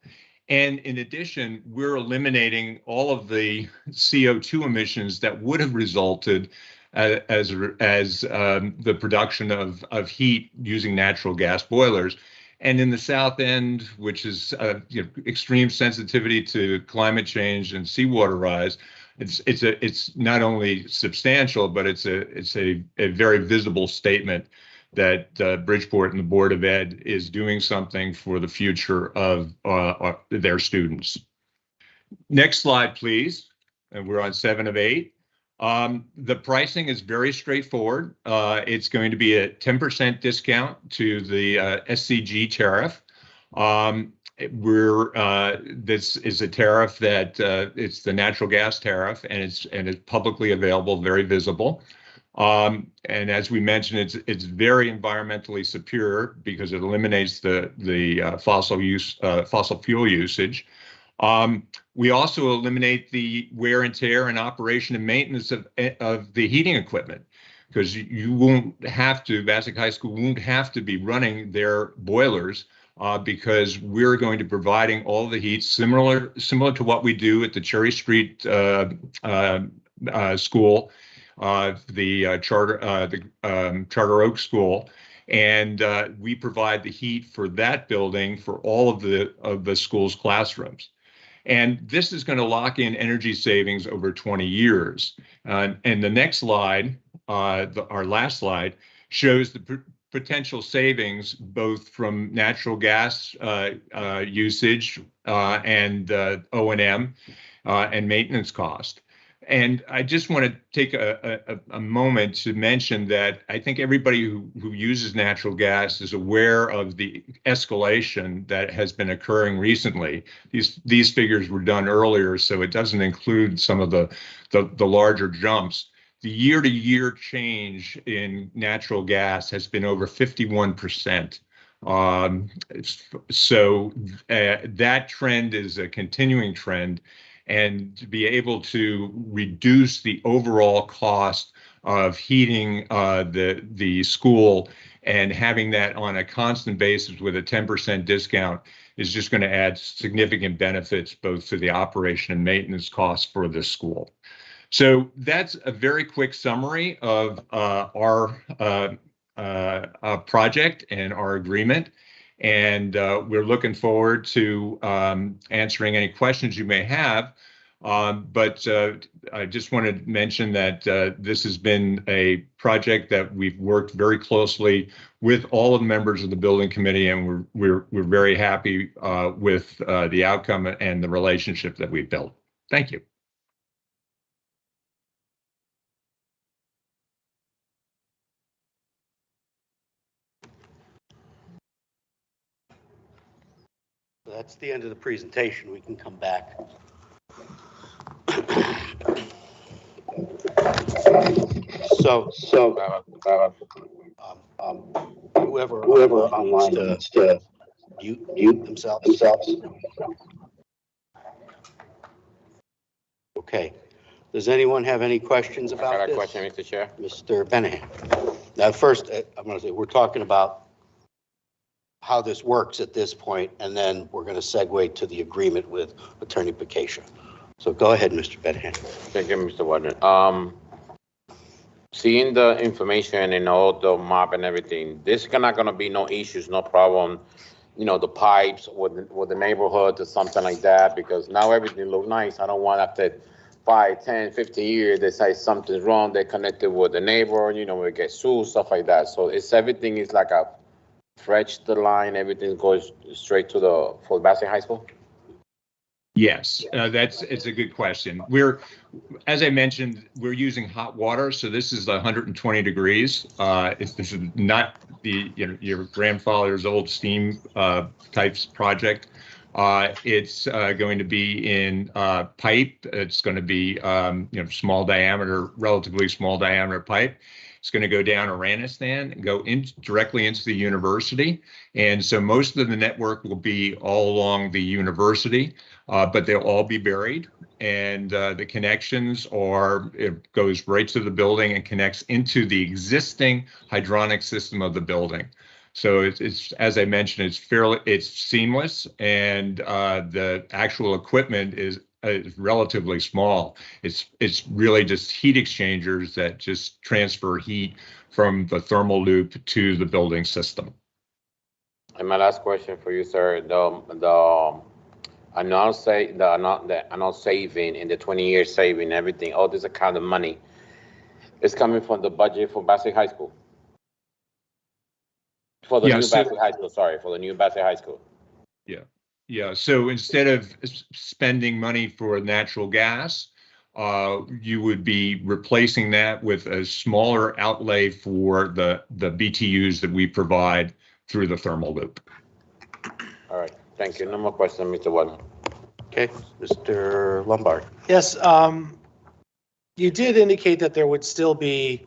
And in addition, we're eliminating all of the CO2 emissions that would have resulted as the production of heat using natural gas boilers. And in the South End, which is extreme sensitivity to climate change and seawater rise, it's not only substantial, but it's a very visible statement that Bridgeport and the Board of Ed is doing something for the future of their students. Next slide, please. And we're on 7 of 8. The pricing is very straightforward. It's going to be a 10% discount to the SCG tariff. This is a tariff that it's the natural gas tariff, and it's publicly available, very visible. And as we mentioned, it's very environmentally superior because it eliminates the fossil fuel usage. We also eliminate the wear and tear and operation and maintenance of the heating equipment, because you won't have to, Bassick High School won't have to be running their boilers because we're going to be providing all the heat similar to what we do at the Cherry Street school, the Charter Oak School. And we provide the heat for that building for all of the school's classrooms. And this is going to lock in energy savings over 20 years. And the next slide, our last slide, shows the potential savings both from natural gas usage and O&M and maintenance cost. And I just want to take a moment to mention that I think everybody who uses natural gas is aware of the escalation that has been occurring recently. These figures were done earlier, so it doesn't include some of the larger jumps. The year-to-year change in natural gas has been over 51%. So that trend is a continuing trend. And to be able to reduce the overall cost of heating the school and having that on a constant basis with a 10% discount is just going to add significant benefits both to the operation and maintenance costs for the school. So that's a very quick summary of our project and our agreement. And we're looking forward to answering any questions you may have. But I just want to mention that this has been a project that we've worked very closely with all of the members of the building committee, and we're very happy with the outcome and the relationship that we've built. Thank you. That's the end of the presentation. We can come back. So whoever online needs to mute themselves. Okay. Does anyone have any questions about this? I got a question, Mr. Chair. Mr. Benahan. Now, first, I'm going to say we're talking about how this works at this point, and then we're going to segue to the agreement with Attorney Picascia. So go ahead, Mr. Benahan. Thank you, Mr. Warden. Seeing the information and all the map and everything, there's not going to be no issues, no problem, you know, the pipes with the neighborhood or something like that, because now everything looks nice. I don't want after 5, 10, 15 years, they say something's wrong, they're connected with the neighbor, you know, we get sued, stuff like that. So everything is like a fresh the line, everything goes straight to for Bassett High School? Yes, it's a good question. As I mentioned, we're using hot water, so this is 120 degrees. This is not your grandfather's old steam types project. It's going to be in pipe. It's going to be small diameter, relatively small diameter pipe. It's going to go down Aranistan and go directly into the university. And so most of the network will be all along the university, but they'll all be buried. And the connections it goes right to the building and connects into the existing hydronic system of the building. So it's as I mentioned, it's seamless, and the actual equipment is relatively small. It's really just heat exchangers that just transfer heat from the thermal loop to the building system. And my last question for you, sir, the announced saving in the 20-year saving, everything, all this kind of money is coming from the budget for Bassett High School. For the new Bassett High School, sorry, for the new Bassett High School. Yeah. Yeah, so instead of spending money for natural gas, you would be replacing that with a smaller outlay for the BTUs that we provide through the thermal loop. All right, thank you. No more questions, Mr. Warden. Okay, Mr. Lombard. Yes, you did indicate that there would still be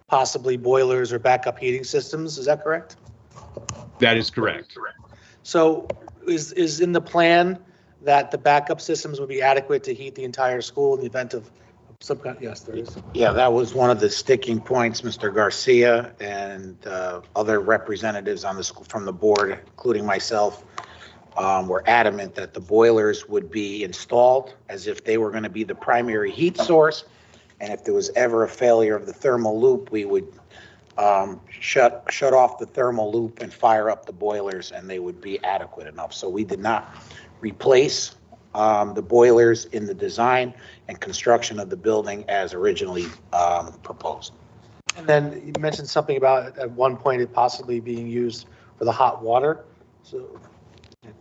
possibly boilers or backup heating systems. Is that correct? That is correct. So is in the plan that the backup systems would be adequate to heat the entire school in the event of some kind? Yes, there is. Yeah, that was one of the sticking points. Mr. Garcia and other representatives on the school from the board, including myself, were adamant that the boilers would be installed as if they were going to be the primary heat source. And if there was ever a failure of the thermal loop, we would shut off the thermal loop and fire up the boilers, and they would be adequate enough. So we did not replace the boilers in the design and construction of the building as originally proposed. And then you mentioned something about at one point it possibly being used for the hot water. So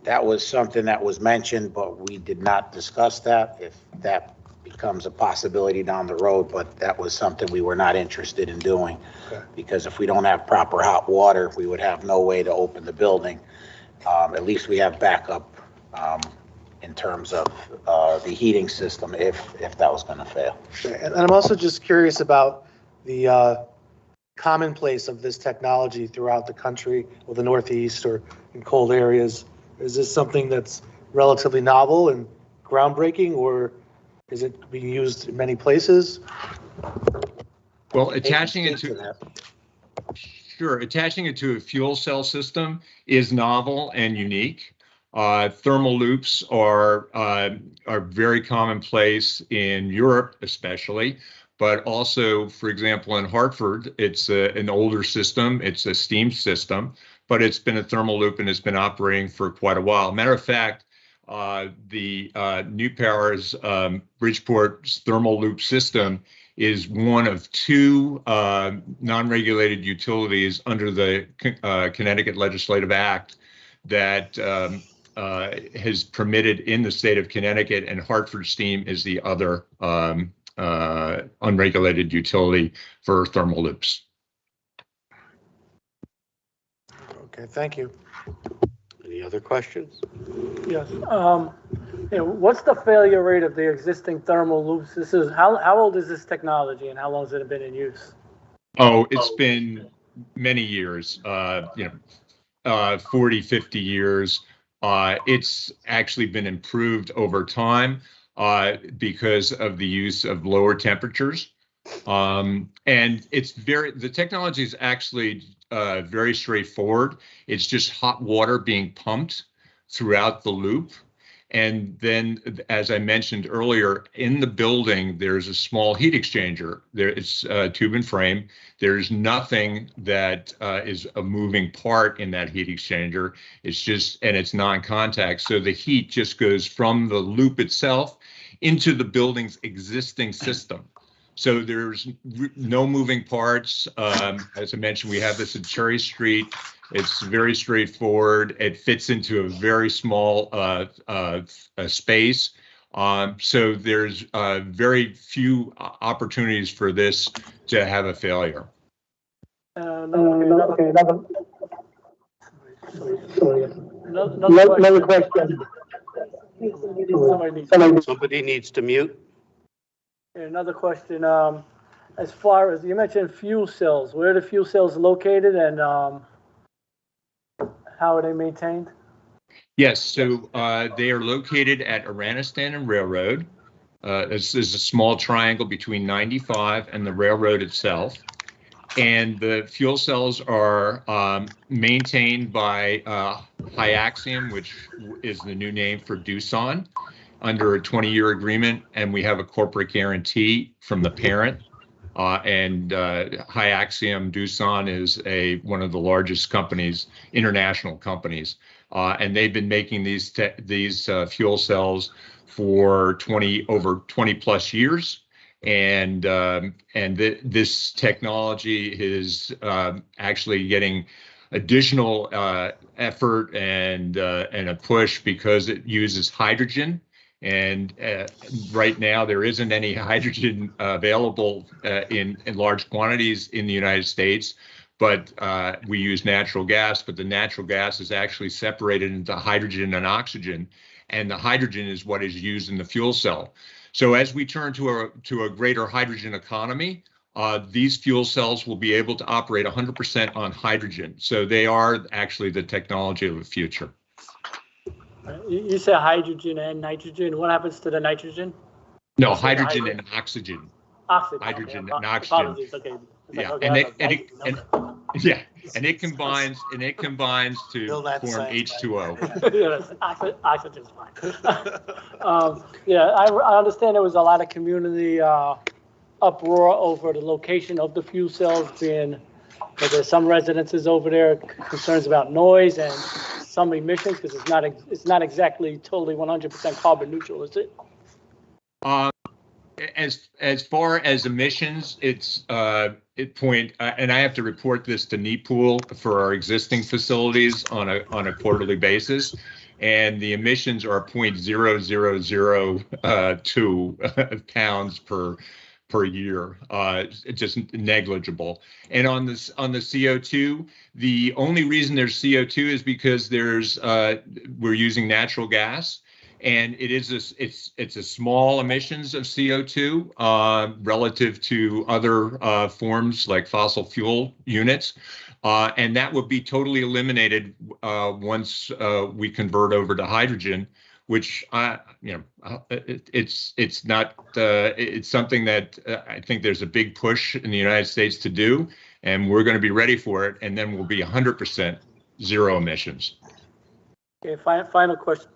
that was something that was mentioned, but we did not discuss that. If that becomes a possibility down the road, but that was something we were not interested in doing. Okay. Because if we don't have proper hot water, we would have no way to open the building. At least we have backup in terms of the heating system if that was going to fail. And I'm also just curious about the commonplace of this technology throughout the country or the Northeast or in cold areas. Is this something that's relatively novel and groundbreaking, or is it being used in many places? Well, attaching it to a fuel cell system is novel and unique. Thermal loops are very commonplace in Europe, especially, but also, for example, in Hartford, it's an older system. It's a steam system, but it's been a thermal loop and it's been operating for quite a while. Matter of fact, the New Power's Bridgeport's thermal loop system is one of two non-regulated utilities under the Connecticut Legislative Act that has permitted in the state of Connecticut, and Hartford Steam is the other unregulated utility for thermal loops. Okay, thank you. Any other questions? Yes. What's the failure rate of the existing thermal loops? This is how old is this technology, and how long has it been in use? Oh, it's been many years, 40, 50 years. It's actually been improved over time because of the use of lower temperatures. And the technology is actually very straightforward. It's just hot water being pumped throughout the loop. And then, as I mentioned earlier, in the building, there's a small heat exchanger. It's tube and frame. There's nothing that is a moving part in that heat exchanger. And it's non-contact. So the heat just goes from the loop itself into the building's existing system. So there's no moving parts. As I mentioned, we have this at Cherry Street. It's very straightforward. It fits into a very small space. So there's very few opportunities for this to have a failure. Another question. Somebody needs to mute. Another question. As far as you mentioned fuel cells, where are the fuel cells located, and how are they maintained? Yes, so they are located at Aranistan and Railroad. This is a small triangle between 95 and the railroad itself. And the fuel cells are maintained by Hyaxium, which is the new name for Doosan, under a 20-year agreement. And we have a corporate guarantee from the parent. Hyaxium Doosan is one of the largest companies, international companies, and they've been making these fuel cells for over 20 plus years. And this technology is actually getting additional effort and a push because it uses hydrogen. And right now, there isn't any hydrogen available in large quantities in the United States, but we use natural gas, but the natural gas is actually separated into hydrogen and oxygen, and the hydrogen is what is used in the fuel cell. So as we turn to a greater hydrogen economy, these fuel cells will be able to operate 100% on hydrogen. So they are actually the technology of the future. You say hydrogen and nitrogen. What happens to the nitrogen? No, hydrogen and oxygen. Oxygen. Hydrogen okay. and oxygen. Apologies. Okay. Yeah, okay, and it combines to form H2O. Yes, oxygen's fine. I understand there was a lot of community uproar over the location of the fuel cells being. There's some residences over there concerns about noise and some emissions because it's not exactly totally 100% carbon neutral, is it? As far as emissions, it's and I have to report this to NEPOOL for our existing facilities on a quarterly basis, and the emissions are 0.0002 pounds per year, just negligible. And on the CO2, the only reason there's CO2 is because we're using natural gas, and it's a small emissions of CO2 relative to other forms like fossil fuel units, and that would be totally eliminated once we convert over to hydrogen, which it's something that I think there's a big push in the United States to do, and we're going to be ready for it, and then we'll be 100% zero emissions. Okay, final question.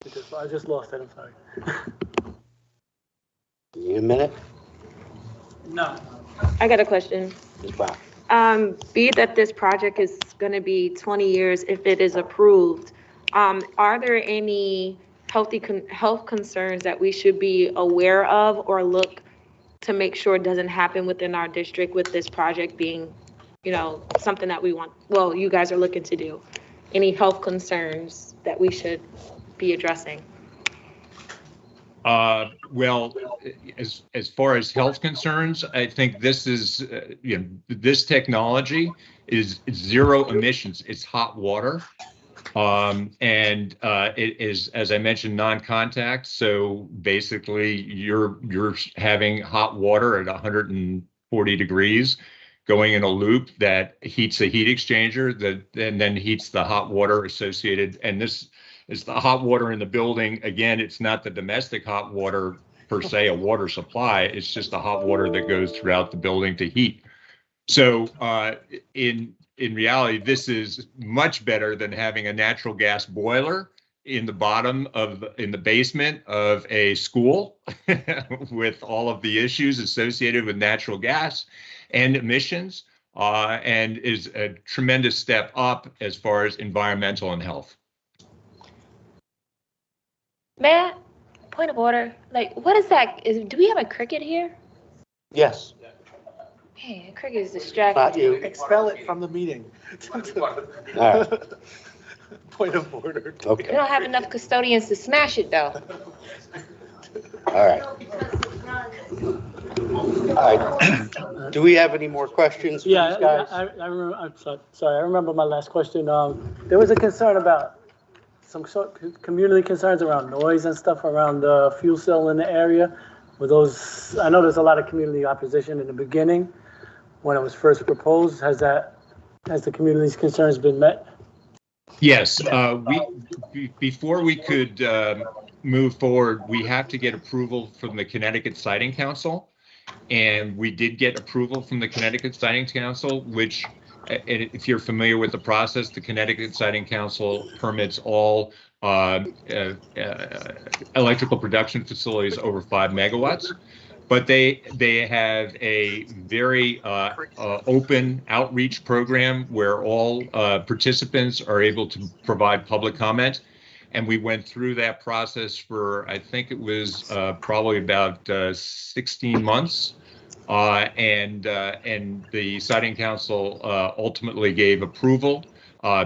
I just lost it. I'm sorry. Need a minute? No. I got a question. Be that this project is going to be 20 years if it is approved, Are there any health concerns that we should be aware of or look to make sure it doesn't happen within our district with this project being, something that we want, well, you guys are looking to do? Any health concerns that we should be addressing? Well, as far as health concerns, I think this is, this technology is zero emissions. It's hot water. And it is, as I mentioned, non-contact. So basically you're having hot water at 140 degrees going in a loop that heats a heat exchanger and then heats the hot water associated. And this is the hot water in the building. Again, it's not the domestic hot water per se, a water supply. It's just the hot water that goes throughout the building to heat. So in reality, this is much better than having a natural gas boiler in the basement of a school with all of the issues associated with natural gas and emissions, and is a tremendous step up as far as environmental and health. Matt, point of order. Like, what is that? Do we have a cricket here? Yes. Hey, cricket is distracting. Not you. Expel it from the meeting. All right. Point of order. We don't have enough custodians to smash it, though. All right. All right. Do we have any more questions for Yeah, these guys? I remember. I'm sorry. I remember my last question. There was a concern about some sort of community concerns around noise and stuff around the fuel cell in the area. With those, I know there's a lot of community opposition in the beginning when it was first proposed. Has the community's concerns been met? Yes, before we could move forward, we have to get approval from the Connecticut Siting Council. And we did get approval from the Connecticut Siting Council, which, if you're familiar with the process, the Connecticut Siting Council permits all electrical production facilities over 5 megawatts. But they have a very open outreach program where all participants are able to provide public comment. And we went through that process for, I think it was probably about 16 months. And the Siting Council ultimately gave approval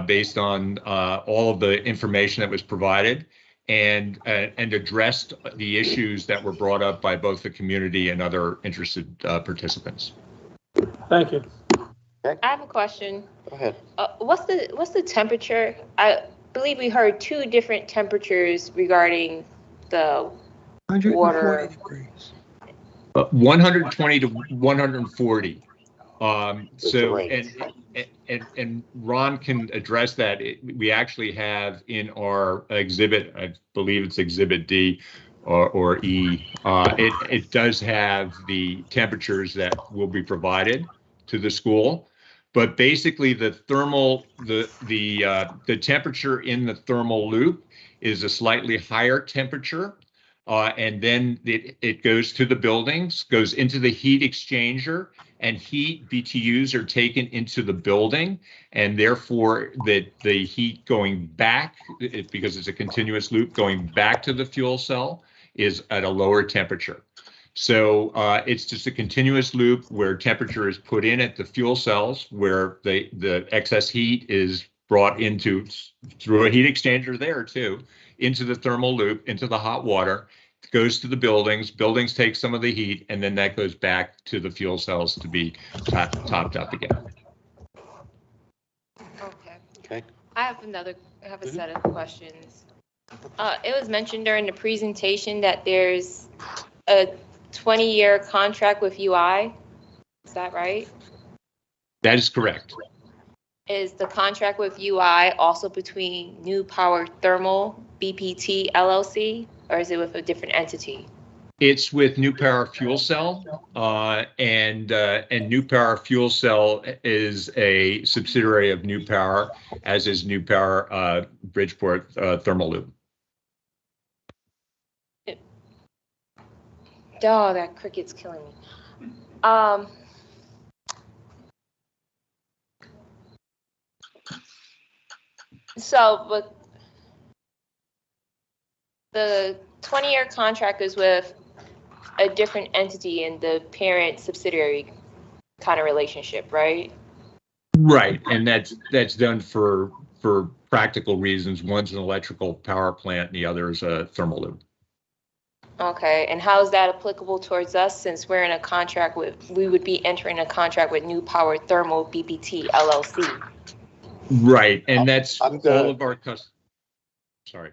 based on all of the information that was provided, and addressed the issues that were brought up by both the community and other interested participants. Thank you. I have a question. Go ahead. What's the temperature? I believe we heard 2 different temperatures regarding the water. 120 to 140. So, and Ron can address that. We actually have in our exhibit, I believe it's Exhibit D or E, it does have the temperatures that will be provided to the school. But basically the temperature in the thermal loop is a slightly higher temperature. And then it goes to the buildings, goes into the heat exchanger, and heat BTUs are taken into the building, and therefore the heat going back, because it's a continuous loop, going back to the fuel cell is at a lower temperature. So it's just a continuous loop where temperature is put in at the fuel cells, where the excess heat is brought into, through a heat exchanger there too, into the thermal loop, into the hot water, goes to the buildings take some of the heat, and then that goes back to the fuel cells to be topped up again. Okay. I have a set of questions. It was mentioned during the presentation that there's a 20-year contract with UI. Is that right? That is correct. Is the contract with UI also between New Power Thermal BPT LLC, or is it with a different entity? It's with New Power Fuel Cell, and New Power Fuel Cell is a subsidiary of New Power, as is New Power Bridgeport Thermal Loop. Oh, that cricket's killing me. So, but the 20-year contract is with a different entity in the parent subsidiary kind of relationship, right? Right, and that's done for practical reasons. One's an electrical power plant, and the other is a thermal loop. Okay, and how is that applicable towards us since we're in a contract we would be entering a contract with New Power Thermal BPT LLC? Right, and that's all of our customers. Sorry.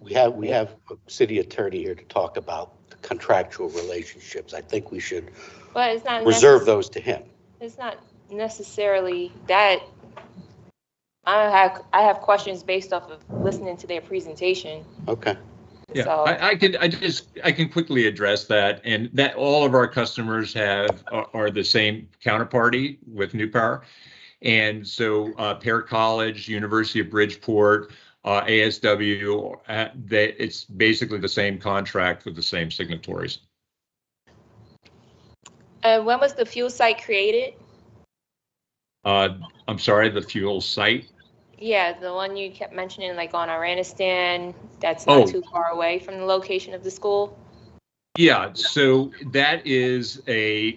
We have a city attorney here to talk about the contractual relationships. I think we should But it's not reserve those to him. It's not necessarily that. I have questions based off of listening to their presentation. Okay. Yeah, So, I can quickly address that, and that all of our customers are the same counterparty with New Power, and so Pear College, University of Bridgeport, ASW, it's basically the same contract with the same signatories. when was the fuel site created? I'm sorry, the fuel site? Yeah, the one you kept mentioning, like on Iranistan, that's not too far away from the location of the school. Yeah, so that is a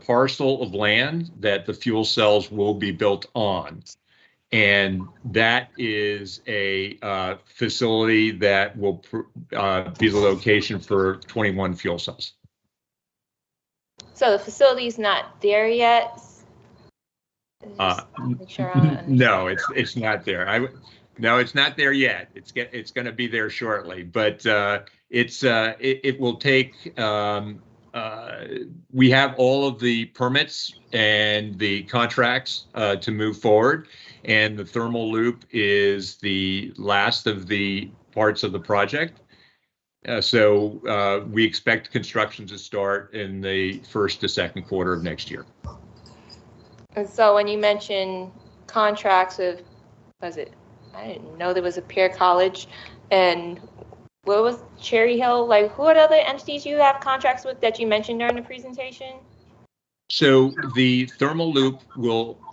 parcel of land that the fuel cells will be built on. And that is a facility that will be the location for 21 fuel cells. So the facility's not there yet? Make sure no, it's not there. No, it's not there yet. It's going to be there shortly, but it will take. We have all of the permits and the contracts to move forward, and the thermal loop is the last of the parts of the project. So we expect construction to start in the first to second quarter of next year. And so when you mention contracts with, I didn't know there was a Pear College, and what was Cherry Hill? Like, who are the other entities you have contracts with that you mentioned during the presentation? So the thermal loop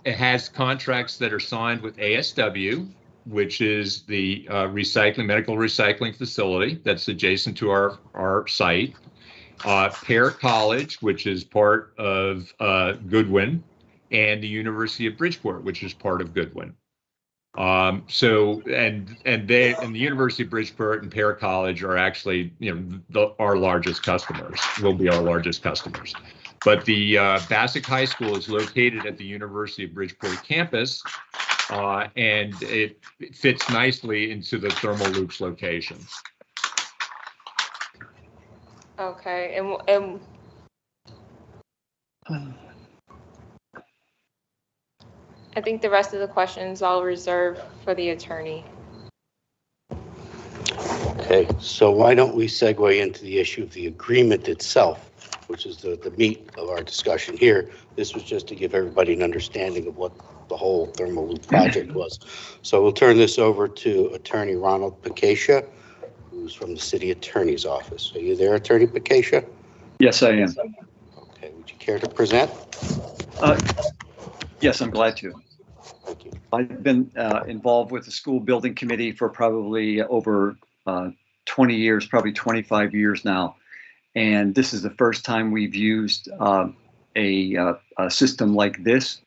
has contracts that are signed with ASW, which is the medical recycling facility that's adjacent to our site. Pear College, which is part of Goodwin, and the University of Bridgeport, which is part of Goodwin. So the University of Bridgeport and Pear College are actually, our largest customers, will be our largest customers. But the Bassick High School is located at the University of Bridgeport campus, and it fits nicely into the thermal loops location. Okay, and I think the rest of the questions I'll reserve for the attorney. Okay, so why don't we segue into the issue of the agreement itself, which is the meat of our discussion here. This was just to give everybody an understanding of what the whole thermal loop project was. So we'll turn this over to Attorney Ronald Picascia, who's from the City Attorney's Office. Are you there, Attorney Picascia? Yes, I am. Okay, would you care to present? Yes, I'm glad to. Thank you. I've been involved with the school building committee for probably over 20 years, probably 25 years now. And this is the first time we've used a system like this.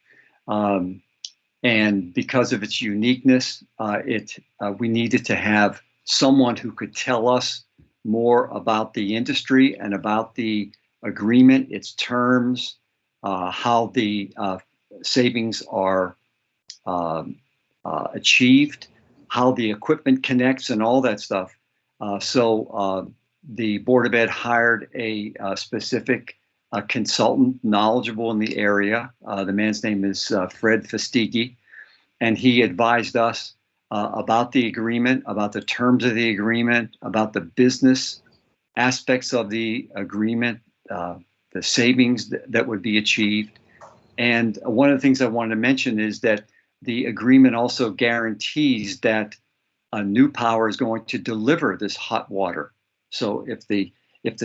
And because of its uniqueness, we needed to have someone who could tell us more about the industry and about the agreement, its terms, how the savings are achieved, how the equipment connects, and all that stuff. So the Board of Ed hired a specific consultant knowledgeable in the area. The man's name is Fred Fastigi, and he advised us about the agreement, about the terms of the agreement, about the business aspects of the agreement, the savings that would be achieved. And one of the things I wanted to mention is that the agreement also guarantees that New Power is going to deliver this hot water. So if the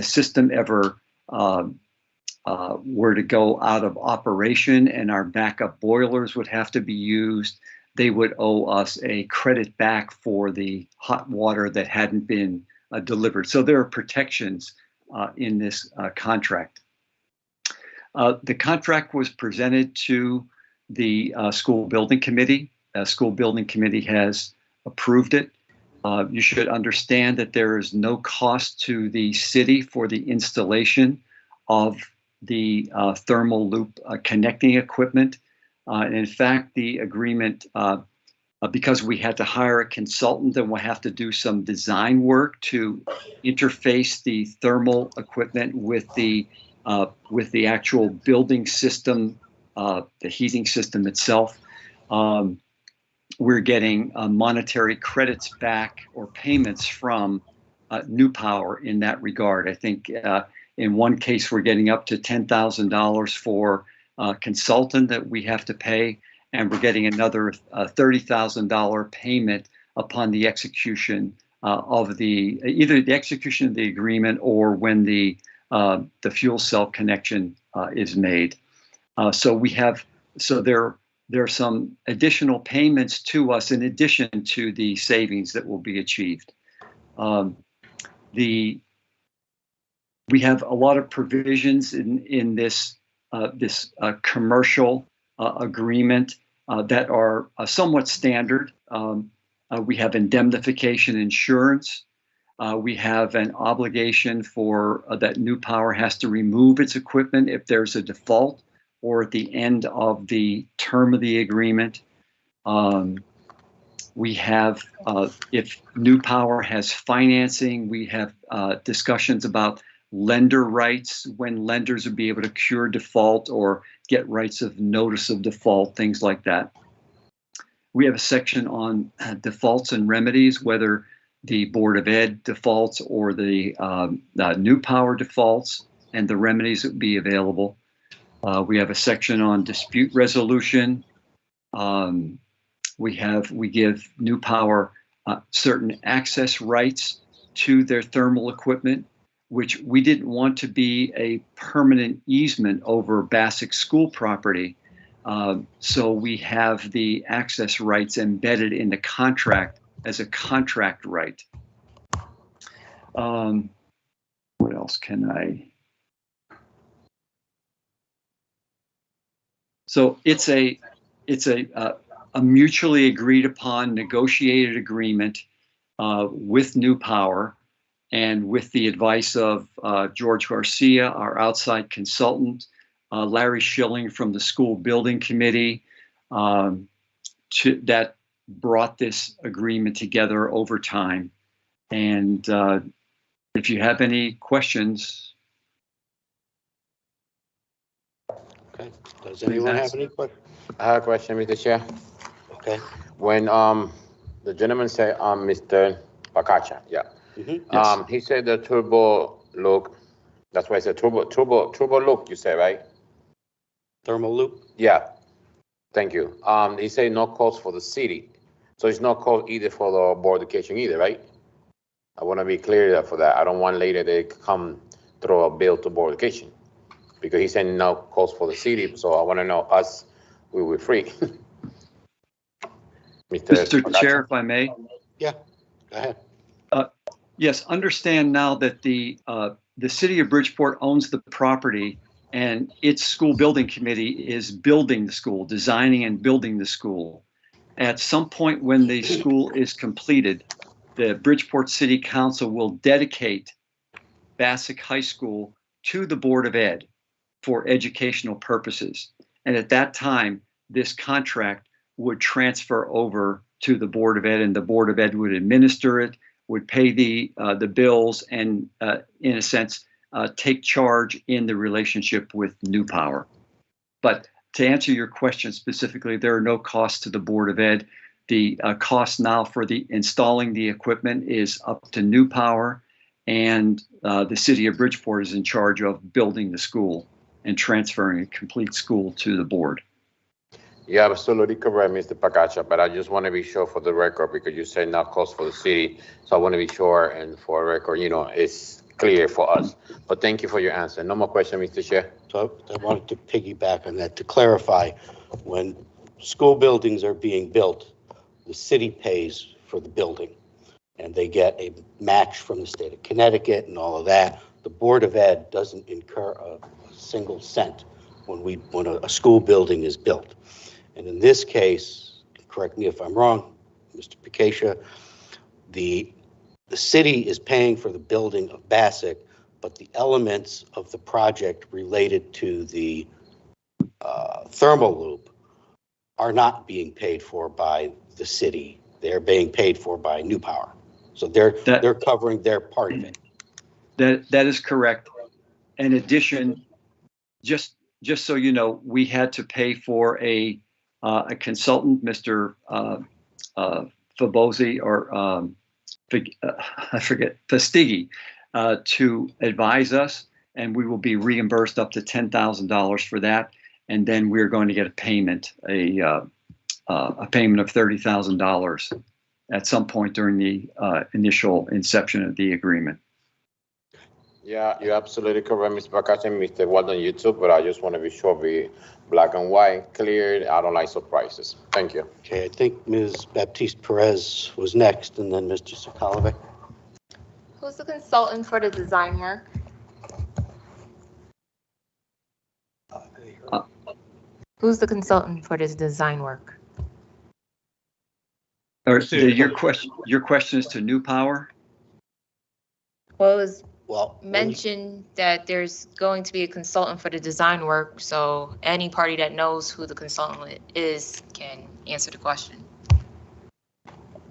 system ever were to go out of operation and our backup boilers would have to be used, they would owe us a credit back for the hot water that hadn't been delivered. So there are protections in this contract. The contract was presented to the school building committee. School building committee has approved it. You should understand that there is no cost to the city for the installation of the thermal loop connecting equipment. In fact, the agreement, because we had to hire a consultant, then we'll have to do some design work to interface the thermal equipment with the actual building system, the heating system itself. We're getting monetary credits back or payments from New Power in that regard. I think in one case, we're getting up to $10,000 for a consultant that we have to pay, and we're getting another $30,000 payment upon the execution of either the execution of the agreement or when the fuel cell connection is made. So there are some additional payments to us in addition to the savings that will be achieved. We have a lot of provisions in this commercial agreement that are somewhat standard. We have indemnification insurance. We have an obligation for that New Power has to remove its equipment if there's a default or at the end of the term of the agreement. We have, if New Power has financing, we have discussions about lender rights, when lenders would be able to cure default or get rights of notice of default, things like that. We have a section on defaults and remedies, whether the Board of Ed defaults or the New Power defaults, and the remedies that would be available. We have a section on dispute resolution. We give New Power certain access rights to their thermal equipment, which we didn't want to be a permanent easement over Bassick School property. So we have the access rights embedded in the contract as a contract right. What else can I? So it's a mutually agreed upon negotiated agreement with New Power and with the advice of George Garcia, our outside consultant, Larry Schilling from the school building committee, that brought this agreement together over time. And if you have any questions. Okay, does anyone have any questions? I have a question, Mr. Chair. Okay. When the gentleman said, Mr. Pacacha, yeah. Mm-hmm. Yes. He said the turbo loop, that's why I said turbo loop, you said, right? Thermal loop? Yeah, thank you. He said no cost for the city. So it's no cost either for the board of education either, right? I want to be clear for that. I don't want later they come throw a bill to board of education because he said no cost for the city. So I want to know us, we were free. Mr. Chair, if I may. Yeah, go ahead. Yes, understand now that the city of Bridgeport owns the property and its school building committee is building the school, designing and building the school. At some point when the school is completed, the Bridgeport City Council will dedicate Bassick High School to the Board of Ed for educational purposes. And at that time, this contract would transfer over to the Board of Ed, and the Board of Ed would administer it, would pay the bills, and in a sense, take charge in the relationship with New Power. But to answer your question specifically, there are no costs to the Board of Ed. The cost now for installing the equipment is up to New Power, and the city of Bridgeport is in charge of building the school and transferring a complete school to the board. Yeah, absolutely correct, Mr. Pacacha, but I just want to be sure for the record because you said not cost for the city. So I want to be sure, and for a record, it's clear for us. But thank you for your answer. No more question, Mr. Chair. So I wanted to piggyback on that to clarify when school buildings are being built, the city pays for the building, and they get a match from the state of Connecticut and all of that. The Board of Ed doesn't incur a single cent when a school building is built. And in this case, correct me if I'm wrong, Mr. Picacia, the city is paying for the building of Bassick, but the elements of the project related to the thermal loop are not being paid for by the city. They're being paid for by New Power. So they're covering their part of it. That is correct. In addition, just so you know, we had to pay for a consultant, Mr. Fabosi, or I forget, Fastigi, to advise us, and we will be reimbursed up to $10,000 for that. And then we're going to get a payment, a payment of $30,000 at some point during the initial inception of the agreement. Yeah, you're absolutely correct, Mr. Picacia, Mr. Well on YouTube, but I just want to be sure we black and white, clear. I don't like surprises. Thank you. Okay, I think Ms. Baptiste Perez was next, and then Mr. Sokolovic. Who's the consultant for the design work? Who's the consultant for this design work? Or your question is to New Power? Well, it was mentioned that there's going to be a consultant for the design work, so any party that knows who the consultant is can answer the question.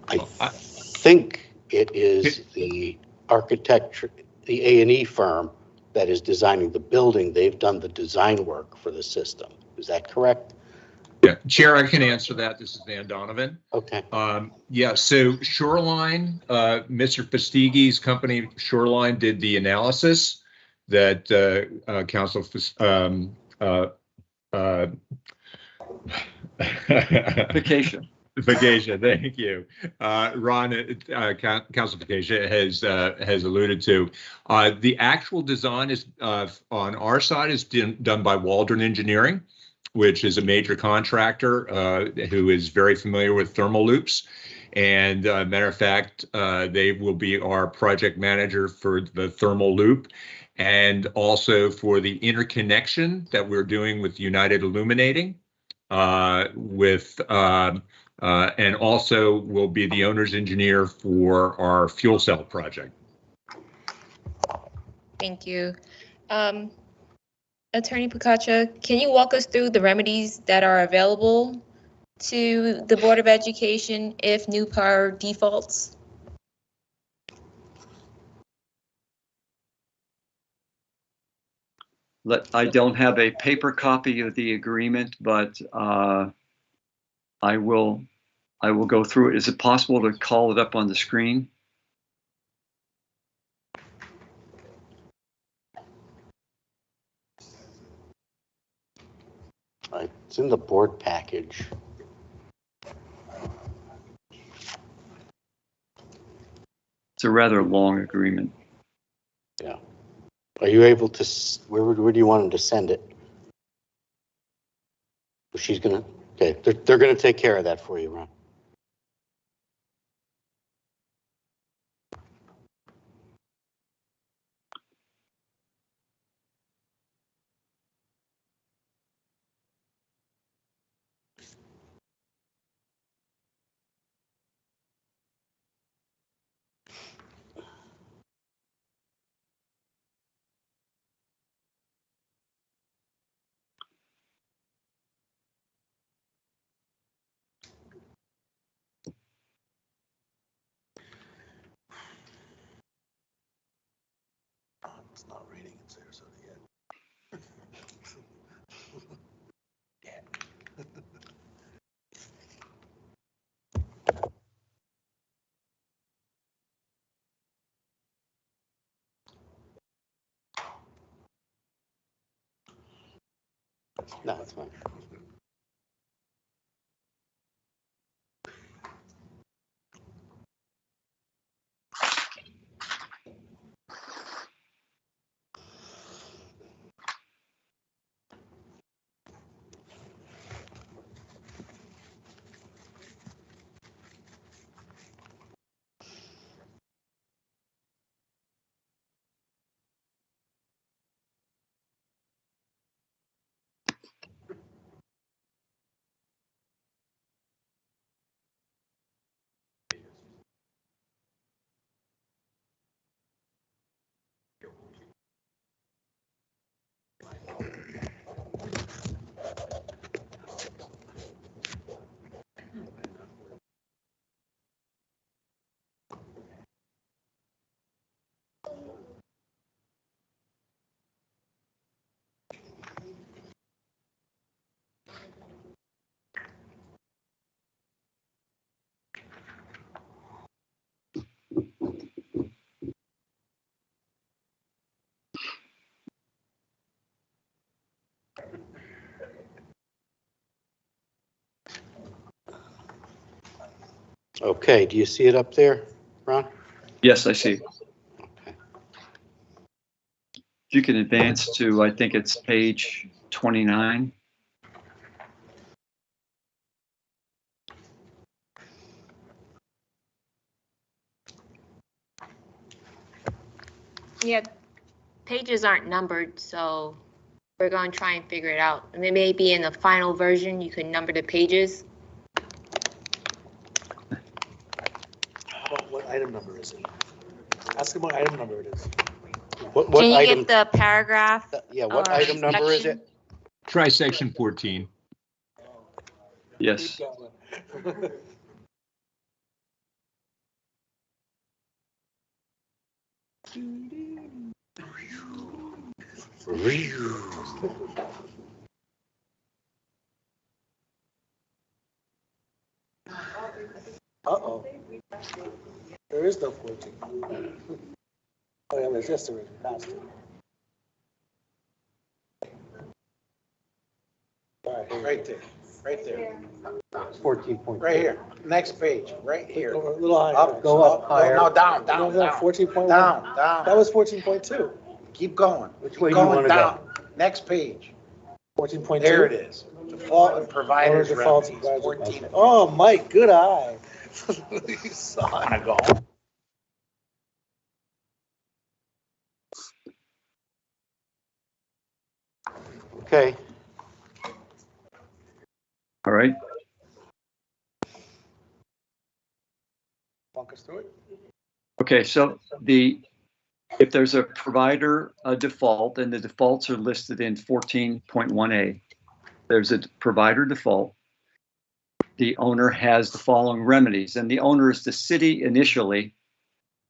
I think it is the architecture, the A&E firm that is designing the building. They've done the design work for the system. Is that correct? Yeah, Chair, I can answer that. This is Van Donovan. Okay. Yeah, so Shoreline, Mr. Fastigi's company, Shoreline, did the analysis that Council Vacation. Vacation, thank you. Ron, Council Vacation has alluded to. The actual design is on our side is done by Waldron Engineering, which is a major contractor who is very familiar with thermal loops. And matter of fact, they will be our project manager for the thermal loop and also for the interconnection that we're doing with United Illuminating and also will be the owner's engineer for our fuel cell project. Thank you. Attorney Picacia, can you walk us through the remedies that are available to the Board of Education if New Power defaults? I don't have a paper copy of the agreement, but I will go through it. Is it possible to call it up on the screen? It's in the board package. It's a rather long agreement. Yeah. Are you able to, where do you want him to send it? She's gonna, okay, they're gonna take care of that for you, Ron. It's not reading in Sarasota yet. No, it's fine. Okay, do you see it up there, Ron? Yes, I see. If you can advance to, I think it's page 29. Yeah, pages aren't numbered, so we're going to try and figure it out. And then maybe in the final version, you can number the pages. What item number is it? Ask him what item number it is. What Can you item? give the paragraph? Yeah, what or item number is section? it? Try section 14. Yes. Uh-oh. There is no 14. Oh, yeah, there's just a reason. Past it. All right, Right there, right there, 14 point. right here. Next page, right here. Go a little higher. Up, Go up higher. No, down, No, down, no, down. 14.1. Down, down. That was 14.2. Keep going. Which way Keep do you going want to down. go? Next page. 14.2. There it is. Default and providers Defaults and remedies, providers. 14. Oh, Mike, good eye. You saw it. I go. Okay, All right. Walk us through it. Okay, so if there's a provider default, and the defaults are listed in 14.1A, there's a provider default. The owner has the following remedies, and the owner is the city initially,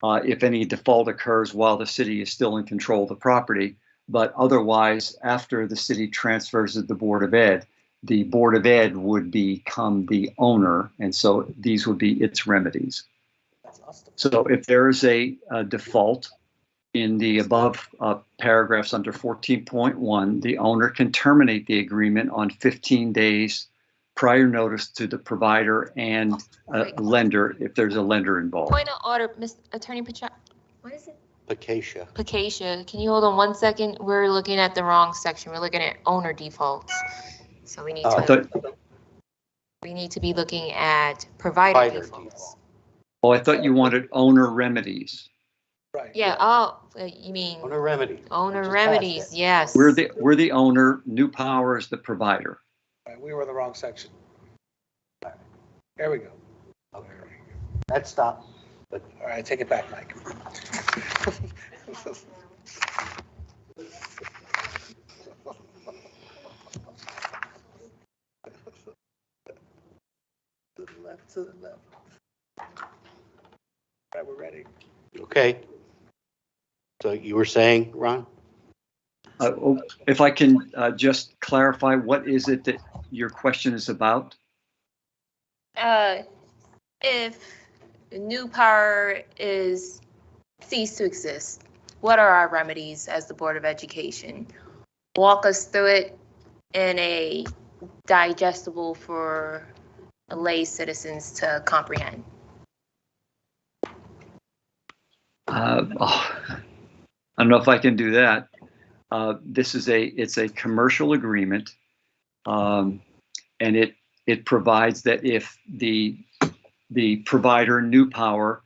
if any default occurs while the city is still in control of the property. But otherwise, after the city transfers to the Board of Ed, the Board of Ed would become the owner, and so these would be its remedies. That's awesome. So if there is a default in the above paragraphs under 14.1, the owner can terminate the agreement on 15 days prior notice to the provider and lender if there's a lender involved. Point of order, Ms. Attorney Pacheco. What is it? Acacia. Acacia, can you hold on 1 second? We're looking at the wrong section. We're looking at owner defaults. So we need we need to be looking at provider defaults. Oh, I thought you wanted owner remedies. Right. Yeah, oh, you mean Owner remedy. owner remedies, yes. We're the owner, New Power is the provider. Right, we were in the wrong section. There we go. Okay. That stopped. All right, take it back, Mike. To the left, to the left. All right, we're ready. Okay. So you were saying, Ron? If I can just clarify, what is it that your question is about? If New Power is ceased to exist, what are our remedies as the Board of Education? Walk us through it in a digestible for lay citizens to comprehend. I don't know if I can do that. It's a commercial agreement, and it provides that if the provider, New Power,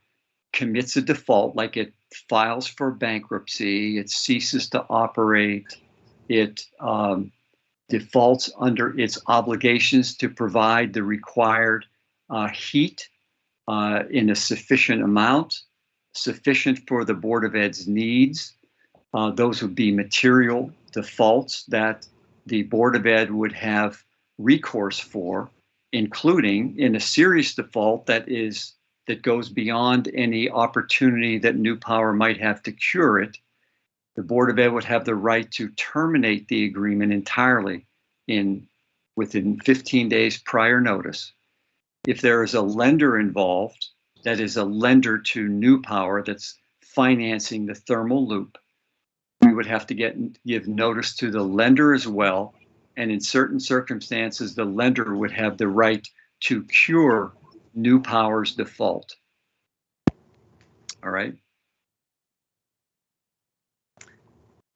commits a default, like it files for bankruptcy, it ceases to operate, it defaults under its obligations to provide the required heat in a sufficient amount, sufficient for the Board of Ed's needs. Those would be material defaults that the Board of Ed would have recourse for, including in a serious default that goes beyond any opportunity that New Power might have to cure it. The Board of Ed would have the right to terminate the agreement entirely within 15 days prior notice. If there is a lender involved, that is a lender to New Power that's financing the thermal loop, we would have to give notice to the lender as well. And in certain circumstances, the lender would have the right to cure New Power's default. All right.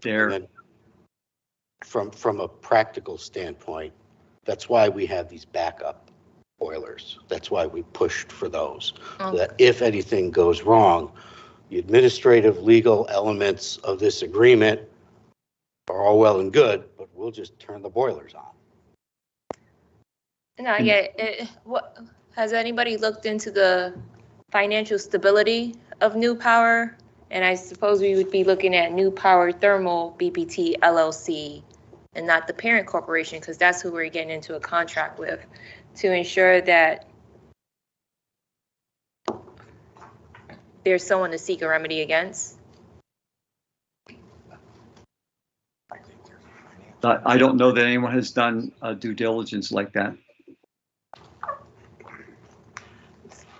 There. And then from a practical standpoint, that's why we have these backup boilers. That's why we pushed for those. So that if anything goes wrong, the administrative legal elements of this agreement are all well and good, but we'll just turn the boilers on. No, yeah. What has anybody looked into the financial stability of New Power? And I suppose we would be looking at New Power Thermal BPT LLC and not the parent corporation, because that's who we're getting into a contract with, to ensure that there's someone to seek a remedy against. I don't know that anyone has done due diligence like that.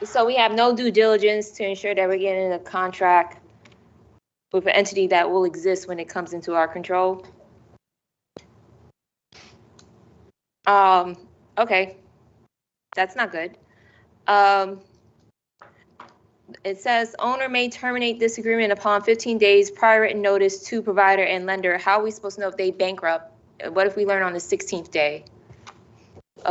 So we have no due diligence to ensure that we're getting a contract with an entity that will exist when it comes into our control. Okay, that's not good. It says owner may terminate this agreement upon 15 days prior written notice to provider and lender. How are we supposed to know if they bankrupt? What if we learn on the 16th day?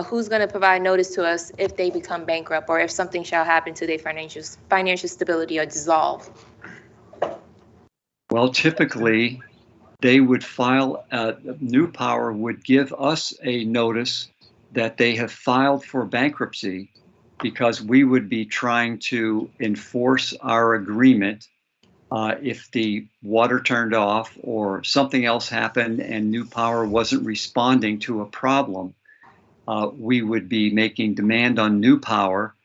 Who's going to provide notice to us if they become bankrupt or if something shall happen to their financial stability or dissolve? Well, typically, they would file, New Power would give us a notice that they have filed for bankruptcy, because we would be trying to enforce our agreement if the water turned off or something else happened and New Power wasn't responding to a problem. We would be making demand on New Power,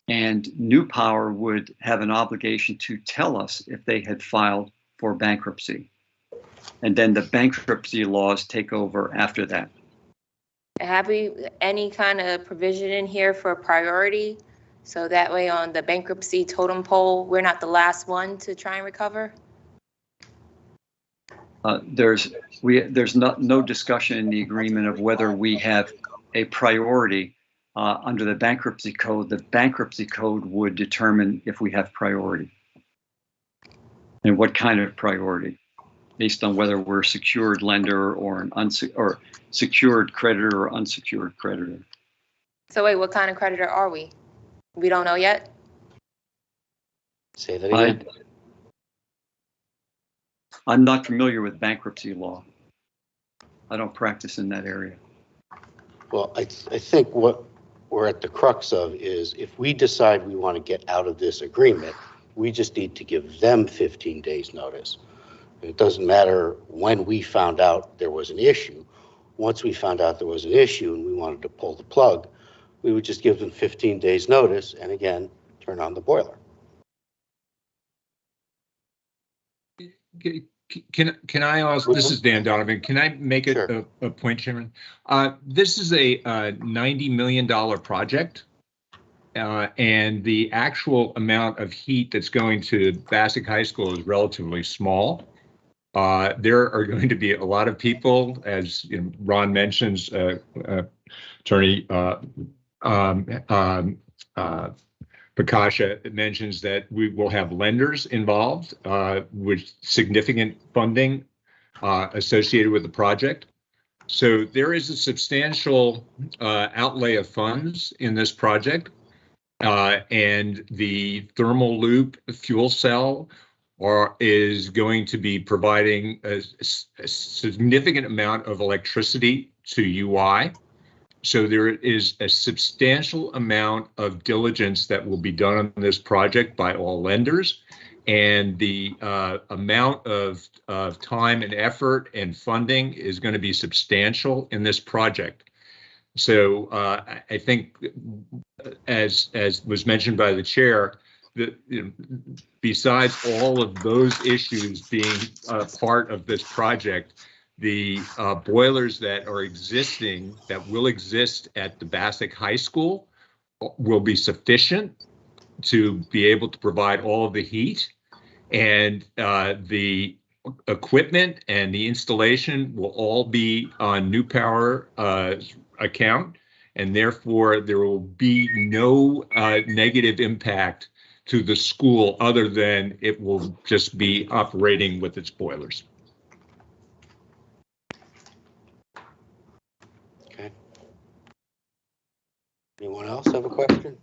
and New Power would have an obligation to tell us if they had filed for bankruptcy. And then the bankruptcy laws take over after that. Have we any kind of provision in here for priority? So that way on the bankruptcy totem pole, we're not the last one to try and recover? There's no discussion in the agreement of whether we have a priority under the bankruptcy code. The bankruptcy code would determine if we have priority and what kind of priority, based on whether we're a secured lender or an secured creditor or unsecured creditor. So wait, what kind of creditor are we? We don't know yet? Say that again. I'm not familiar with bankruptcy law. I don't practice in that area. Well, I think what we're at the crux of is if we decide we want to get out of this agreement, we just need to give them 15 days notice. It doesn't matter when we found out there was an issue. Once we found out there was an issue and we wanted to pull the plug, we would just give them 15 days notice and again, turn on the boiler. Can I also, this is Dan Donovan, can I make a point, Chairman? This is a $90 million project, and the actual amount of heat that's going to Bassick High School is relatively small. There are going to be a lot of people, as Ron mentions, Attorney Pakasha mentions that we will have lenders involved with significant funding associated with the project. So there is a substantial outlay of funds in this project, and the thermal loop fuel cell is going to be providing a significant amount of electricity to UI. So there is a substantial amount of diligence that will be done on this project by all lenders, and the amount of time and effort and funding is going to be substantial in this project. So I think, as was mentioned by the chair, that besides all of those issues being part of this project, the boilers that are existing, that will exist at the Bassick High School, will be sufficient to be able to provide all of the heat, and the equipment and the installation will all be on New Power account, and therefore there will be no negative impact to the school other than it will just be operating with its boilers. Okay. Anyone else have a question?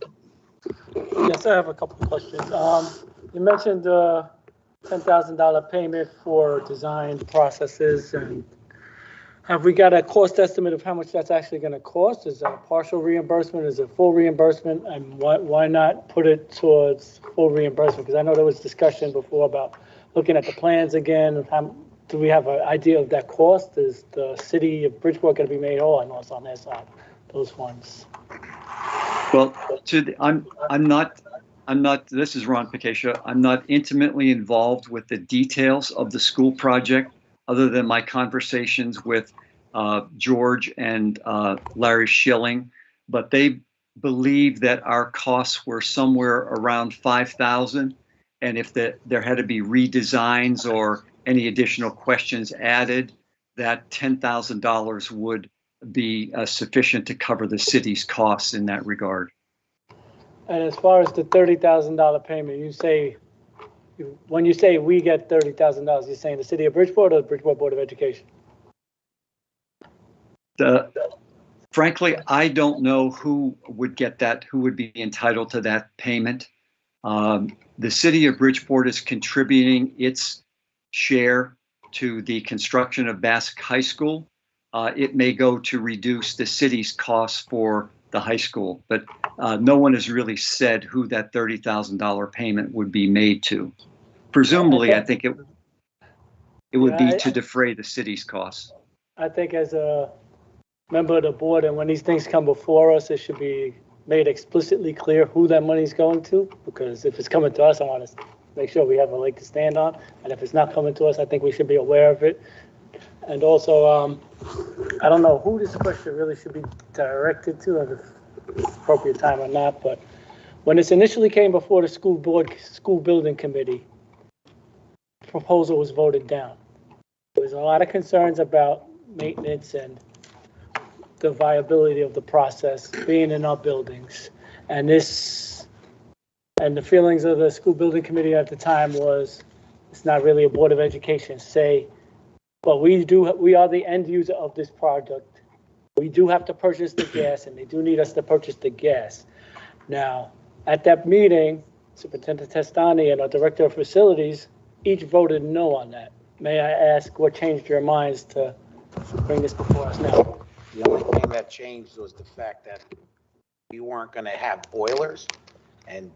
Yes, I have a couple of questions. You mentioned $10,000 payment for design processes, and have we got a cost estimate of how much that's actually going to cost? Is that a partial reimbursement? Is it full reimbursement? And why not put it towards full reimbursement? Because I know there was discussion before about looking at the plans again. Do we have an idea of that cost? Is the city of Bridgeport going to be made whole? I know it's on their side, those funds. Well, I'm not, this is Ron Picascia. I'm not intimately involved with the details of the school project other than my conversations with George and Larry Schilling, but they believe that our costs were somewhere around $5,000. And if there had to be redesigns or any additional questions added, that $10,000 would be sufficient to cover the city's costs in that regard. And as far as the $30,000 payment, when you say we get $30,000, you're saying the city of Bridgeport or the Bridgeport Board of Education? Frankly, I don't know who would get that, who would be entitled to that payment. The city of Bridgeport is contributing its share to the construction of Bassick High School. It may go to reduce the city's costs for the high school, but no one has really said who that $30,000 payment would be made to. Presumably, I think it would be to defray the city's costs. I think as a member of the board, and when these things come before us, it should be made explicitly clear who that money's going to, because if it's coming to us, I want to make sure we have a leg to stand on. And if it's not coming to us, I think we should be aware of it. And also, I don't know who this question really should be directed to, if it's appropriate time or not, but when this initially came before the school building committee, proposal was voted down. There was a lot of concerns about maintenance and the viability of the process being in our buildings. And the feelings of the school building committee at the time was, it's not really a Board of Education say, but we are the end user of this project. We do have to purchase the gas, and they do need us to purchase the gas. Now, at that meeting, Superintendent Testani and our Director of Facilities each voted no on that. May I ask what changed your minds to bring this before us now? The only thing that changed was the fact that we weren't going to have boilers, and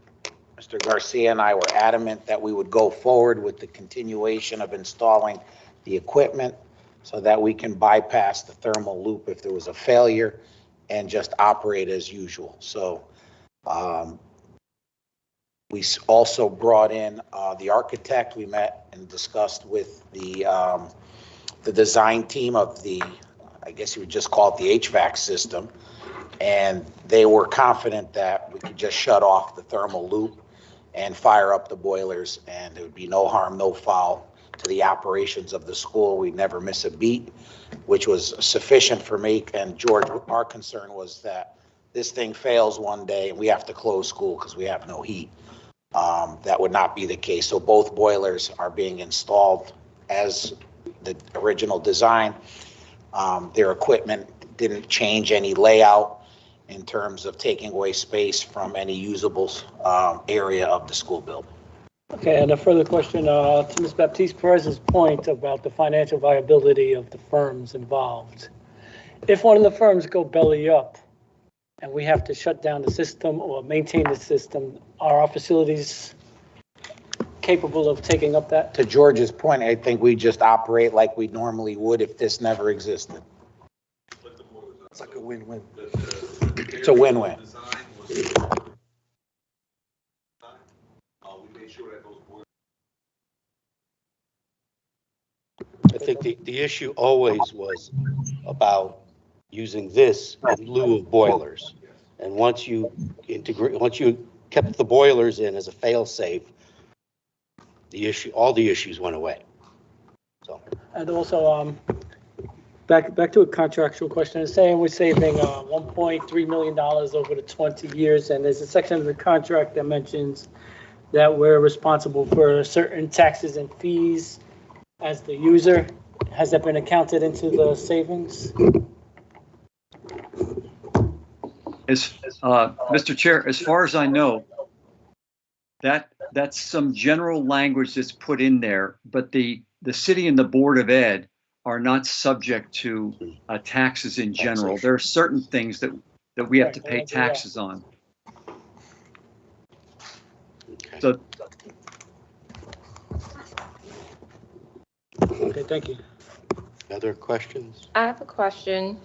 Mr. Garcia and I were adamant that we would go forward with the continuation of installing the equipment so that we can bypass the thermal loop if there was a failure and just operate as usual. So we also brought in the architect. We met and discussed with the design team of the, I guess you would just call it the HVAC system, and they were confident that we could just shut off the thermal loop and fire up the boilers, and there would be no harm, no foul to the operations of the school. We'd never miss a beat, which was sufficient for me and George. Our concern was that this thing fails one day and we have to close school because we have no heat. That would not be the case. So both boilers are being installed as the original design. Their equipment didn't change any layout in terms of taking away space from any usable area of the school building. Okay, and a further question to Ms. Baptiste-Perez's point about the financial viability of the firms involved. If one of the firms go belly up and we have to shut down the system or maintain the system, are our facilities capable of taking up that? To George's point, I think we just operate like we normally would if this never existed. It's like a win-win. It's a win-win. I think the issue always was about using this in lieu of boilers. And once you kept the boilers in as a fail-safe, all the issues went away. So. And also, Back to a contractual question. It's saying we're saving $1.3 million over the 20 years, and there's a section of the contract that mentions that we're responsible for certain taxes and fees as the user. Has that been accounted into the savings? Mr. Chair, as far as I know, that's some general language that's put in there, but the city and the Board of Ed are not subject to taxes in general. There are certain things that we have to pay taxes on. So, okay, thank you. Other questions? I have a question.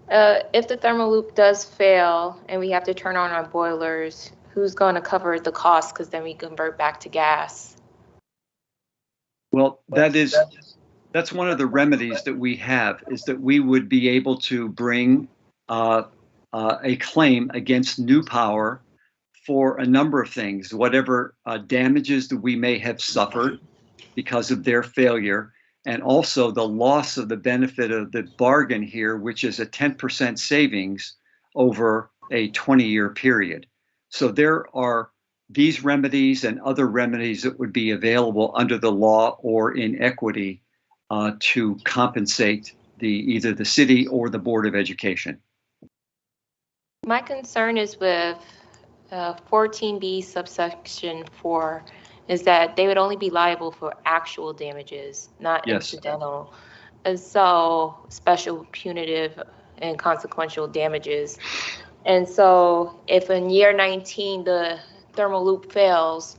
If the thermal loop does fail and we have to turn on our boilers, who's going to cover the cost? Because then we convert back to gas. well, that's one of the remedies that we have, is that we would be able to bring a claim against New Power for a number of things, whatever damages that we may have suffered because of their failure, and also the loss of the benefit of the bargain here, which is a 10% savings over a 20-year period. So there are these remedies and other remedies that would be available under the law or in equity to compensate either the city or the Board of Education. My concern is with 14B subsection 4 is that they would only be liable for actual damages, not incidental. And so special punitive and consequential damages. And so if in year 19 the thermal loop fails,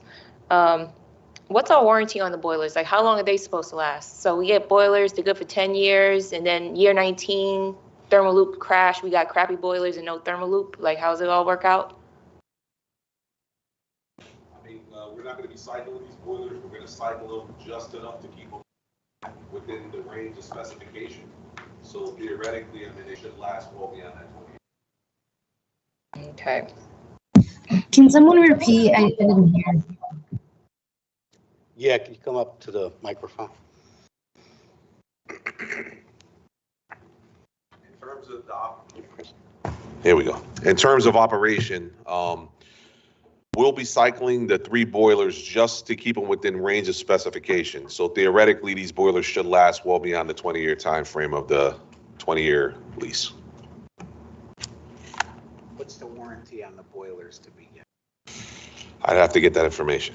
what's our warranty on the boilers? Like, how long are they supposed to last? So we get boilers, they're good for 10 years, and then year 19, thermal loop crash, we got crappy boilers and no thermal loop. Like, how does it all work out? I mean, we're not going to be cycling these boilers. We're going to cycle them just enough to keep them within the range of specification. So theoretically, I mean, they should last well beyond that 20 years. Okay. Can someone repeat? I didn't hear. Yeah, can you come up to the microphone? In terms of here we go. In terms of operation, we'll be cycling the 3 boilers just to keep them within range of specification. So theoretically, these boilers should last well beyond the 20-year time frame of the 20-year lease. What's the warranty on the boilers to begin? I'd have to get that information.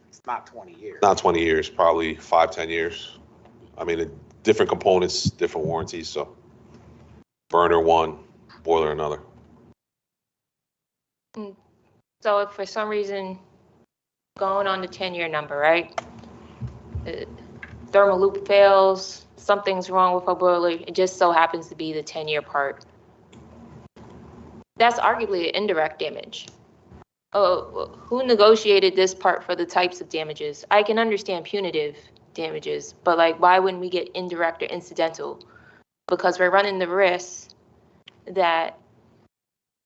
It's not 20 years. Not 20 years, probably 5-10 years. I mean, different components, different warranties. So burner one, boiler another. So if for some reason, going on the 10-year number, right? Thermal loop fails, something's wrong with our boiler, it just so happens to be the 10-year part. That's arguably an indirect damage. Oh, who negotiated this part for the types of damages? I can understand punitive damages, but like, why wouldn't we get indirect or incidental? Because we're running the risk that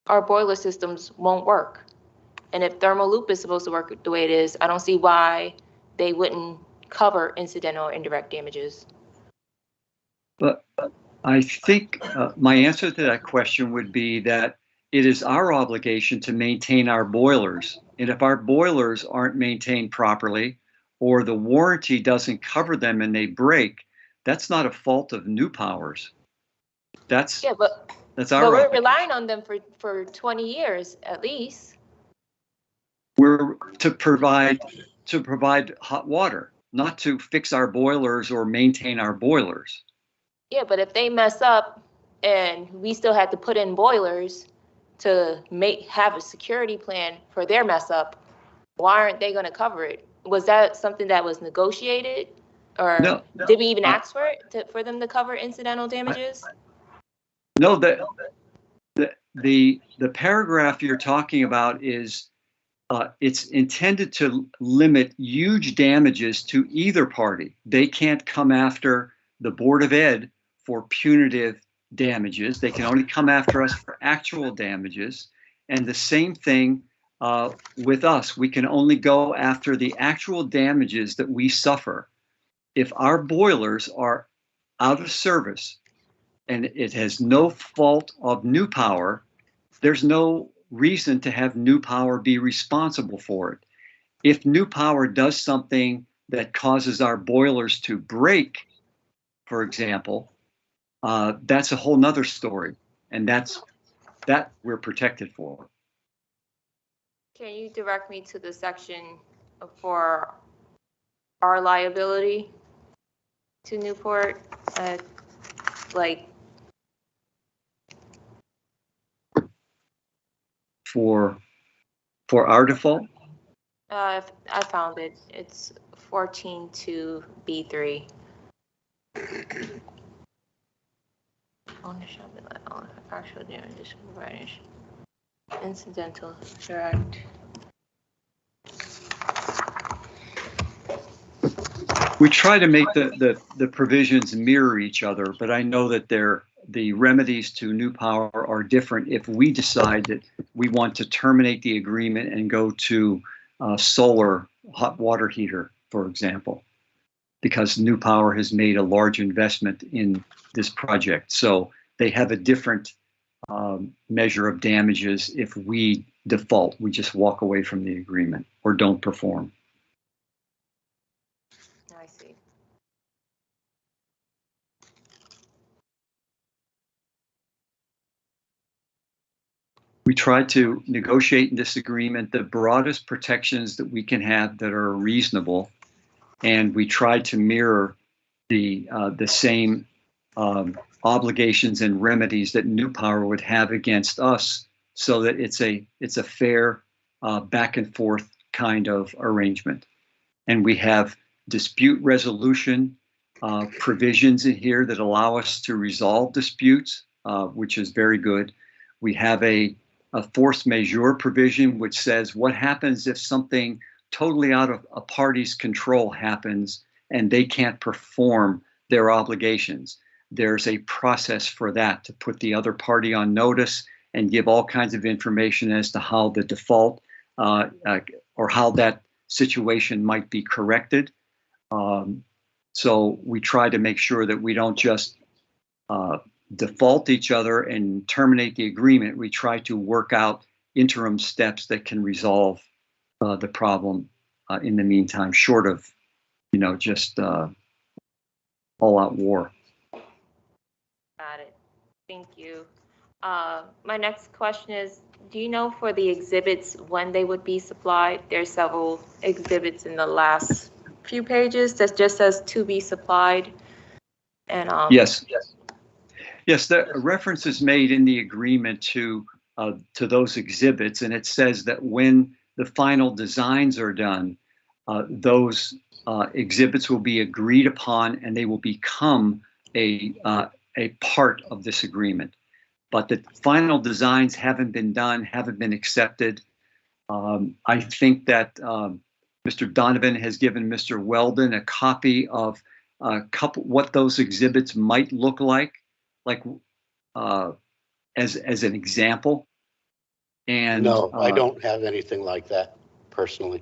our boiler systems won't work. And if thermal loop is supposed to work the way it is, I don't see why they wouldn't cover incidental or indirect damages. But I think my answer to that question would be that it is our obligation to maintain our boilers. And if our boilers aren't maintained properly, or the warranty doesn't cover them and they break, that's not a fault of New Powers. That's our but we're relying on them for 20 years at least. We're to provide hot water, not to fix our boilers or maintain our boilers. Yeah, but if they mess up and we still have to put in boilers to have a security plan for their mess up, why aren't they going to cover it? Was that something that was negotiated, or No, did we even ask for it for them to cover incidental damages? No, the paragraph you're talking about is it's intended to limit huge damages to either party. They can't come after the Board of Ed for punitive damages. They can only come after us for actual damages. And the same thing with us. We can only go after the actual damages that we suffer. If our boilers are out of service and it has no fault of New Power, there's no reason to have New Power be responsible for it. If New Power does something that causes our boilers to break, for example, that's a whole nother story. And that we're protected for. Can you direct me to the section for our liability to Newport? Like for our default? I found it. It's 14.2 B3. Ownership, actual damage, supervisor, incidental, direct. We try to make the provisions mirror each other, but I know that the remedies to New Power are different if we decide that we want to terminate the agreement and go to solar hot water heater, for example, because New Power has made a large investment in this project. So they have a different measure of damages if we default, we just walk away from the agreement or don't perform. I see. We try to negotiate in this agreement the broadest protections that we can have that are reasonable, and we try to mirror the same obligations and remedies that New Power would have against us, so that it's a fair back and forth kind of arrangement. And we have dispute resolution provisions in here that allow us to resolve disputes, which is very good. We have a force majeure provision which says what happens if something totally out of a party's control happens and they can't perform their obligations. There's a process for that to put the other party on notice and give all kinds of information as to how the default or how that situation might be corrected. So we try to make sure that we don't just default each other and terminate the agreement. We try to work out interim steps that can resolve the problem in the meantime, short of, just all-out war. Got it. Thank you. My next question is, do you know for the exhibits when they would be supplied? There's several exhibits in the last few pages that just says to be supplied. And Yes, the reference is made in the agreement to those exhibits, and it says that when the final designs are done, those exhibits will be agreed upon and they will become a part of this agreement. But the final designs haven't been done, haven't been accepted. I think that Mr. Donovan has given Mr. Weldon a copy of what those exhibits might look like as an example. And no, I don't have anything like that personally.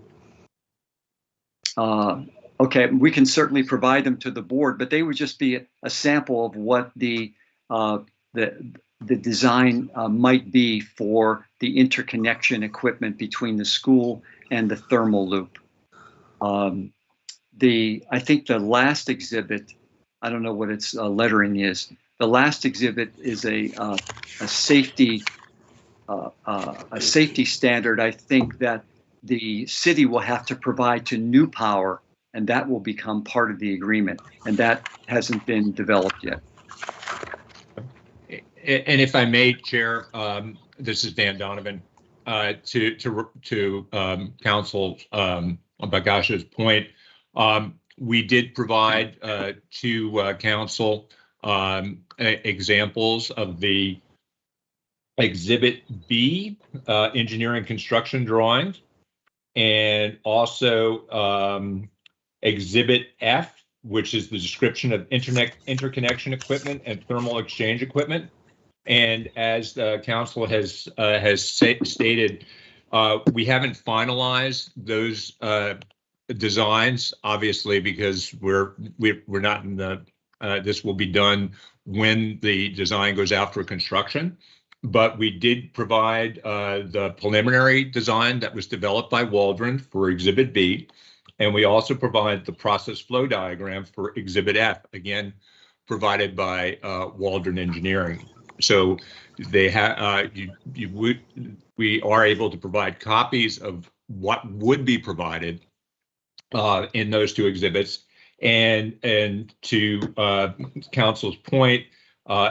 Okay, we can certainly provide them to the board, but they would just be a sample of what the design might be for the interconnection equipment between the school and the thermal loop. I think the last exhibit, I don't know what its lettering is. The last exhibit is a safety standard. I think that the city will have to provide to New Power, and that will become part of the agreement, and that hasn't been developed yet. And if I may, Chair, this is Dan Donovan, to Council Bagash's point, we did provide to Council examples of the Exhibit B, engineering construction drawings, and also Exhibit F, which is the description of interconnection equipment and thermal exchange equipment. And as the council has stated, we haven't finalized those designs, obviously, because we're not in the This will be done when the design goes out for construction. But we did provide the preliminary design that was developed by Waldron for Exhibit B. And we also provide the process flow diagram for Exhibit F, again, provided by Waldron Engineering. So they have we are able to provide copies of what would be provided in those two exhibits. And to Council's point,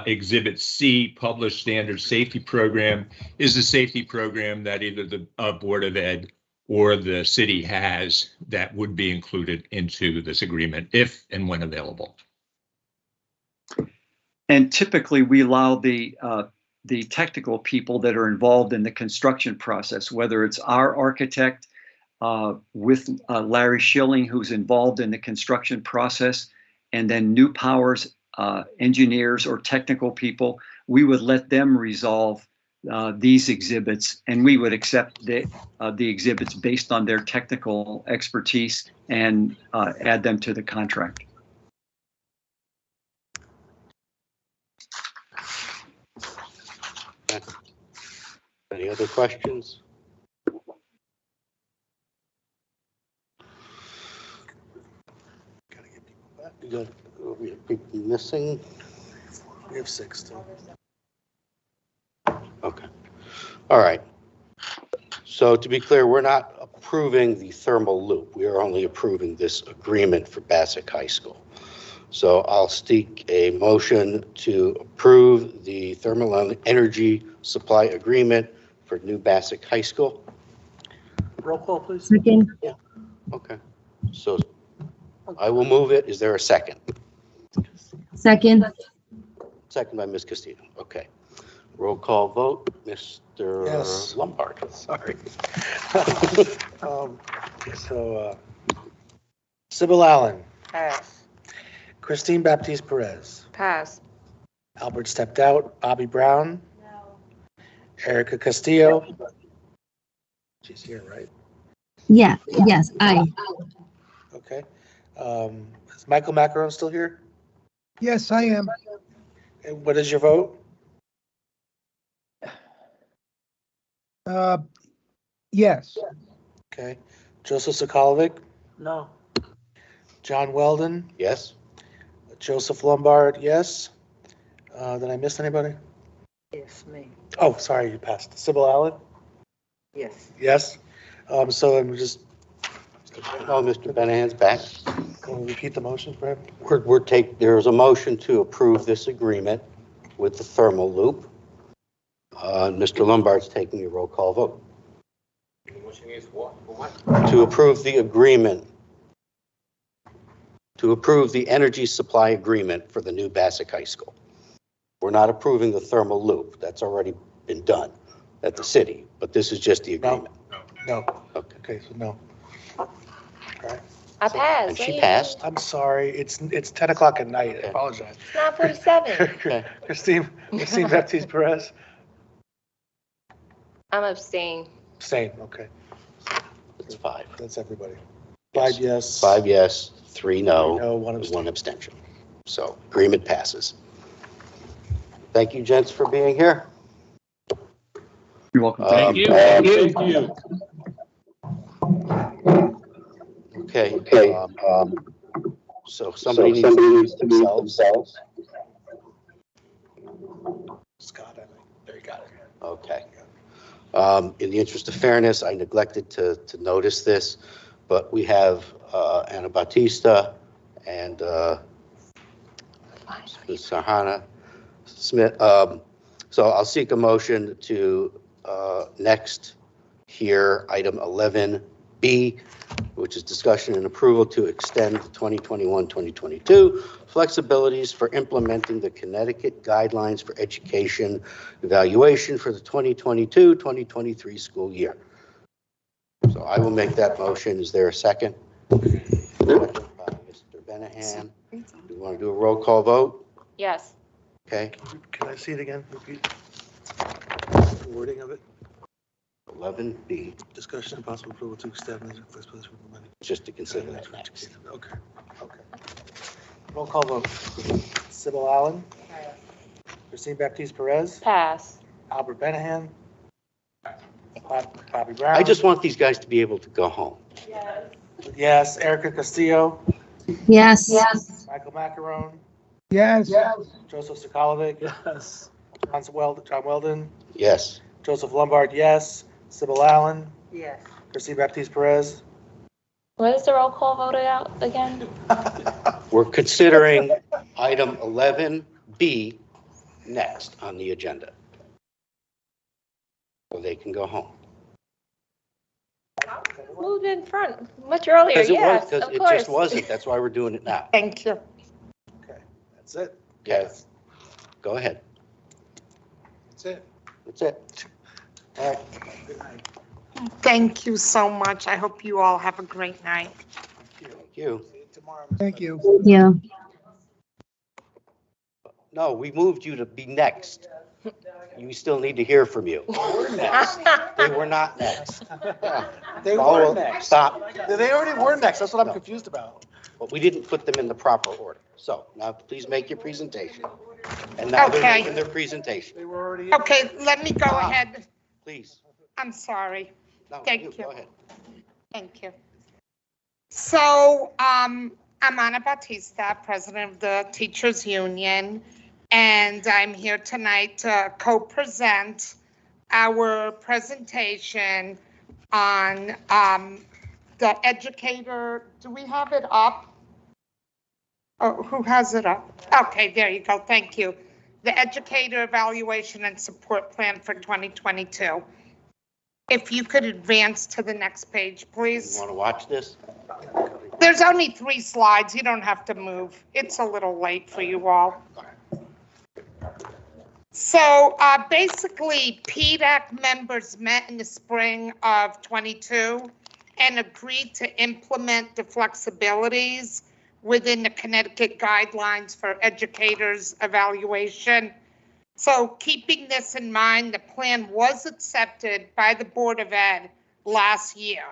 Exhibit C, Published Standard Safety Program, is a safety program that either the Board of Ed or the city has that would be included into this agreement if and when available. And typically, we allow the technical people that are involved in the construction process, whether it's our architect with Larry Schilling, who's involved in the construction process, and then New Powers engineers or technical people, we would let them resolve these exhibits, and we would accept the exhibits based on their technical expertise and add them to the contract. Any other questions? Gotta get people back. We got People missing? We have 6 still. Okay. All right. So to be clear, we're not approving the thermal loop. We are only approving this agreement for Bassick High School. So I'll seek a motion to approve the thermal energy supply agreement for new Bassick High School. Roll call, please. Second. Yeah. Okay. So I will move it. Is there a second? Second. Second by Ms. Castillo. Okay. Roll call vote. Mr. Yes. Lombard. Sorry. Sybil Allen. Pass. Christine Baptiste Perez. Pass. Albert stepped out. Bobby Brown. No. Erica Castillo. She's here, right? Yeah, yes, aye. Okay. Is Michael Macaron still here? Yes, I am. And what is your vote? Yes. Okay. Joseph Sokolovic? No. John Weldon? Yes. Joseph Lombard, yes. Did I miss anybody? Yes, me. Oh, sorry, you passed. Sybil Allen? Yes. Yes. So I'm just. Oh, Mr. Benahan's back. Can we repeat the motion for him? There's a motion to approve this agreement with the thermal loop. Mr. Lombard's taking a roll call vote. The motion is what? To approve the agreement. To approve the energy supply agreement for the new Bassick High School. We're not approving the thermal loop. That's already been done at the city, but this is just the agreement. No. Okay, so no. All right. I passed. And she passed. I'm sorry. It's 10 o'clock at night. I apologize. It's 9:47. Christine Baptiste Perez. I'm abstaining. Same. Okay. It's 5. That's everybody. 5 yes. 5 yes, 3 no. No, 1 abstention. So agreement passes. Thank you, gents, for being here. You're welcome. Thank you. Thank you. Okay. So somebody needs to use themselves. Scott, I think. There you got it. Okay. In the interest of fairness, I neglected to notice this, but we have Anna Batista and Sahana Smith. So I'll seek a motion to next hear item 11B, which is discussion and approval to extend the 2021-2022 flexibilities for implementing the Connecticut Guidelines for Education Evaluation for the 2022-2023 school year. So I will make that motion. Is there a second? Second by Mr. Benahan. Do you want to do a roll call vote? Yes. Okay. Can I see it again? Repeat the wording of it. 11B. Discussion and possible approval to extend the flexibility for implementing. Just to consider that next. Okay. Roll call vote. Sybil Allen. Christine Baptiste Perez. Pass. Albert Benahan. Bobby Brown. I just want these guys to be able to go home. Yes. Erica Castillo. Yes. Yes. Michael Macaron. Yes. Joseph Sokolovic. Yes. John Weldon. Yes. Joseph Lombard, yes. Sybil Allen. Yes. Christine Baptiste Perez. What is the roll call voted out again? We're considering item 11B next on the agenda. So they can go home. Moved in front much earlier, Because yes, of it course. just wasn't. That's why we're doing it now. Thank you. Okay, that's it. Yes. Go ahead. That's it. That's it. All right. Good night. Thank you so much. I hope you all have a great night. Thank you. See you tomorrow. Thank you. Yeah. No, we moved you to be next. You still need to hear from you. They were not next. They Follow- were next. Stop. They already were next. That's what I'm No. confused about. But we didn't put them in the proper order. So now please make your presentation. And now they're Okay. making their presentation. They were already. Okay, let me go ahead. Please. I'm sorry. No, Thank you. Go ahead. Thank you. So, I'm Ana Batista, president of the Teachers Union, and I'm here tonight to co-present our presentation on the educator. Do we have it up? Oh, who has it up? Okay, there you go. Thank you. The Educator Evaluation and Support Plan for 2022. If you could advance to the next page, You please. want to watch this? There's only 3 slides. You don't have to move. It's a little late for you all. So basically, PDAC members met in the spring of 22 and agreed to implement the flexibilities within the Connecticut guidelines for educators' evaluation. So keeping this in mind, the plan was accepted by the Board of Ed last year,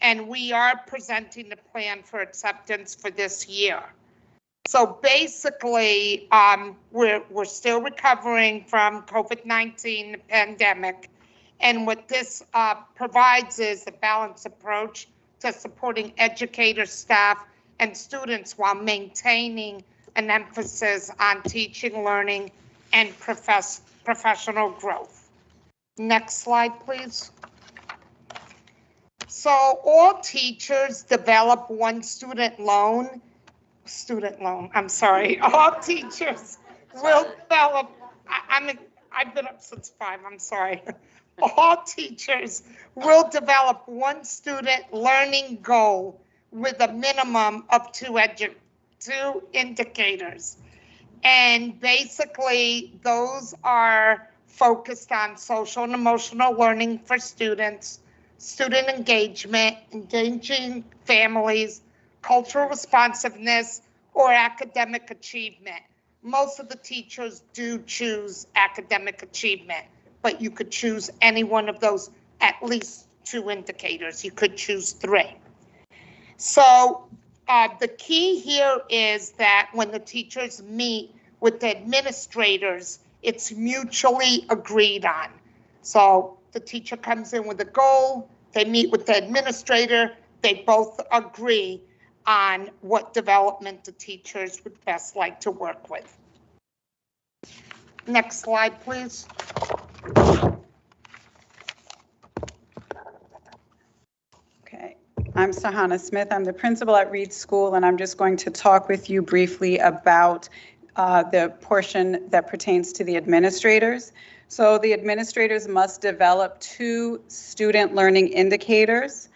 and we are presenting the plan for acceptance for this year. So basically, we're still recovering from COVID-19 pandemic, and what this provides is a balanced approach to supporting educators, staff, and students while maintaining an emphasis on teaching, learning, and professional growth. Next slide, please. So all teachers develop one I'm sorry, all teachers will develop, I've been up since 5, I'm sorry. All teachers will develop one student learning goal with a minimum of 2 indicators. And basically, those are focused on social and emotional learning for students, student engagement, engaging families, cultural responsiveness, or academic achievement. Most of the teachers do choose academic achievement, but you could choose any one of those, at least 2 indicators. You could choose 3. So the key here is that when the teachers meet with the administrators, it's mutually agreed on. So the teacher comes in with a goal, they meet with the administrator, they both agree on what development the teachers would best like to work with. Next slide, please. Okay, I'm Sahana Smith. I'm the principal at Reed School, and I'm just going to talk with you briefly about the portion that pertains to the administrators. So the administrators must develop 2 student learning indicators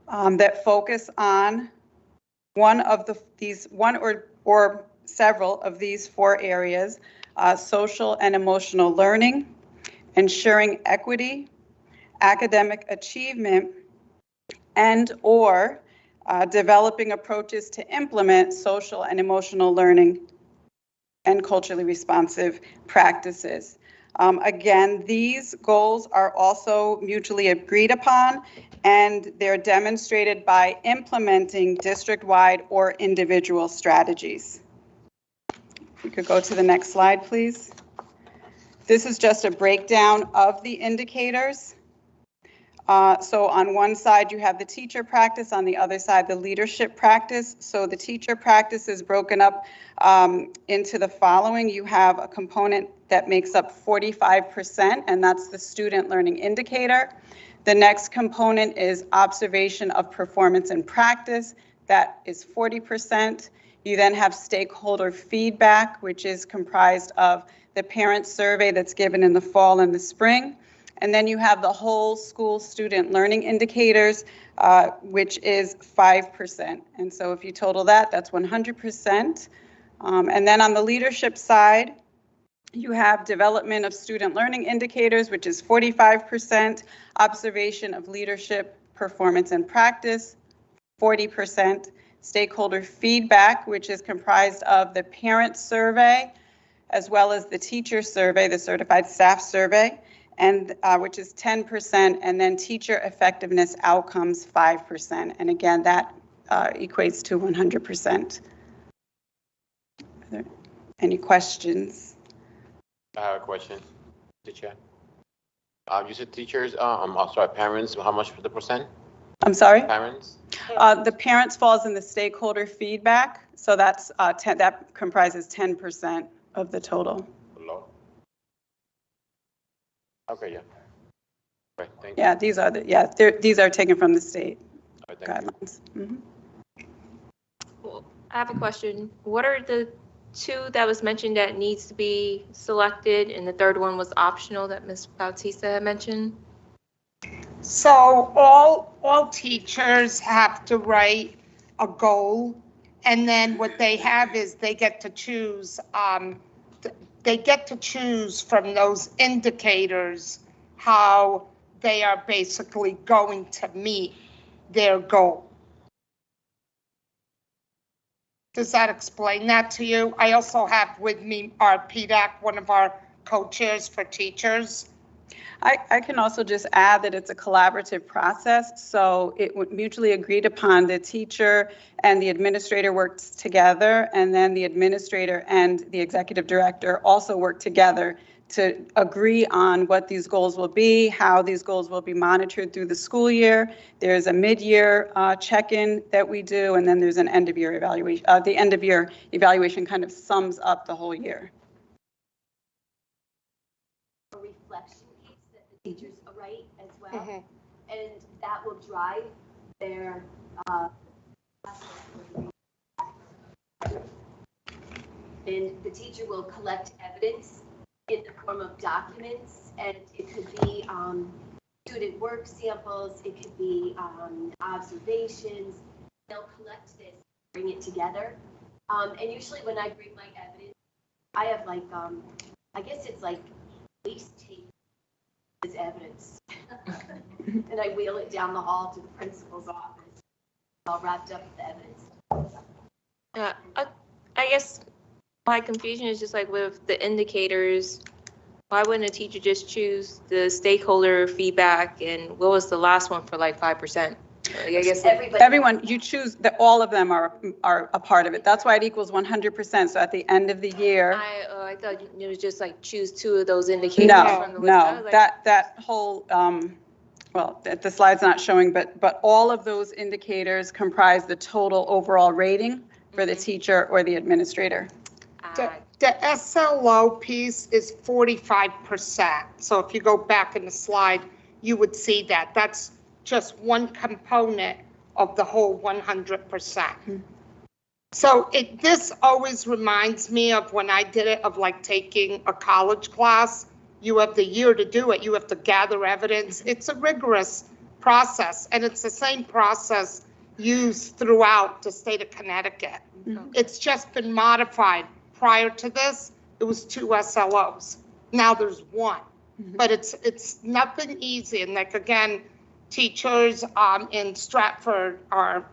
that focus on one or several of these 4 areas: social and emotional learning, ensuring equity, academic achievement, and/or developing approaches to implement social and emotional learning and culturally responsive practices. Again, these goals are also mutually agreed upon, and they're demonstrated by implementing district-wide or individual strategies. We could go to the next slide, please. This is just a breakdown of the indicators. So on one side, you have the teacher practice, on the other side, the leadership practice. So the teacher practice is broken up into the following. You have a component that makes up 45%, and that's the student learning indicator. The next component is observation of performance and practice. That is 40%. You then have stakeholder feedback, which is comprised of the parent survey that's given in the fall and the spring. And then you have the whole school student learning indicators, which is 5%. And so if you total that, that's 100%. And then on the leadership side, you have development of student learning indicators, which is 45%, observation of leadership, performance, and practice, 40%, stakeholder feedback, which is comprised of the parent survey, as well as the teacher survey, the certified staff survey, and which is 10%, and then teacher effectiveness outcomes, 5%. And again, that equates to 100%. Are there any questions? I have a question, teacher. You said teachers, sorry, parents, how much for the percent? I'm sorry? Parents? The parents falls in the stakeholder feedback, so that's that comprises 10% of the total. Below. Okay, yeah. Right, thank you. Yeah, these are these are taken from the state guidelines. Mm-hmm. Well, I have a question. What are the two that was mentioned that needs to be selected, and the third one was optional that Ms. Bautista had mentioned? So all teachers have to write a goal, and then what they have is they get to choose. They get to choose from those indicators how they are basically going to meet their goal. Does that explain that to you? I also have with me our PDAC, one of our co-chairs for teachers. I can also just add that it's a collaborative process, so it would mutually agreed upon. The teacher and the administrator worked together, and then the administrator and the executive director also work together to agree on what these goals will be, how these goals will be monitored through the school year. There's a mid-year check-in that we do, and then there's an end-of-year evaluation. The end-of-year evaluation kind of sums up the whole year. A reflection piece that the teachers write as well, and that will drive their and the teacher will collect evidence in the form of documents, and it could be student work samples, it could be observations. They'll collect this, bring it together, and usually when I bring my evidence, I have like I guess it's like waste tape as evidence, and I wheel it down the hall to the principal's office, all wrapped up with the evidence. I guess my confusion is just like with the indicators, why wouldn't a teacher just choose the stakeholder feedback, and what was the last one for like 5%? I guess everyone, you choose that all of them are a part of it. That's why it equals 100%. So at the end of the year, I thought it was just like choose two of those indicators. No, from the list. no, Like, that whole well, the slide's not showing, but all of those indicators comprise the total overall rating for the teacher or the administrator. The SLO piece is 45%. So if you go back in the slide, you would see that. That's just one component of the whole 100%. So this always reminds me of when I did it, of like taking a college class. You have the year to do it. You have to gather evidence. It's a rigorous process, and it's the same process used throughout the state of Connecticut. It's just been modified. Prior to this, it was 2 SLOs. Now there's 1, but it's nothing easy. And like, again, teachers in Stratford are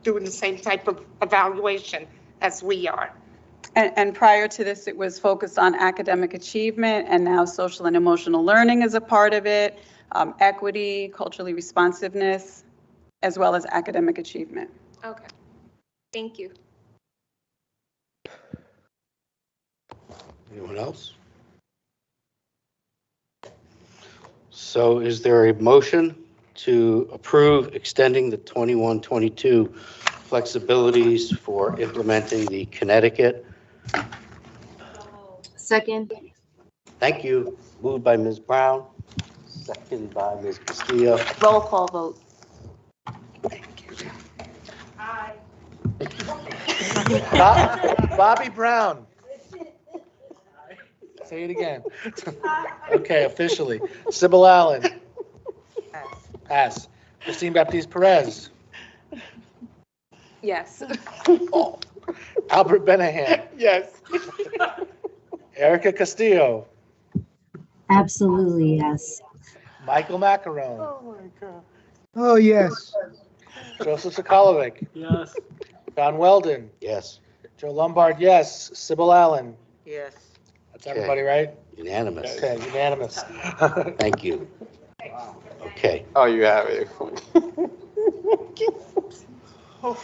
doing the same type of evaluation as we are. And prior to this, it was focused on academic achievement, and now social and emotional learning is a part of it, equity, culturally responsiveness, as well as academic achievement. Okay, thank you. Anyone else? So is there a motion to approve extending the 21-22 flexibilities for implementing the Connecticut? Second. Thank you. Moved by Ms. Brown, second by Ms. Castillo. Roll call vote. Bobby Brown. Say it again. Okay, officially. Sybil Allen. Pass. Christine Baptiste Perez. Yes. Albert Benahan. Yes. Erica Castillo. Absolutely, yes. Michael Macaron. Oh, my God. Oh, yes. Joseph Sokolovic. Yes. John Weldon. Yes. Joe Lombard, yes. Sybil Allen. Yes. That's everybody, right? Unanimous. Okay, unanimous. Thank you. Okay. Oh, you have it. All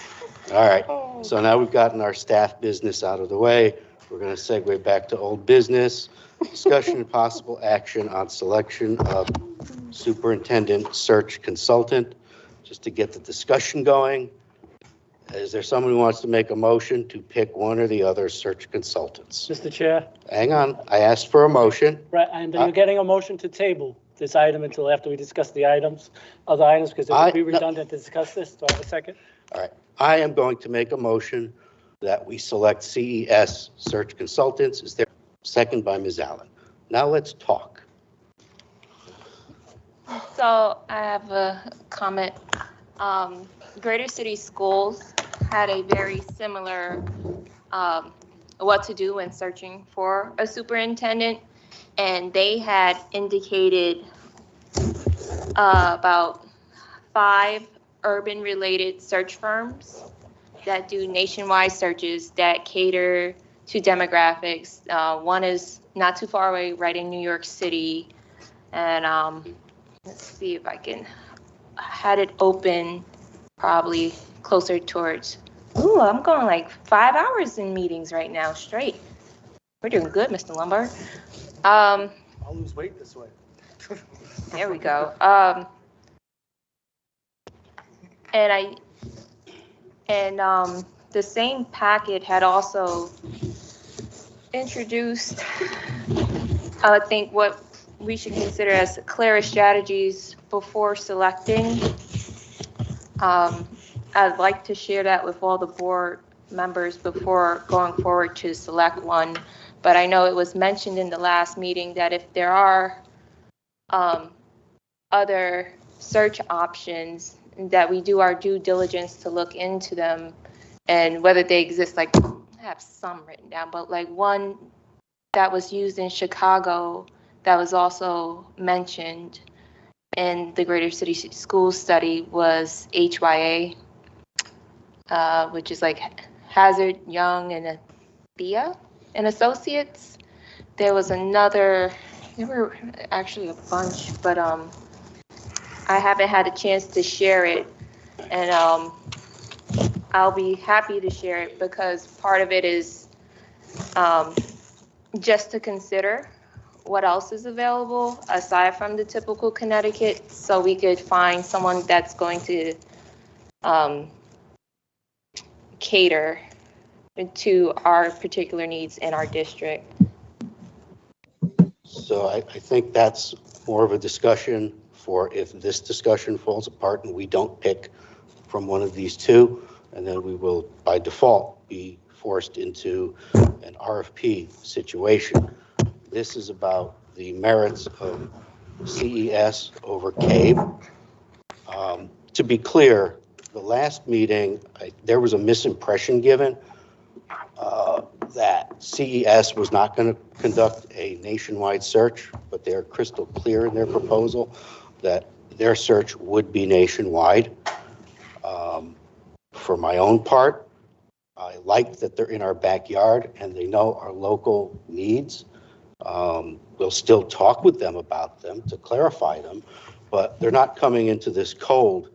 right. So now we've gotten our staff business out of the way. We're going to segue back to old business. Discussion and possible action on selection of superintendent search consultant. Just to get the discussion going, is there someone who wants to make a motion to pick one or the other search consultants? Mr. Chair, Hang on, I asked for a motion. right, and you're getting a motion to table this item until after we discuss the other items, because it would be redundant to discuss this. Do I have a second? All right, I am going to make a motion that we select CES search consultants. Is there a second by Ms. Allen? Now let's talk. So I have a comment. Greater City Schools had a very similar what to do when searching for a superintendent, and they had indicated about 5 urban-related search firms that do nationwide searches that cater to demographics. One is not too far away, right in New York City, and let's see if I can had it open probably closer towards, ooh, I'm going like 5 hours in meetings right now straight. We're doing good, Mr. Lombard. I'll lose weight this way. There we go. The same packet had also introduced, I think, what we should consider as clearer strategies before selecting. I'd like to share that with all the board members before going forward to select one. But I know it was mentioned in the last meeting that if there are other search options, that we do our due diligence to look into them and whether they exist. Like, I have some written down, but like one that was used in Chicago that was also mentioned in the Greater City Schools study was HYA, which is like Hazard, Young, and Thea and Associates. There was another, there were actually a bunch, but I haven't had a chance to share it, and I'll be happy to share it because part of it is just to consider what else is available aside from the typical Connecticut, so we could find someone that's going to cater to our particular needs in our district. So I think that's more of a discussion for if this discussion falls apart and we don't pick from one of these two, and then we will by default be forced into an RFP situation. This is about the merits of CES over CABE. To be clear, the last meeting, there was a misimpression given that CES was not going to conduct a nationwide search, but they're crystal clear in their proposal that their search would be nationwide. For my own part, I like that they're in our backyard and they know our local needs. We'll still talk with them about them to clarify them, but they're not coming into this cold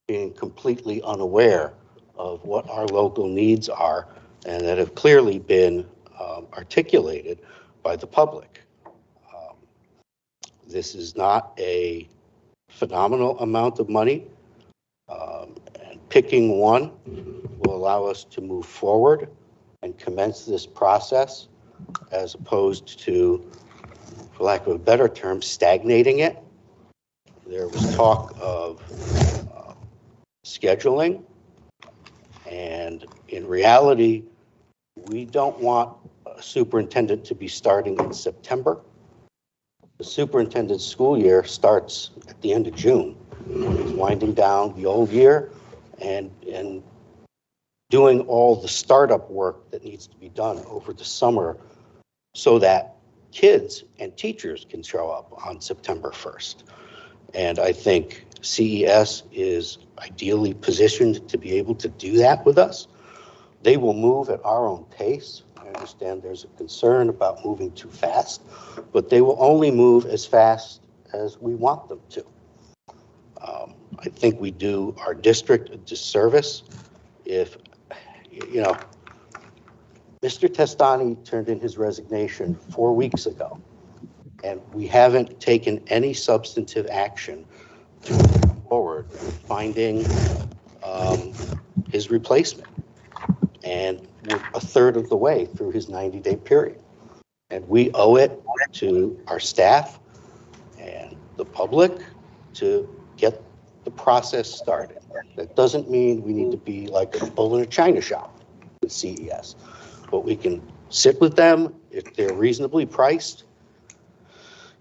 being completely unaware of what our local needs are and that have clearly been articulated by the public. This is not a phenomenal amount of money. And picking one will allow us to move forward and commence this process as opposed to, for lack of a better term, stagnating it. There was talk of scheduling, and in reality, we don't want a superintendent to be starting in September. The superintendent's school year starts at the end of June. It's winding down the old year and doing all the startup work that needs to be done over the summer so that kids and teachers can show up on September 1st. And I think CES is ideally positioned to be able to do that with us. They will move at our own pace. I understand there's a concern about moving too fast, but they will only move as fast as we want them to. I think we do our district a disservice if, you know, Mr. Testani turned in his resignation 4 weeks ago, and we haven't taken any substantive action to move forward finding his replacement. And we're a third of the way through his 90-day period. And we owe it to our staff and the public to get the process started. That doesn't mean we need to be like a bull in a china shop with CES, but we can sit with them if they're reasonably priced,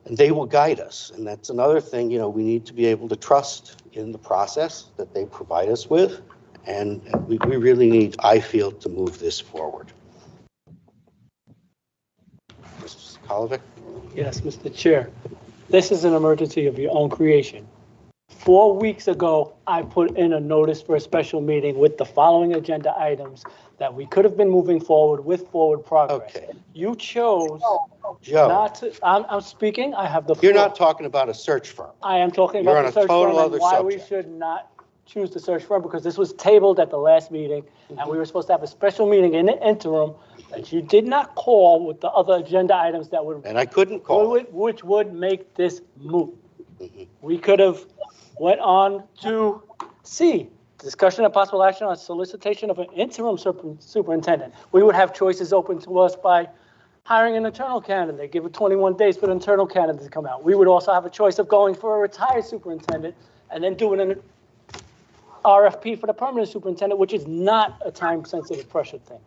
and they will guide us. And that's another thing, you know, we need to be able to trust in the process that they provide us with. And we really need, I feel, to move this forward. Mr. Psychologic? Yes, Mr. Chair. This is an emergency of your own creation. 4 weeks ago, I put in a notice for a special meeting with the following agenda items that we could have been moving forward with forward progress. Okay. You chose Joe, not to, I'm speaking, I have the floor. you're not talking about a search firm. I am talking You're about on the a search total firm other and why subject. we should not choose the search firm, because this was tabled at the last meeting, and we were supposed to have a special meeting in the interim that you did not call with the other agenda items that would. And I couldn't call it. Which would make this moot. We could have went on to C, discussion of possible action on solicitation of an interim superintendent. We would have choices open to us by hiring an internal candidate, give it 21 days for the internal candidate to come out. We would also have a choice of going for a retired superintendent and then doing an RFP for the permanent superintendent, which is not a time-sensitive pressure thing.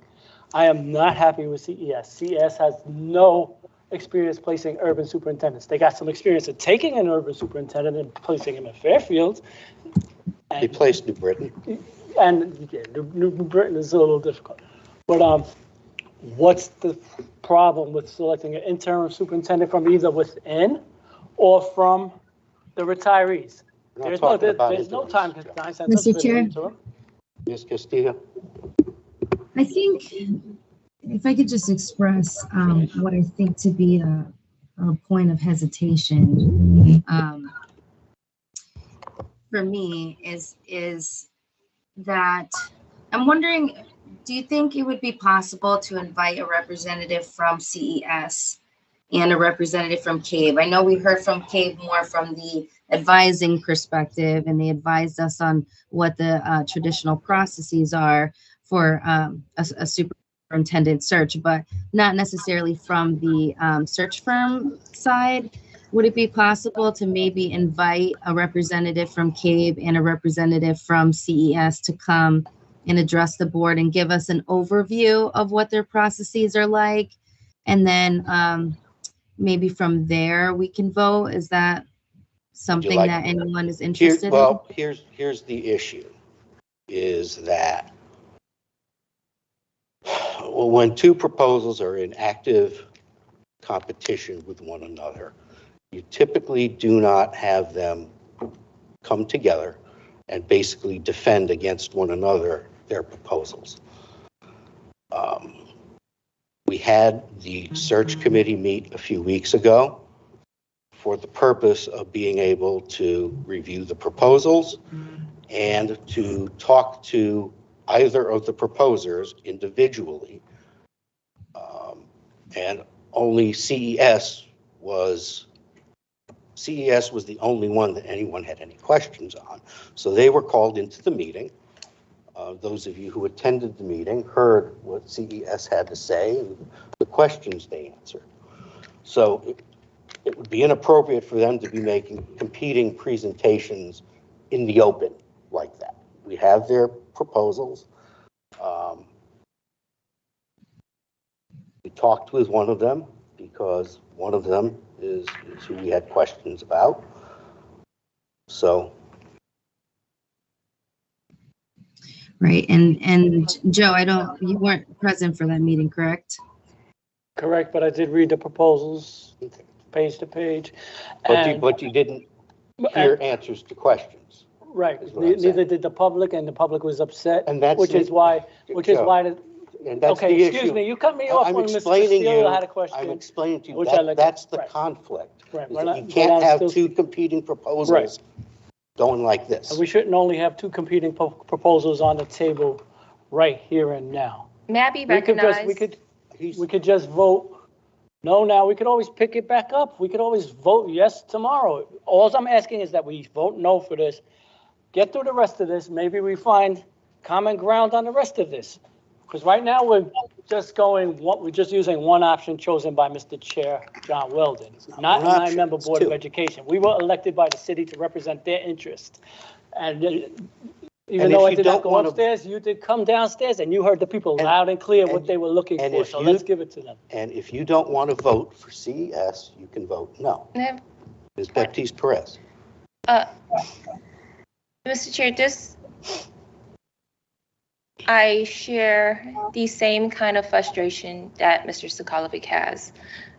I am not happy with CES. CES has no experience placing urban superintendents. They got some experience in taking an urban superintendent and placing him in Fairfield. They placed New Britain. And yeah, New Britain is a little difficult. But what's the problem with selecting an interim superintendent from either within or from the retirees? There's no time. Mr. Chair? Ms. Castillo? I think if I could just express what I think to be a point of hesitation for me is that I'm wondering, do you think it would be possible to invite a representative from CES and a representative from CABE? I know we heard from CABE more from the advising perspective, and they advised us on what the traditional processes are for a superintendent search, but not necessarily from the search firm side. Would it be possible to maybe invite a representative from CABE and a representative from CES to come and address the board and give us an overview of what their processes are like? And then maybe from there we can vote. Is that something that anyone is interested in? Here's the issue, is that when two proposals are in active competition with one another, you typically do not have them come together and basically defend against one another their proposals. We had the search committee meet a few weeks ago for the purpose of being able to review the proposals and to talk to either of the proposers individually. And only CES was the only one that anyone had any questions on. So they were called into the meeting. Those of you who attended the meeting heard what CES had to say and the questions they answered. So it would be inappropriate for them to be making competing presentations in the open like that. We have their proposals. We talked with one of them because one of them is who we had questions about. So. Right, and Joe, you weren't present for that meeting, correct? Correct, but I did read the proposals, page to page. But you didn't hear answers to questions. Right, neither did the public, and the public was upset, and that's which is why. And that's okay, the excuse issue. me, you cut me off when Mr. Castillo had a question. I'm explaining to you, that, that's the conflict. Right, You can't have two competing proposals going like this. And we shouldn't only have two competing proposals on the table right here and now. May I be recognized? We could just vote no now. We could always pick it back up. We could always vote yes tomorrow. All I'm asking is that we vote no for this. Get through the rest of this. Maybe we find common ground on the rest of this. Because right now we're just using one option chosen by Mr. Chair John Weldon, not a 9-member Board of Education. We were elected by the city to represent their interest. And even though I did not go upstairs, you did come downstairs and you heard the people loud and clear what they were looking for. So let's give it to them. And if you don't want to vote for CES, you can vote no. Ms. Baptiste Perez. Mr. Chair, I share the same kind of frustration that Mr. Sokolovic has,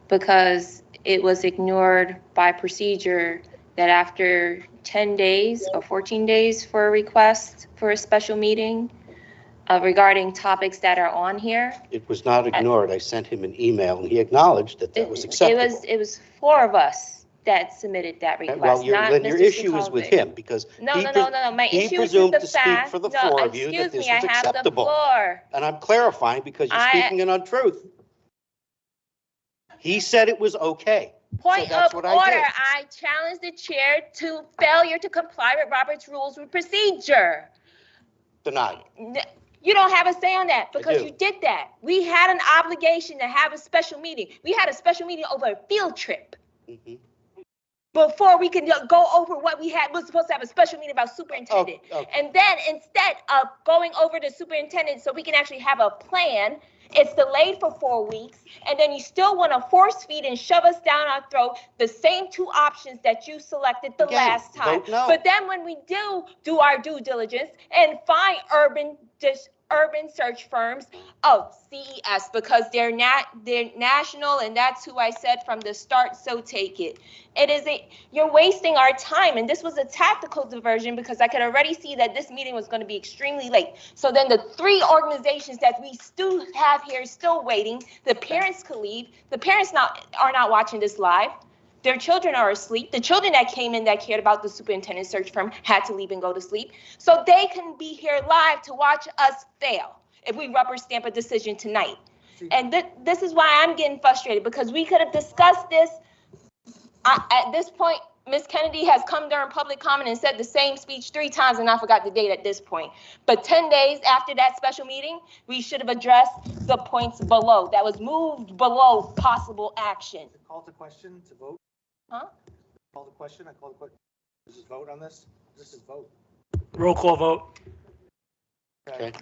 because it was ignored by procedure that after 10 days or 14 days for a request for a special meeting regarding topics that are on here. It was not ignored. I sent him an email and he acknowledged that was acceptable. It was 4 of us that submitted that request. Well, then your issue is with him, because no. My issue is presumed with the to speak for the 4 of you that this was acceptable. And I'm clarifying because you're speaking an untruth. He said it was okay. Point of order. I challenged the chair to failure to comply with Robert's Rules of Procedure. Denied. You don't have a say on that because you did that. We had an obligation to have a special meeting. We had a special meeting over a field trip. Mm-hmm. Before we can go over what we had, we're supposed to have a special meeting about superintendent. And then instead of going over the superintendent so we can actually have a plan, it's delayed for 4 weeks. And then you still want to force feed and shove us down our throat the same 2 options that you selected the last time. But then when we do our due diligence and find urban search firms, CES, because they're national, and that's who I said from the start, so take it. You're wasting our time, and this was a tactical diversion because I could already see that this meeting was going to be extremely late. So then the 3 organizations that we still have here still waiting, the parents could leave. The parents are not watching this live. Their children are asleep. The children that came in that cared about the superintendent search firm had to leave and go to sleep. So they can be here live to watch us fail if we rubber stamp a decision tonight. And this is why I'm getting frustrated, because we could have discussed this. At this point, Ms. Kennedy has come during public comment and said the same speech 3 times, and I forgot the date at this point. But 10 days after that special meeting, we should have addressed the points below that was moved below possible action. Call to question to vote. Huh? Call the question. I call the question. This is vote on this. This is vote. Roll call vote. Okay.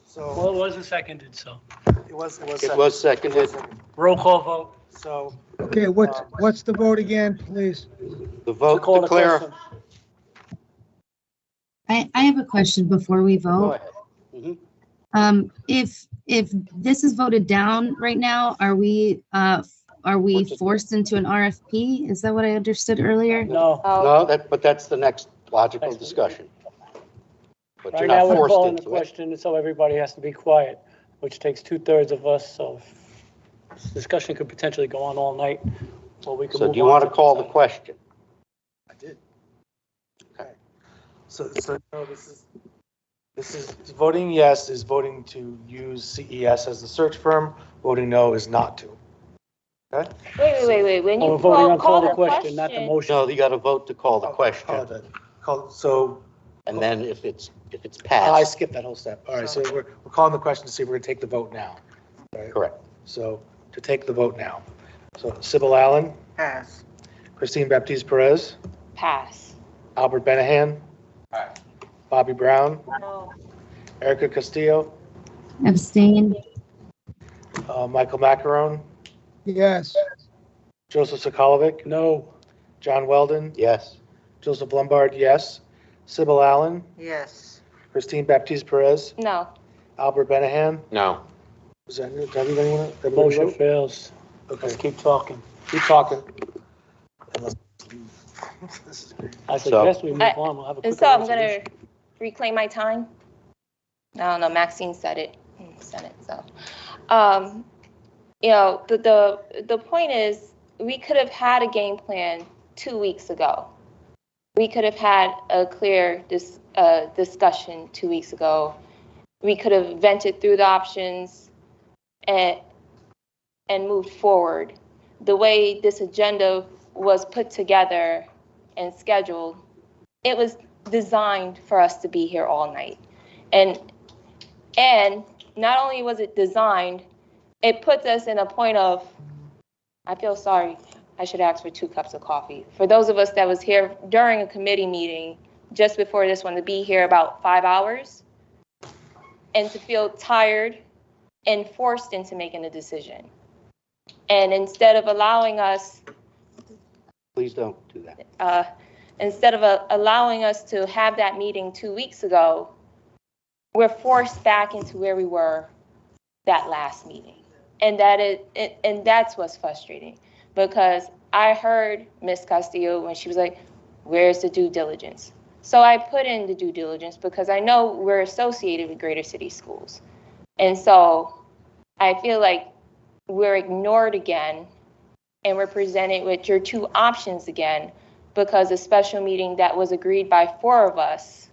So. Well, it wasn't seconded, so. It was seconded. Roll call vote. So. Okay, what's the vote again, please? The vote to clarify. I have a question before we vote. Go ahead. If this is voted down right now, are we forced into an RFP? Is that what I understood earlier? No. But that's the next logical discussion. But right now we're calling the question, so everybody has to be quiet, which takes 2/3 of us. So this discussion could potentially go on all night. Well, we can. So do you want to call the question? I did. Okay. So this is voting yes is voting to use CES as the search firm. Voting no is not to. Wait. When you We're voting on call the question, not the motion. No, you got to vote to call the question, So and then if it's I passed, skipped that whole step. All right, so we're calling the question to see if we're going to take the vote now. Right? correct. So to take the vote now. So Sybil Allen, Pass. Christine Baptiste Perez, pass. Albert Benahan, Bobby Brown, No. Erica Castillo, Abstain. Michael Macaron, Yes. Joseph Sokolovic, No. John Weldon, Yes. Joseph Lombard, yes. Sybil Allen, Yes. Christine Baptiste Perez, No. Albert Benahan. No. Was that, did everybody want to? Motion fails. Okay, Let's keep talking. keep talking. I So- suggest we move on. We'll have a And quick so I'm going resolution. to reclaim my time. I don't know, Maxine said it. So, the point is, we could have had a game plan 2 weeks ago. We could have had a clear discussion 2 weeks ago. We could have vented through the options and moved forward. The way this agenda was put together and scheduled, it was designed for us to be here all night. And not only was it designed, it puts us in a point of, I feel sorry, I should ask for 2 cups of coffee. For those of us that was here during a committee meeting, just before this one, to be here about 5 hours, and to feel tired and forced into making a decision. And instead of allowing us, Please don't do that. instead of allowing us to have that meeting 2 weeks ago, we're forced back into where we were that last meeting. And that's what's frustrating, because I heard Ms. Castillo when she was like, where's the due diligence? So I put in the due diligence because I know we're associated with Greater City Schools. And so I feel like we're ignored again, and we're presented with your 2 options again, because a special meeting that was agreed by 4 of us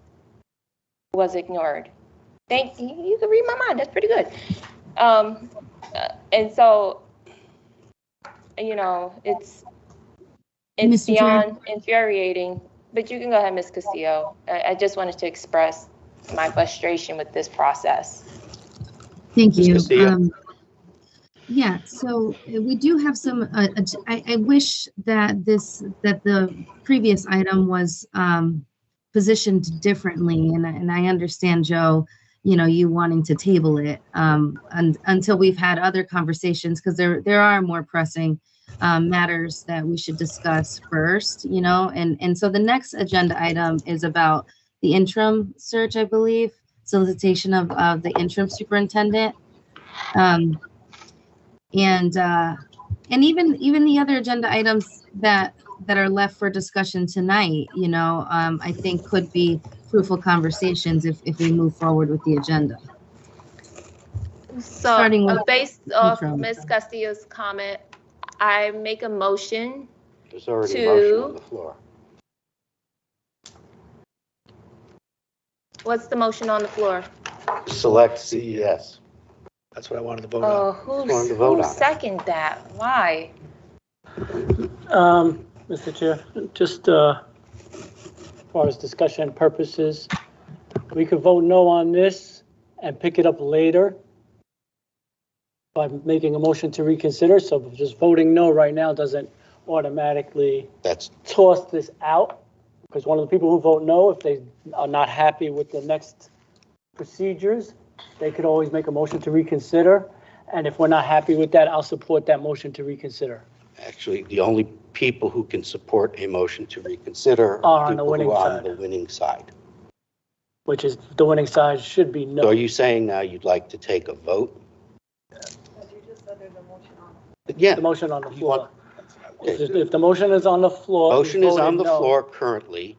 was ignored. Thank you. You can read my mind. That's pretty good. And so, it's Mr. Chair? beyond infuriating. But you can go ahead, Ms. Castillo. I just wanted to express my frustration with this process. Thank you. Ms. Castillo? Yeah, so we do have some, I wish that the previous item was positioned differently, and I understand, Joe, you wanting to table it until we've had other conversations, because there are more pressing matters that we should discuss first, and so the next agenda item is about the interim search, I believe, solicitation of the interim superintendent. And even the other agenda items that are left for discussion tonight, I think could be fruitful conversations if we move forward with the agenda. So based off Ms. Castillo's comment, I make a motion. There's already a motion on the floor. What's the motion on the floor? Select CES. That's what I wanted to vote on. Who seconded that? Why? Mr. Chair, just as far as discussion purposes, we could vote no on this and pick it up later by making a motion to reconsider. So just voting no right now doesn't automatically toss this out, because one of the people who vote no, if they are not happy with the next procedures, they could always make a motion to reconsider. And if we're not happy with that, I'll support that motion to reconsider. Actually, the only people who can support a motion to reconsider Are on the winning who are side. on the winning side. Which is, the winning side should be no. So are you saying now you'd like to take a vote? Yeah. The motion on the floor. If the motion is on the floor. Motion we is on voted the no, floor currently.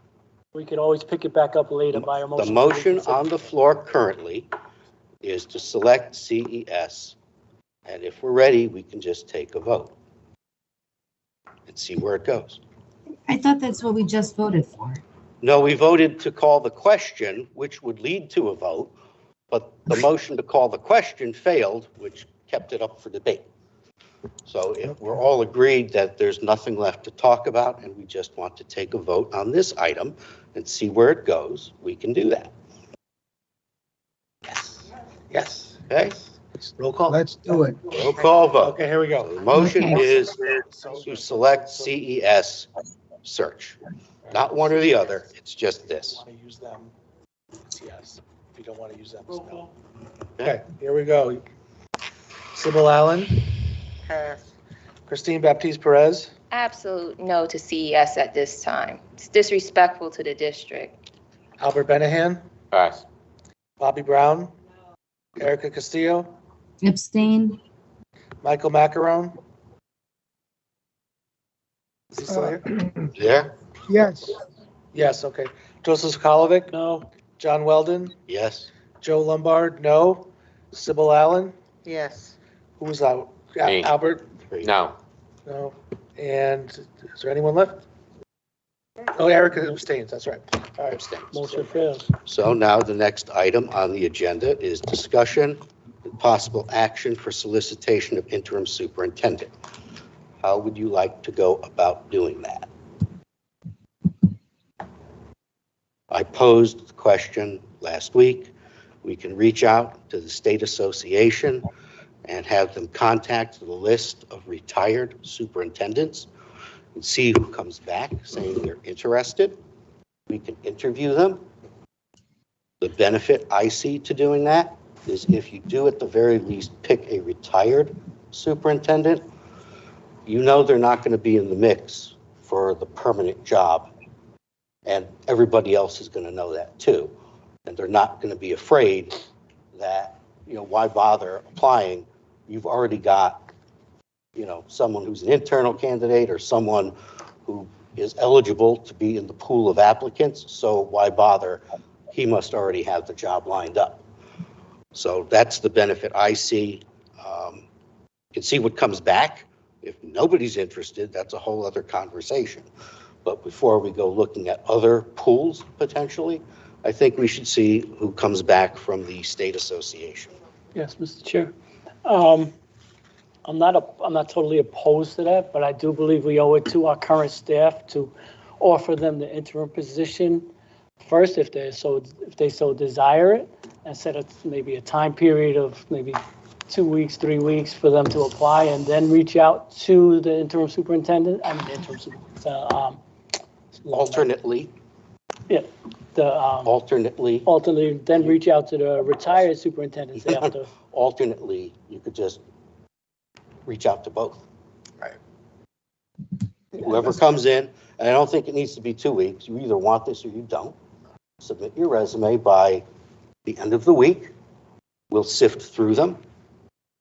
We could always pick it back up later by a motion. The to motion reconsider. on the floor currently is to select CES. And if we're ready, we can just take a vote and see where it goes. I thought that's what we just voted for. No, we voted to call the question, which would lead to a vote, but the motion to call the question failed, which kept it up for debate. So if we're all agreed that there's nothing left to talk about and we just want to take a vote on this item and see where it goes, we can do that. Yes. Yes. Okay? Roll call. Let's do it. Roll call vote. Okay, here we So go. the motion Okay. is to select CES search. Not one or the other, it's just this. Want to use them? It's yes. If you don't want to use them, it's no. Okay, here we go. Sybil Allen. Pass. Christine Baptiste Perez. Absolute no to CES at this time. It's disrespectful to the district. Albert Benahan. Pass. Bobby Brown. Erica Castillo. Abstain. Michael Macaron. Is he still here? There? Yes. Yes, okay. Joseph Kolovic. No. John Weldon. Yes. Joe Lombard, no. Sybil Allen. Yes. Who was out? Me. Albert. No. No. And is there anyone left? Oh, Erica abstains, that's right. All right, abstains. Motion fails. So now the next item on the agenda is discussion and possible action for solicitation of interim superintendent. How would you like to go about doing that? I posed the question last week. We can reach out to the state association and have them contact the list of retired superintendents and see who comes back saying they're interested. We can interview them. The benefit I see to doing that is if you do at the very least pick a retired superintendent, you know they're not going to be in the mix for the permanent job. And everybody else is going to know that too. And they're not going to be afraid that, why bother applying? You've already got, someone who's an internal candidate or someone who is eligible to be in the pool of applicants. So why bother? He must already have the job lined up. So that's the benefit I see. You can see what comes back. If nobody's interested, that's a whole other conversation. But before we go looking at other pools potentially, I think we should see who comes back from the state association. Yes, Mr. Chair. I'm not totally opposed to that, but I do believe we owe it to our current staff to offer them the interim position first, if they so desire it, and set maybe a time period of maybe 2 weeks, 3 weeks for them to apply, and then reach out to the interim superintendent. Alternately. Yeah. Alternately, then reach out to the retired superintendents after. Alternately, you could just reach out to both. Right. Whoever comes in, and I don't think it needs to be 2 weeks. You either want this or you don't. Submit your resume by the end of the week. We'll sift through them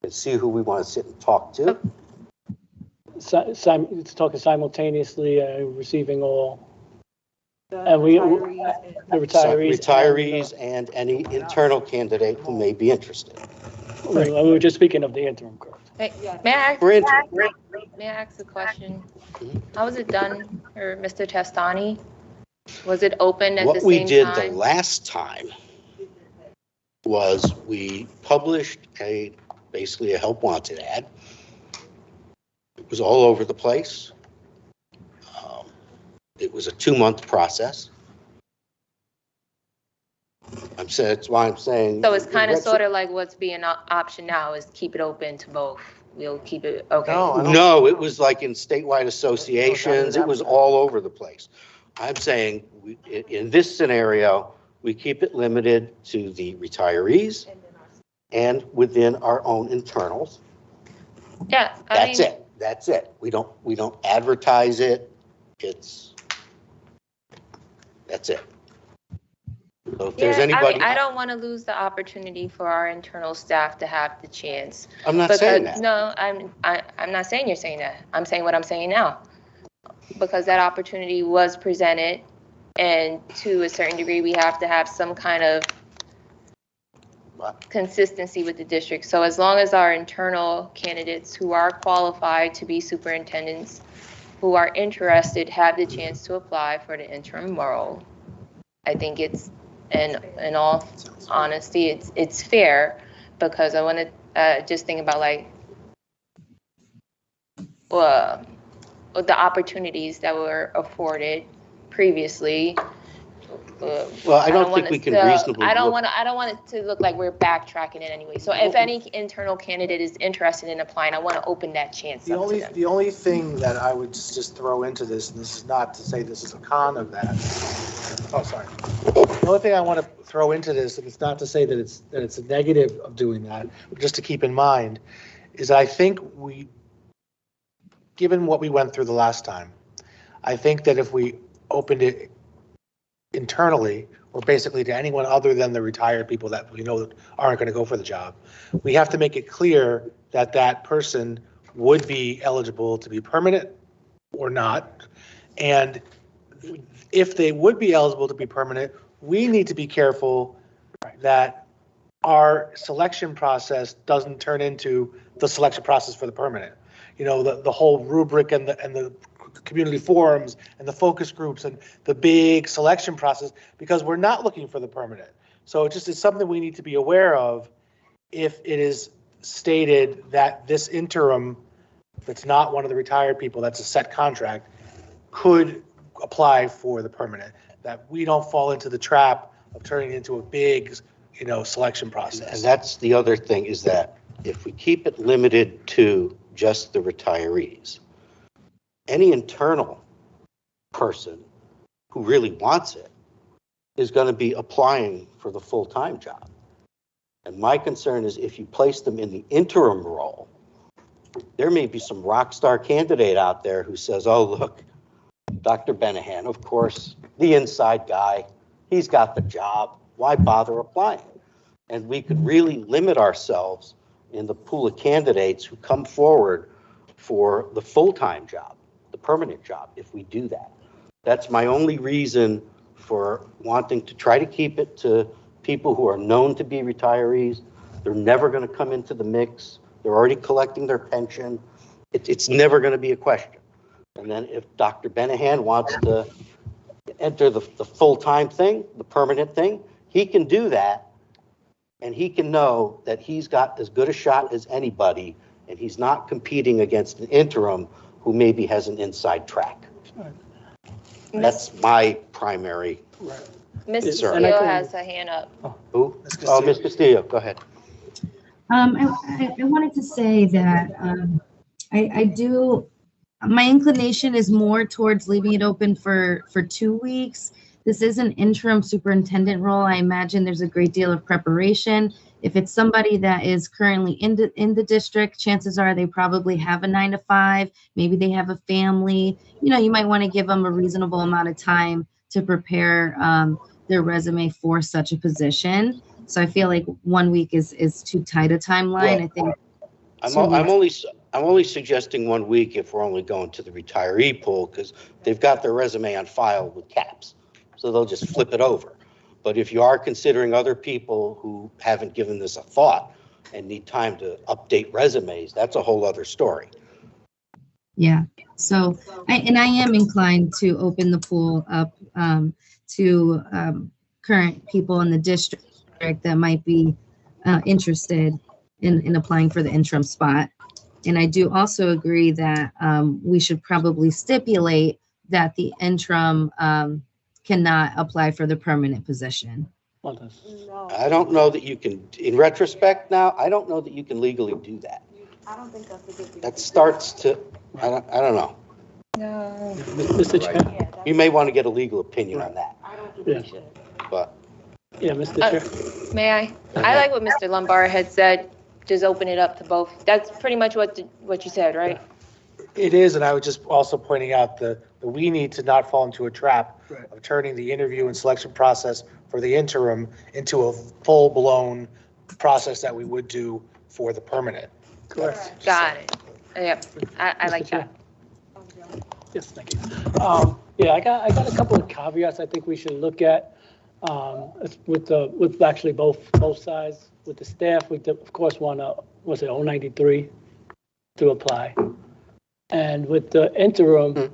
and see who we want to sit and talk to. It's talking simultaneously, receiving all. And the retirees and any internal candidate who may be interested. We were just speaking of the interim, correct? Hey, may I ask a question? How was it done for Mr. Testani? Was it open at the same time? What we did the last time was we published basically a help wanted ad. It was all over the place. It was a 2-month process. That's why I'm saying. So it's kind of sort of like what's being option now is keep it open to both. We'll keep it, okay. No, it was like in statewide associations. It was all over the place. I'm saying in this scenario, we keep it limited to the retirees and within our own internals. Yeah. That's it. We don't advertise it. That's it. So if there's anybody. I don't want to lose the opportunity for our internal staff to have the chance. I'm not saying that. No, I'm not saying you're saying that. I'm saying what I'm saying now. Because that opportunity was presented, and to a certain degree, we have to have some kind of consistency with the district. So as long as our internal candidates who are qualified to be superintendents, who are interested, have the chance to apply for the interim role, I think it's, in all honesty, it's fair, because I want to just think about, like, the opportunities that were afforded previously. Well, I don't think we can reasonably I don't look. want it to look like we're backtracking in any way. So if any internal candidate is interested in applying, I want to open that chance up to them. The only thing that I would just throw into this, and this is not to say this is a con of that. Oh, sorry. The only thing I want to throw into this, and it's not to say that it's a negative of doing that, but just to keep in mind, is I think given what we went through the last time, I think that if we opened it internally, or basically to anyone other than the retired people that we know that aren't going to go for the job, we have to make it clear that that person would be eligible to be permanent or not. And if they would be eligible to be permanent, we need to be careful that our selection process doesn't turn into the selection process for the permanent. You know, the whole rubric and the community forums and the focus groups and the big selection process, because we're not looking for the permanent. So it's something we need to be aware of if it is stated that this interim, that's not one of the retired people, that's a set contract, could apply for the permanent, that we don't fall into the trap of turning it into a big, selection process. And that's the other thing, is that if we keep it limited to just the retirees, any internal person who really wants it is going to be applying for the full-time job. And my concern is if you place them in the interim role, there may be some rock star candidate out there who says, oh, look, Dr. Benahan, of course, the inside guy, he's got the job. Why bother applying? And we could really limit ourselves in the pool of candidates who come forward for the full-time job, the permanent job, if we do that. That's my only reason for wanting to try to keep it to people who are known to be retirees. They're never going to come into the mix. They're already collecting their pension. It's never going to be a question. And then if Dr. Benahan wants to enter the full-time thing, the permanent thing, he can do that. And he can know that he's got as good a shot as anybody, and he's not competing against an interim who maybe has an inside track. That's my primary Ms. concern. Castillo has a hand up. Who? Oh, Ms. Castillo, go ahead. I wanted to say that my inclination is more towards leaving it open for 2 weeks. This is an interim superintendent role. I imagine there's a great deal of preparation. If it's somebody that is currently in the district, chances are they probably have a 9 to 5. Maybe they have a family. You might want to give them a reasonable amount of time to prepare their resume for such a position. So I feel like 1 week is too tight a timeline. Well, I think I'm only suggesting 1 week if we're only going to the retiree pool, because they've got their resume on file with CAPS, so they'll just flip it over. But if you are considering other people who haven't given this a thought and need time to update resumes, that's a whole other story. Yeah. So I am inclined to open the pool up to current people in the district that might be interested in applying for the interim spot. And I do also agree that we should probably stipulate that the interim cannot apply for the permanent position. I don't know that you can, in retrospect now, I don't know that you can legally do that. I don't think that's a good thing. That starts to, I don't know. No. Mr. Chair. You may want to get a legal opinion on that. I don't think Yeah. we should. But Yeah, Mr. Chair. May I? I like what Mr. Lombard had said, just open it up to both. That's pretty much what you said, right? It is, and I was just also pointing out that we need to not fall into a trap of turning the interview and selection process for the interim into a full-blown process that we would do for the permanent. Correct. Got it. Yep, I like that. Yes, thank you. Yeah, I got a couple of caveats I think we should look at with actually both sides. With the staff, we of course want to, 093 to apply. And with the interim,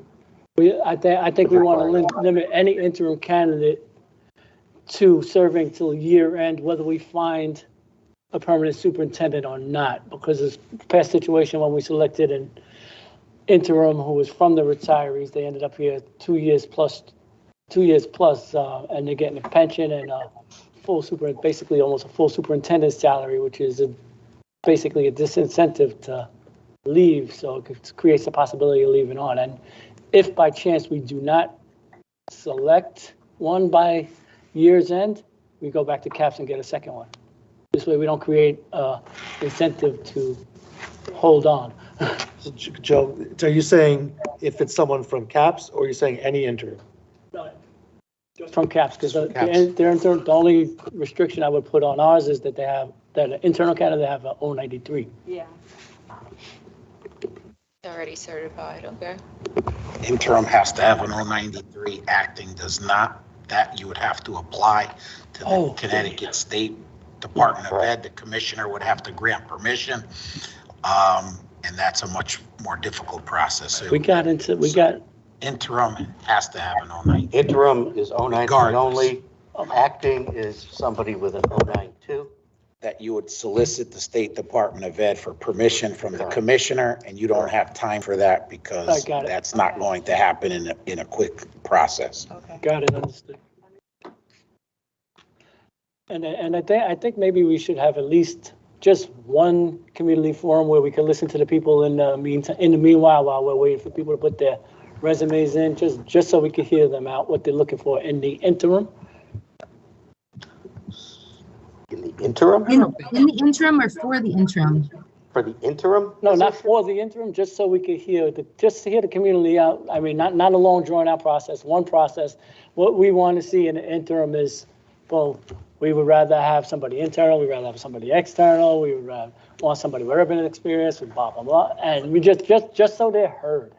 I think we want to limit any interim candidate to serving till year end, whether we find a permanent superintendent or not, because it's past situation when we selected and interim who was from the retirees. They ended up here 2 years plus, and they're getting a pension and a basically almost a full superintendent salary, which is basically a disincentive to leave. So it creates the possibility of leaving on. And if by chance we do not select one by year's end, we go back to CAPS and get a second one. This way we don't create incentive to hold on. So, Joe, are you saying if it's someone from CAPS, or are you saying any interim? From CAPS, because the only restriction I would put on ours is that an internal candidate have an 093. Yeah. Already certified, okay. Interim has to have an 093, acting does not. That you would have to apply to the Connecticut State Department of Ed. The commissioner would have to grant permission. And that's a much more difficult process. So interim has to have an 092. Interim is 093 only. Acting is somebody with an 092. That you would solicit the State Department of Ed for permission from the commissioner, and you don't have time for that because that's not going to happen in a quick process. Okay. Got it, understood. And I think maybe we should have at least just one community forum where we can listen to the people in the meanwhile while we're waiting for people to put their resumes in, just so we can hear them out, what they're looking for in the interim. In the interim? In the interim or for the interim? For the interim? No, not for the interim, just so we can hear the community out. I mean, not a long drawn out process, one process. What we want to see in the interim is, well, we would rather have somebody internal, we'd rather have somebody external, we would want somebody with urban experience, with blah, blah, blah. And we just so they're heard.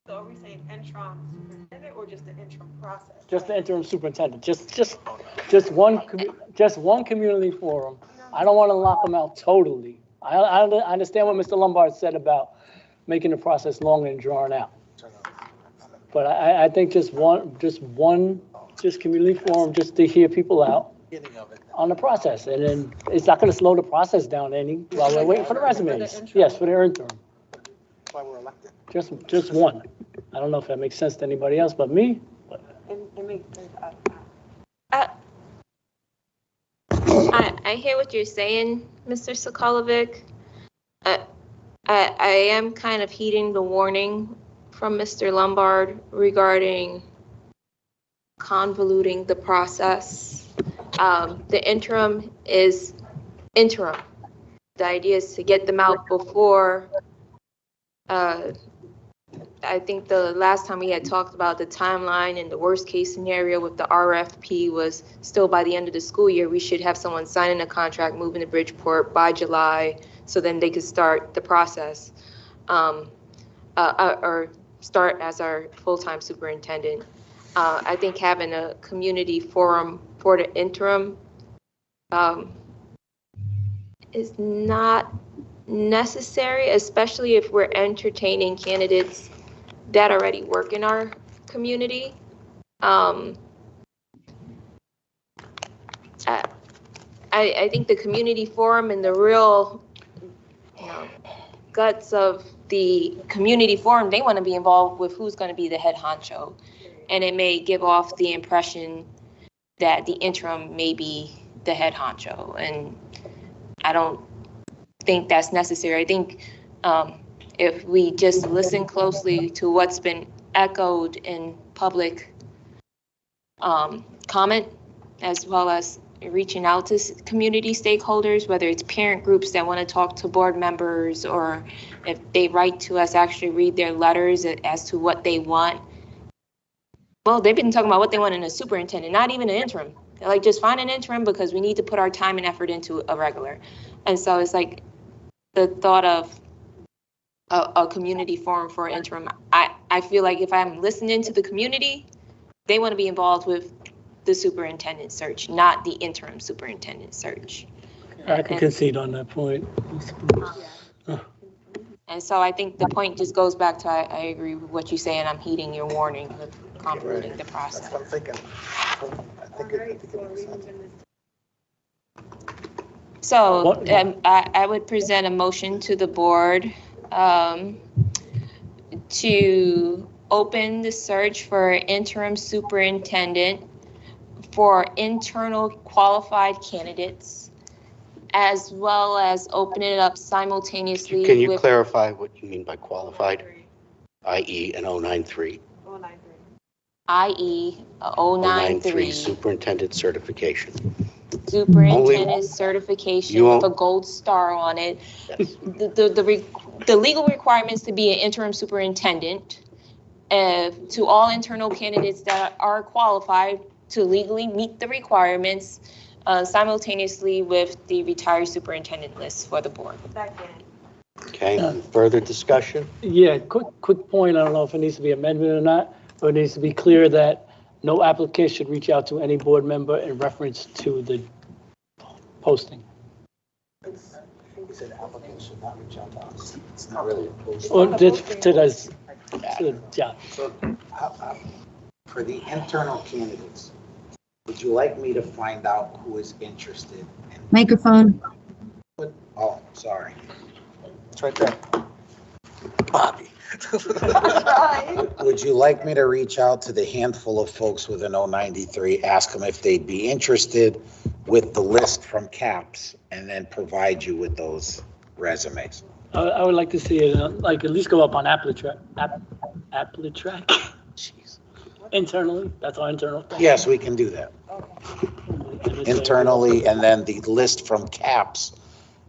So are we saying interim superintendent or just the interim process? Just the interim superintendent, just one community forum. I don't want to lock them out totally. I understand what Mr. Lombard said about making the process long and drawn out. But I think just community forum, just to hear people out on the process. And then it's not going to slow the process down any while we're waiting for the resumes. Yes, for the interim. That's why we're elected. Just one. I don't know if that makes sense to anybody else but me. It makes sense. I hear what you're saying, Mr. Sokolovic. I am kind of heeding the warning from Mr. Lombard regarding convoluting the process. The interim is interim. The idea is to get them out before, I think the last time we had talked about the timeline and the worst case scenario with the RFP was still by the end of the school year, we should have someone signing a contract, moving to Bridgeport by July, so then they could start the process or start as our full-time superintendent. I think having a community forum for the interim is not necessary, especially if we're entertaining candidates that already work in our community. I think the community forum and the real guts of the community forum, they want to be involved with who's going to be the head honcho. And it may give off the impression that the interim may be the head honcho. And I don't think that's necessary. I think if we just listen closely to what's been echoed in public comment, as well as reaching out to community stakeholders, whether it's parent groups that want to talk to board members, or if they write to us, actually read their letters as to what they want. Well, they've been talking about what they want in a superintendent, not even an interim. They're like, just find an interim because we need to put our time and effort into a regular. And so it's like the thought of a community forum for interim. I feel like if I'm listening to the community, they want to be involved with the superintendent search, not the interim superintendent search. I can concede on that point. And so I think the point just goes back to, I agree with what you say, and I'm heeding your warning with convoluting the process. That's what I'm thinking. So I would present a motion to the board to open the search for interim superintendent for internal qualified candidates, as well as open it up simultaneously Can you with, clarify what you mean by qualified, i.e. an 093? i.e. 093 superintendent certification. superintendent certification You with a won't- gold star on it. The legal requirements to be an interim superintendent to all internal candidates that are qualified to legally meet the requirements simultaneously with the retired superintendent list for the board. Okay, further discussion? Yeah, quick point. I don't know if it needs to be amended or not, but it needs to be clear that no applicant should reach out to any board member in reference to the posting. He said applicants should not reach out to us. It's not really a post. Or just to the job. So, for the internal candidates, would you like me to find out who is interested in? Microphone. Oh, sorry. It's right there. Bobby. Would you like me to reach out to the handful of folks with an 093, ask them if they'd be interested with the list from CAPS, and then provide you with those resumes? I would like to see it, like, at least go up on Applitrack. Jeez. Internally, that's our internal thing. Yes, we can do that. Internally, and then the list from CAPS,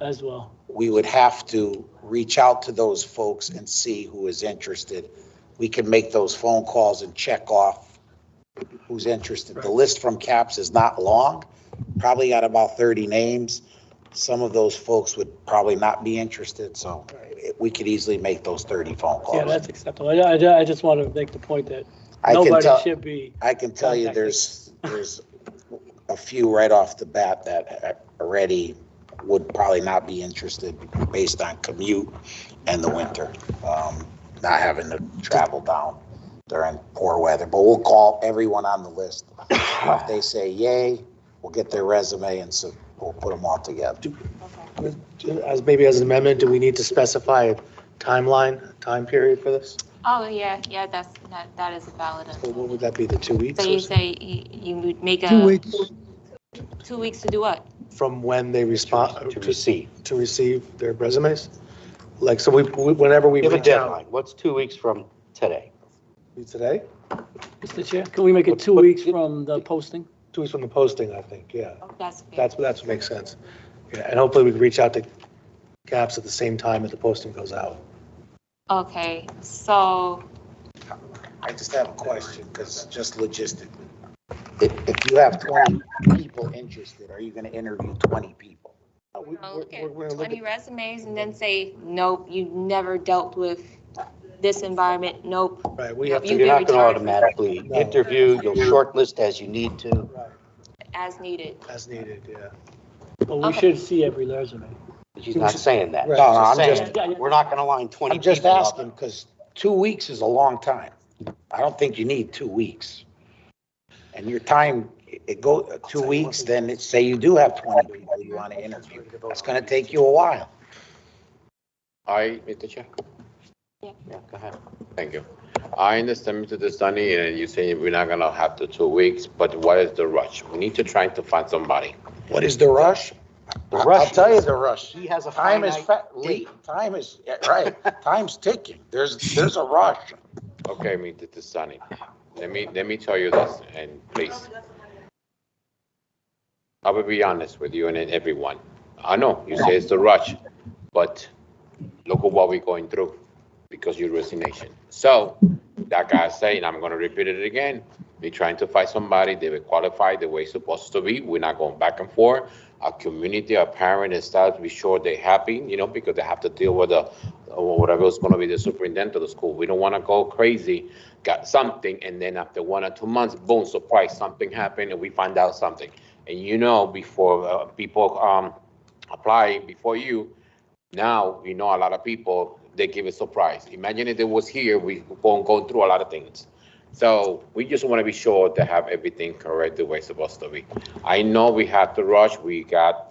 As well. we would have to reach out to those folks and see who is interested. We can make those phone calls and check off who's interested. The list from CAPS is not long, probably got about 30 names. Some of those folks would probably not be interested, so we could easily make those 30 phone calls. Yeah, that's acceptable. I just want to make the point that nobody should be. I can tell you there's a few right off the bat that already would probably not be interested based on commute and the winter, not having to travel down during poor weather. But we'll call everyone on the list. If they say yay, we'll get their resume and so we'll put them all together. Maybe as an amendment, do we need to specify a timeline, time period for this? Oh, yeah, that is a valid. So what would that be, the 2 weeks? So you say you would make a. 2 weeks. 2 weeks to do what? From when they respond? To receive. To receive their resumes? Like, so whenever we Give a reach out. deadline. What's 2 weeks from today? Today? Mr. Chair, can we make it 2 weeks from the posting? 2 weeks from the posting, I think, yeah. That's That's what makes sense. Yeah, and hopefully we can reach out to CAPS at the same time that the posting goes out. Okay, so. I just have a question, because just logistically. If you have 20 people interested, are you going to interview 20 people? Look at 20 resumes and then say, nope, you never dealt with this environment, nope. Right, we have to. You're not going to automatically interview, you'll shortlist as you need to. As needed. As needed, yeah. Well, we should see every resume. She's not saying that. Right. She's No, I'm saying just- we're not going to line 20 I'm just people up. asking, because 2 weeks is a long time. I don't think you need 2 weeks. And your time, it go 2 weeks, then it's, say you do have 20 people you want to interview. That's going to take you a while. All right, Mr. Chair. Yeah, go ahead. Thank you. I understand, Mr. Destani, and you say we're not gonna have the 2 weeks, but what is the rush? We need to try to find somebody. What is the rush? The rush I'll tell you is- the rush. He has a Time is finite date. time is, yeah, right, time's ticking. There's a rush. Okay, Mr. Destani, let me tell you this, and please. I will be honest with you and everyone. I know you say it's the rush, but look at what we're going through because your resignation. So, like I say, and I'm going to repeat it again, we're trying to find somebody, they were qualified the way it's supposed to be. We're not going back and forth. Our community, our parents, and staff, be sure they're happy, because they have to deal with whatever is going to be the superintendent of the school. We don't want to go crazy, got something, and then after 1 or 2 months, boom, surprise, something happened, and we find out something. And before people apply before you, now, a lot of people, they give a surprise. Imagine if it was here, we won't go through a lot of things. So we just want to be sure to have everything correct the way it's supposed to be. I know we have to rush. We got,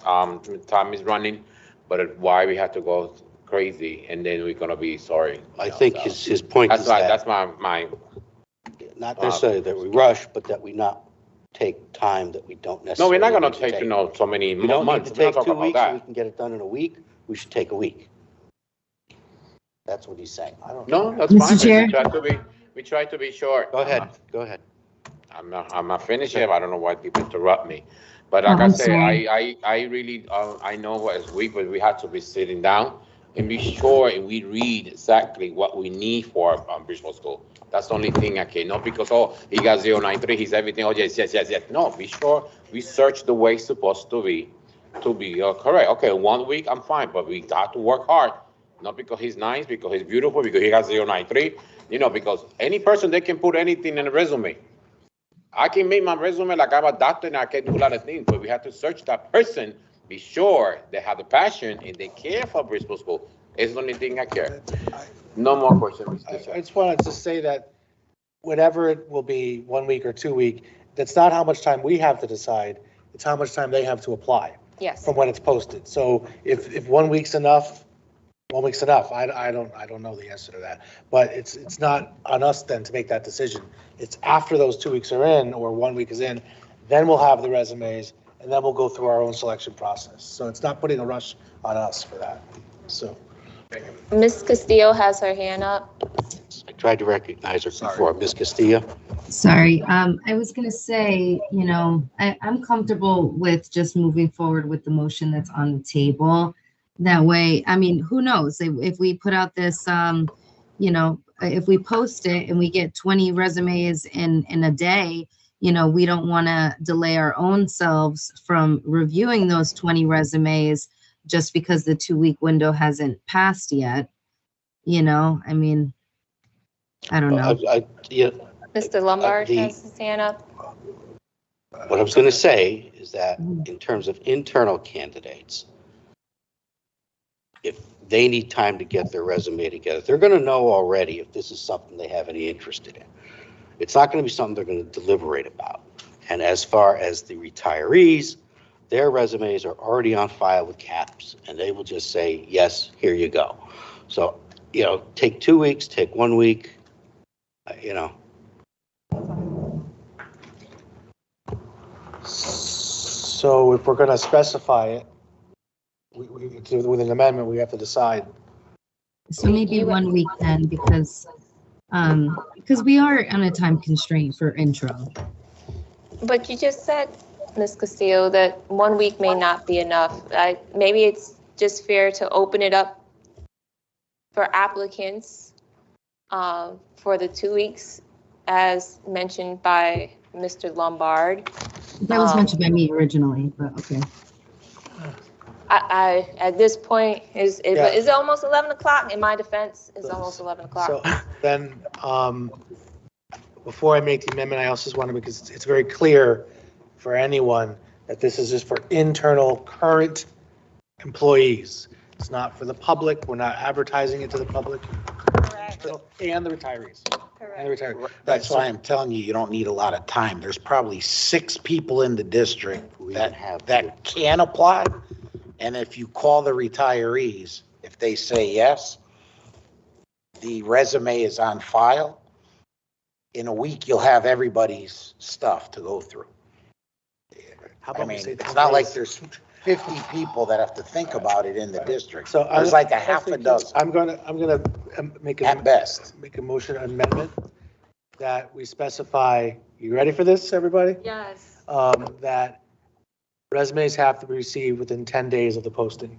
time is running, but why we have to go crazy, and then we're gonna be sorry. I think his point That's is why, that, that's my, not necessarily that we rush, but that we not take time that we don't no, necessarily. we're not gonna need to take, you know, so many We don't need months. to We're not take 2 talking about weeks, so we that. can get it done in a week. We should take a week. That's what he's saying. I don't. No, that's Mr. fine. Chair? We try to be short. Go ahead, go ahead. I'm not finished yet. I don't know why people interrupt me. But like Oh, I I'm say, sorry. I really, I know what is weak, but we have to be sitting down and be sure and we read exactly what we need for Bridgeport School. That's the only thing I can, not because, oh, he got 093, he's everything, oh, yes. No, be sure we search the way it's supposed to be correct. Okay, 1 week, I'm fine, but we got to work hard. Not because he's nice, because he's beautiful, because he got 093, you know, because any person, they can put anything in a resume. I can make my resume like I'm a doctor and I can do a lot of things, but we have to search that person, be sure they have the passion and they care for Bridgeport School. It's the only thing I care. No more questions, Mr. I just wanted to say that whatever it will be, 1 week or 2 week, that's not how much time we have to decide. It's how much time they have to apply Yes. from when it's posted. So if 1 week's enough, 1 week's enough. I don't know the answer to that, but it's not on us then to make that decision. It's after those 2 weeks are in or 1 week is in, then we'll have the resumes and then we'll go through our own selection process. So it's not putting a rush on us for that. So. Ms. Castillo has her hand up. I tried to recognize her before. Ms. Castillo? Sorry, I was gonna say, you know, I'm comfortable with just moving forward with the motion that's on the table. That way, I mean, who knows, if we put out this, you know, if we post it and we get 20 resumes in a day, you know, we don't want to delay our own selves from reviewing those 20 resumes just because the 2 week window hasn't passed yet. You know, I mean, I don't know. Yeah, Mr. Lombard the- has his hand up. what I was going to say is that in terms of internal candidates, if they need time to get their resume together, they're going to know already if this is something they have any interest in. It's not going to be something they're going to deliberate about. And as far as the retirees, their resumes are already on file with CAPS, and they will just say, yes, here you go. So, you know, take 2 weeks, take 1 week, you know. So if we're going to specify it, with an amendment, we have to decide. So maybe 1 week then, because we are on a time constraint for intro. But you just said, Ms. Castillo, that 1 week may not be enough. Maybe it's just fair to open it up for applicants for the 2 weeks, as mentioned by Mr. Lombard. That was mentioned by me originally, but okay. I at this point, is it almost 11 o'clock? In my defense, it's almost 11 o'clock. So then, before I make the amendment, I also just want to, because it's very clear for anyone that this is just for internal current employees. It's not for the public. We're not advertising it to the public. Correct. And the retirees. Correct. And the retirees. That's why I'm telling you, you don't need a lot of time. There's probably 6 people in the district that can apply. And if you call the retirees, if they say yes, the resume is on file. In a week, you'll have everybody's stuff to go through. I mean, it's not like there's 50 people that have to think about it in the district. So there's like a half a dozen. I'm gonna make At best. Make a motion amendment that we specify. You ready for this, everybody? Yes. That resumes have to be received within 10 days of the posting.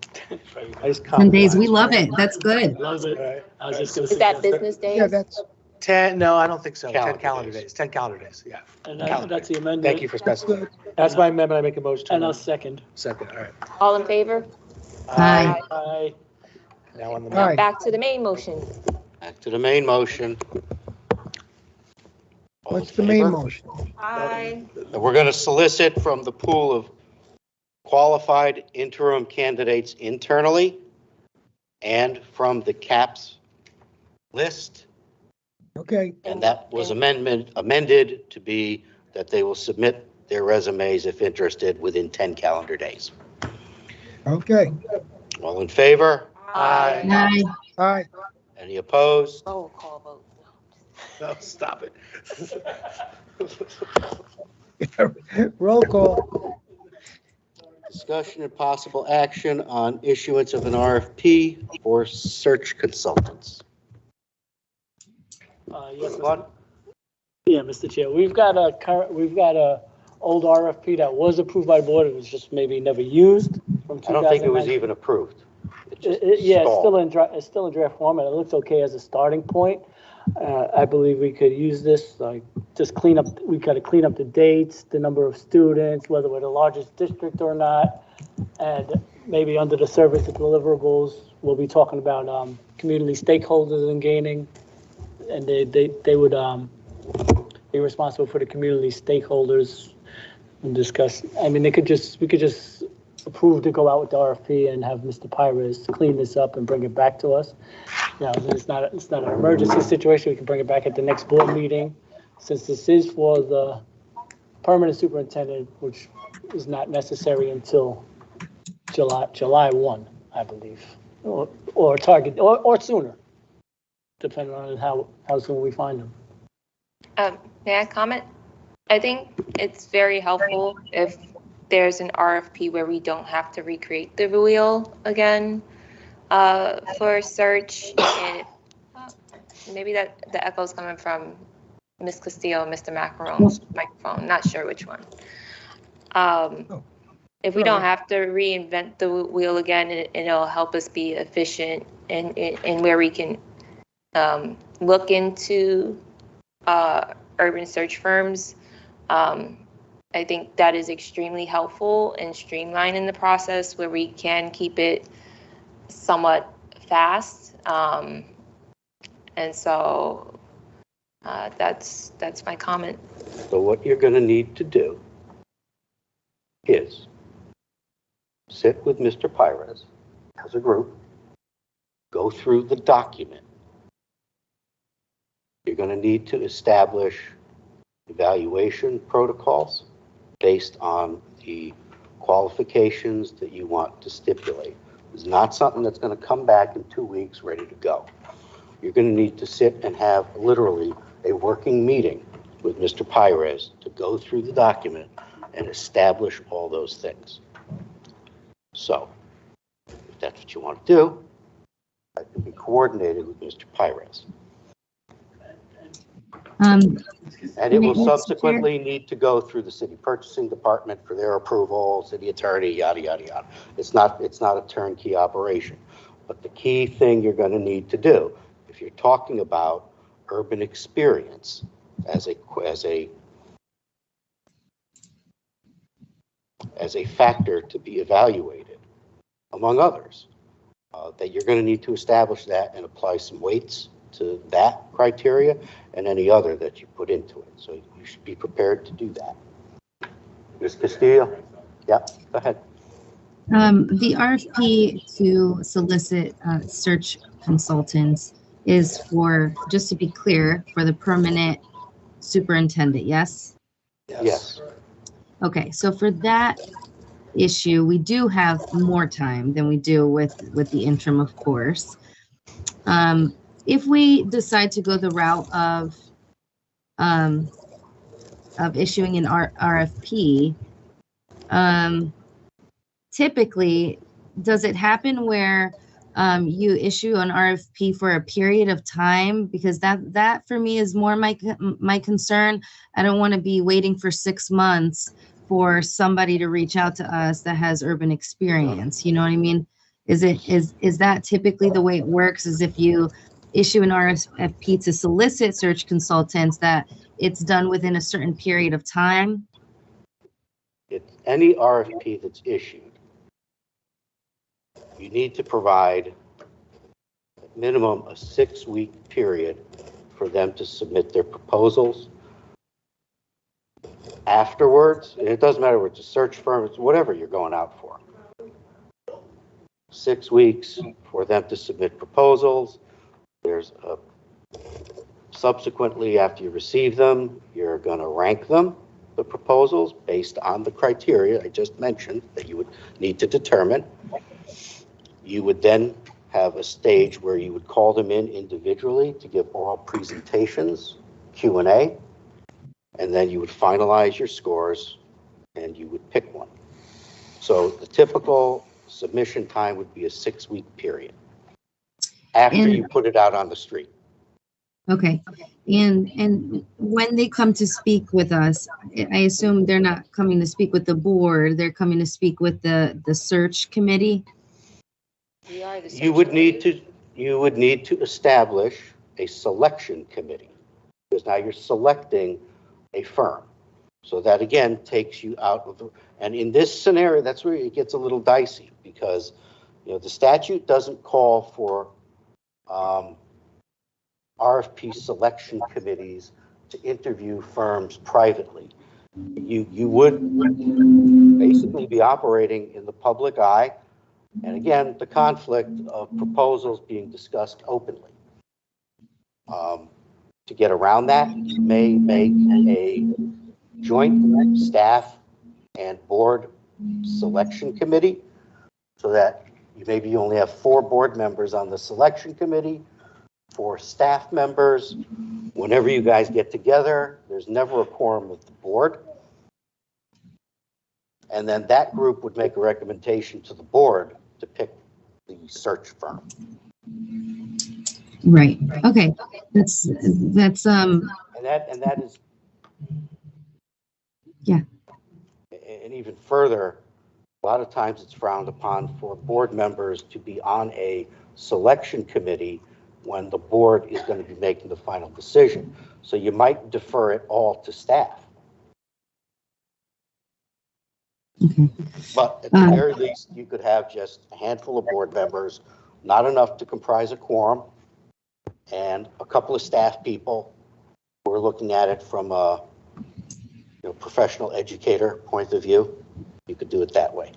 Nice 10 days, we love it. That's good. Love it. Right. I was just gonna Is say. that business days? Yeah, that's, 10, no, I don't think so. 10 Calendar calendar days. days. 10 calendar days, yeah. And Calendar that's the days. amendment. Thank you for specifying. That's my amendment. I make a motion to And I'll amend. second. Second, all right. All in favor? Aye. Aye. Now on the. Aye. Back to the main motion. Back to the main motion. All what's in the main favor? motion? Aye. We're going to solicit from the pool of qualified interim candidates internally and from the CAPS list. Okay, And that was amended to be that they will submit their resumes if interested within 10 calendar days. okay. All in favor? Aye. Aye. Any opposed? Roll call vote. No, stop it. Roll call. Discussion and possible action on issuance of an RFP for search consultants. Yes, One. yeah, Mr. Chair, we've got a old RFP that was approved by board. It was just maybe never used from 2009. I don't think it was even approved. Yeah, it's still in draft format. It looks okay as a starting point. I believe we could use this, like, just clean up, we got to clean up the dates, the number of students, whether we're the largest district or not. And maybe under the service deliverables, we'll be talking about community stakeholders and gaining. And they would be responsible for the community stakeholders and discuss. I mean, we could just approve to go out with the RFP and have Mr. Pires clean this up and bring it back to us. You know, it's not an emergency situation. We can bring it back at the next board meeting. Since this is for the permanent superintendent, which is not necessary until July 1, I believe, or target, or sooner, depending on how soon we find them. May I comment? I think it's very helpful if there's an RFP where we don't have to recreate the wheel again for search. Maybe that the echo's coming from Ms. Castillo and Mr. Macarone's microphone, not sure which one. If we don't have to reinvent the wheel again, it'll help us be efficient and where we can look into urban search firms. I think that is extremely helpful in streamlining the process where we can keep it somewhat fast. And so that's my comment. So what you're going to need to do is sit with Mr. Pires as a group, go through the document. You're going to need to establish evaluation protocols based on the qualifications that you want to stipulate. It's not something that's going to come back in 2 weeks ready to go. You're going to need to sit and have literally a working meeting with Mr. Pires to go through the document and establish all those things. So, if that's what you want to do, that can be coordinated with Mr. Pires. And it will subsequently need to go through the city purchasing department for their approval, city attorney, yada, yada, yada. It's not a turnkey operation. But the key thing you're going to need to do, if you're talking about urban experience as a factor to be evaluated, among others, that you're going to need to establish that and apply some weights to that criteria and any other that you put into it. So you should be prepared to do that. Ms. Castillo? Yeah, go ahead. The RFP to solicit search consultants is for, just to be clear, for the permanent superintendent, yes? Yes. Okay, so for that issue, we do have more time than we do with the interim, of course. If we decide to go the route of issuing an RFP, typically, does it happen where you issue an RFP for a period of time? Because that for me is more my concern. I don't want to be waiting for 6 months for somebody to reach out to us that has urban experience. You know what I mean? Is that typically the way it works? Is if you issue an RFP to solicit search consultants, that it's done within a certain period of time? It's any RFP that's issued, you need to provide at minimum a 6-week period for them to submit their proposals. Afterwards, it doesn't matter if it's a search firm, it's whatever you're going out for. 6 weeks for them to submit proposals. There's subsequently, after you receive them, you're going to rank them, the proposals, based on the criteria I just mentioned that you would need to determine. You would then have a stage where you would call them in individually to give oral presentations, Q&A, and then you would finalize your scores and you would pick one. So the typical submission time would be a 6-week period after you put it out on the street. Okay. And when they come to speak with us, I assume they're not coming to speak with the board, they're coming to speak with the search committee? You would need to establish a selection committee, because now you're selecting a firm. So that again takes you out of the, and in this scenario, that's where it gets a little dicey, because the statute doesn't call for RFP selection committees to interview firms privately. You would basically be operating in the public eye, and again, the conflict of proposals being discussed openly. To get around that, you may make a joint staff and board selection committee, so that maybe you only have 4 board members on the selection committee, 4 staff members. Whenever you guys get together, there's never a quorum of the board. And then that group would make a recommendation to the board to pick the search firm. Right. Okay. That's And that is. Yeah. And even further, a lot of times it's frowned upon for board members to be on a selection committee when the board is going to be making the final decision. So you might defer it all to staff. Okay. But at the very least, you could have just a handful of board members, not enough to comprise a quorum, and a couple of staff people who are looking at it from a professional educator point of view. You could do it that way.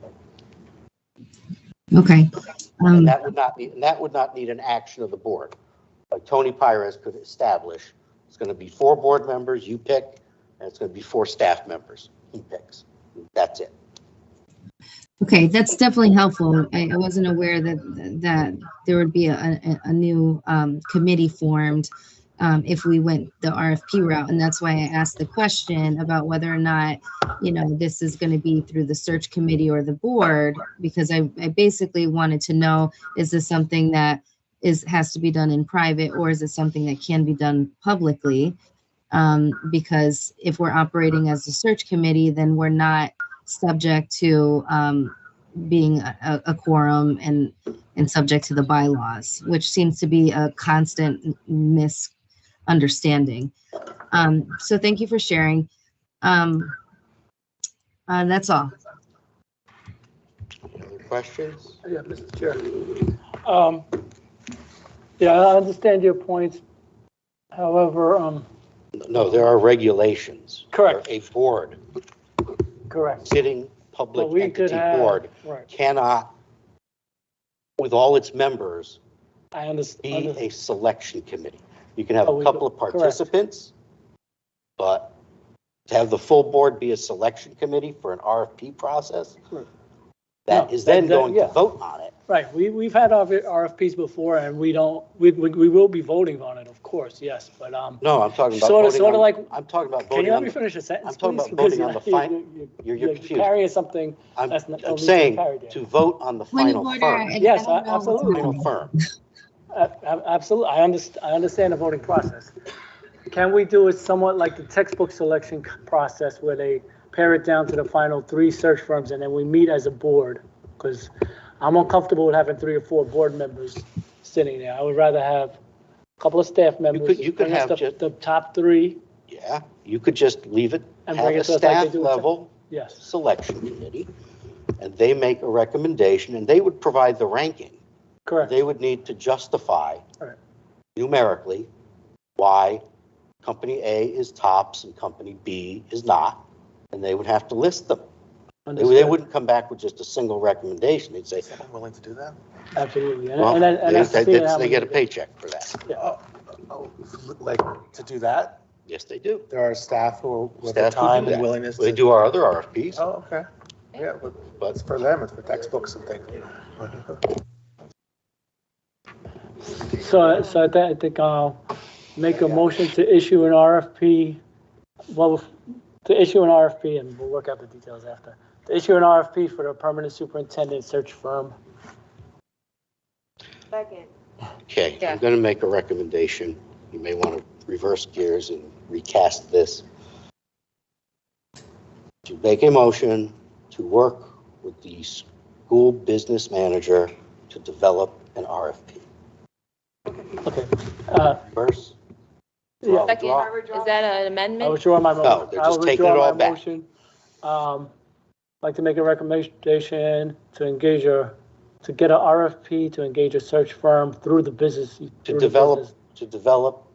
Okay. And that would not need an action of the board. Like Tony Pires could establish, it's going to be 4 board members you pick, and it's going to be 4 staff members he picks. That's it. Okay, that's definitely helpful. I wasn't aware that there would be a new committee formed if we went the RFP route, and that's why I asked the question about whether or not this is going to be through the search committee or the board, because I basically wanted to know, is this something that has to be done in private, or is it something that can be done publicly? Because if we're operating as a search committee, then we're not subject to being a quorum and subject to the bylaws, which seems to be a constant misunderstanding. So thank you for sharing. That's all. Any other questions? Yeah, Mr. Chair. Yeah, I understand your points. However, no, there are regulations. Correct. A board. Correct. Sitting public entity board cannot, with all its members, be a selection committee. You can have a couple of participants, but to have the full board be a selection committee for an RFP process, that is then going to vote on it. Right. We've had RFPs before, and we will be voting on it, of course, yes, but no, I'm talking about sort of like. I'm talking about voting. Can you let me finish a sentence? I'm talking about voting on the final. You're confused. Carrying something. I'm saying to vote on the final firm. Yes, absolutely. Final firm. Absolutely. I understand the voting process. Can we do it somewhat like the textbook selection process, where they pare it down to the final 3 search firms, and then we meet as a board? Because I'm uncomfortable with having 3 or 4 board members sitting there. I would rather have a couple of staff members. You could have the top 3. Yeah, you could just leave it, and have a staff level selection committee, and they make a recommendation, and they would provide the ranking. Correct. They would need to justify numerically why company A is tops and company B is not, and they would have to list them. They wouldn't come back with just a single recommendation. They'd say, "I'm willing to do that." Absolutely. Well, they get a paycheck for that. Yeah. Like to do that? Yes, they do. There are staff who with the time and willingness. They do our other RFPs. Oh, okay. Yeah, but it's for them. It's for textbooks and things. So I think I'll make a motion to issue an RFP. Well, to issue an RFP, and we'll work out the details after. To issue an RFP for the permanent superintendent search firm. Second. Okay, I'm going to make a recommendation. You may want to reverse gears and recast this. To make a motion to work with the school business manager to develop an RFP. Okay. First? Yeah. Second, is that an amendment? I withdraw my motion. No, they're just taking it all back. I'd like to make a recommendation to get an RFP to engage a search firm through the business. To develop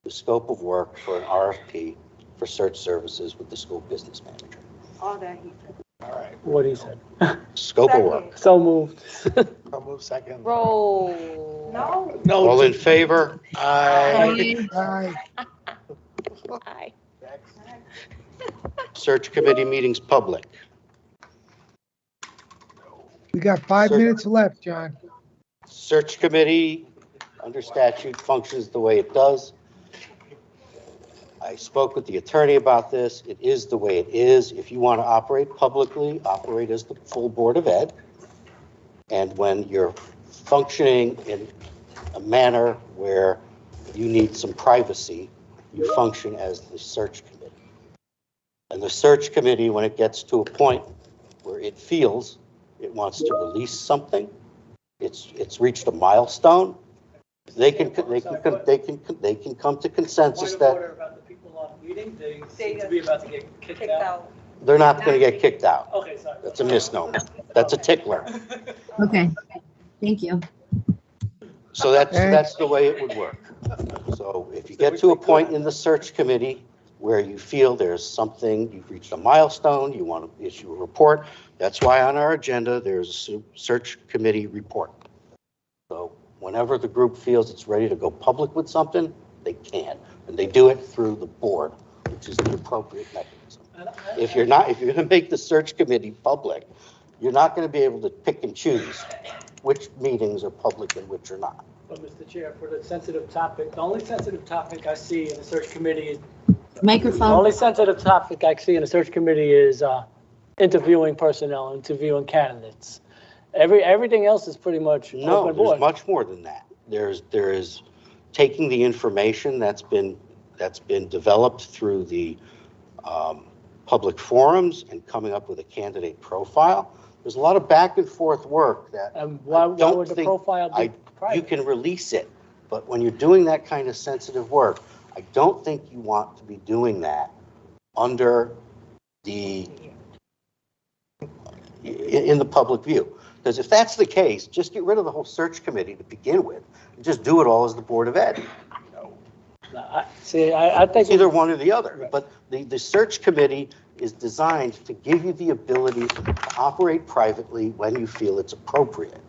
the scope of work for an RFP for search services with the school business manager. All that he said. All right. What he said. Scope of work. So moved. I'll move second. Roll. No. All in favor? Aye. Aye. Aye. Search committee meetings public. We got 5 Sir. minutes left, John. Search committee, under statute, functions the way it does. I spoke with the attorney about this. It is the way it is. If you want to operate publicly, operate as the full Board of Ed. And when you're functioning in a manner where you need some privacy, you function as the search committee. And the search committee, when it gets to a point where it feels it wants to release something, it's reached a milestone, they can come to consensus that They seem to be about to get kicked out. they're not going to get kicked out. Okay, sorry. That's a misnomer. That's a tickler. Okay, thank you. So that's the way it would work. So if you get to a point in the search committee where you feel there's something, you've reached a milestone, you want to issue a report, that's why on our agenda, there's a search committee report. So whenever the group feels it's ready to go public with something, they can. And they do it through the board, which is the appropriate mechanism. If you're going to make the search committee public, you're not going to be able to pick and choose which meetings are public and which are not. But Mr. Chair, for the sensitive topic, the only sensitive topic I see in the search committee is Microphone. The only sensitive topic I see in the search committee is interviewing personnel, interviewing candidates. Everything else is pretty much No, open board. there's much more than that. There is taking the information that's been developed through the public forums and coming up with a candidate profile. There's a lot of back and forth work that And why would the profile be private? you can release it, but when you're doing that kind of sensitive work, I don't think you want to be doing that under in the public view. Because if that's the case, just get rid of the whole search committee to begin with, and just do it all as the Board of Ed. I think It's either one or the other, but the search committee is designed to give you the ability to operate privately when you feel it's appropriate.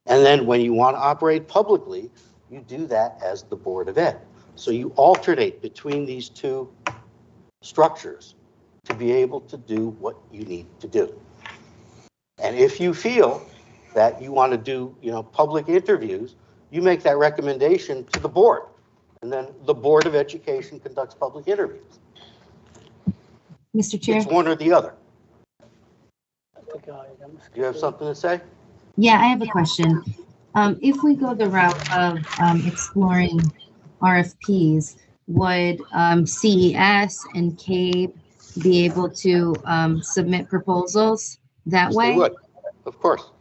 And then when you want to operate publicly, you do that as the Board of Ed. So you alternate between these two structures to be able to do what you need to do. And if you feel that you want to do, public interviews, you make that recommendation to the board. And then the Board of Education conducts public interviews. Mr. Chair? It's one or the other. Do you have something to say? Yeah, I have a question. If we go the route of exploring RFPs, would CES and CABE be able to submit proposals that way? They would, of course.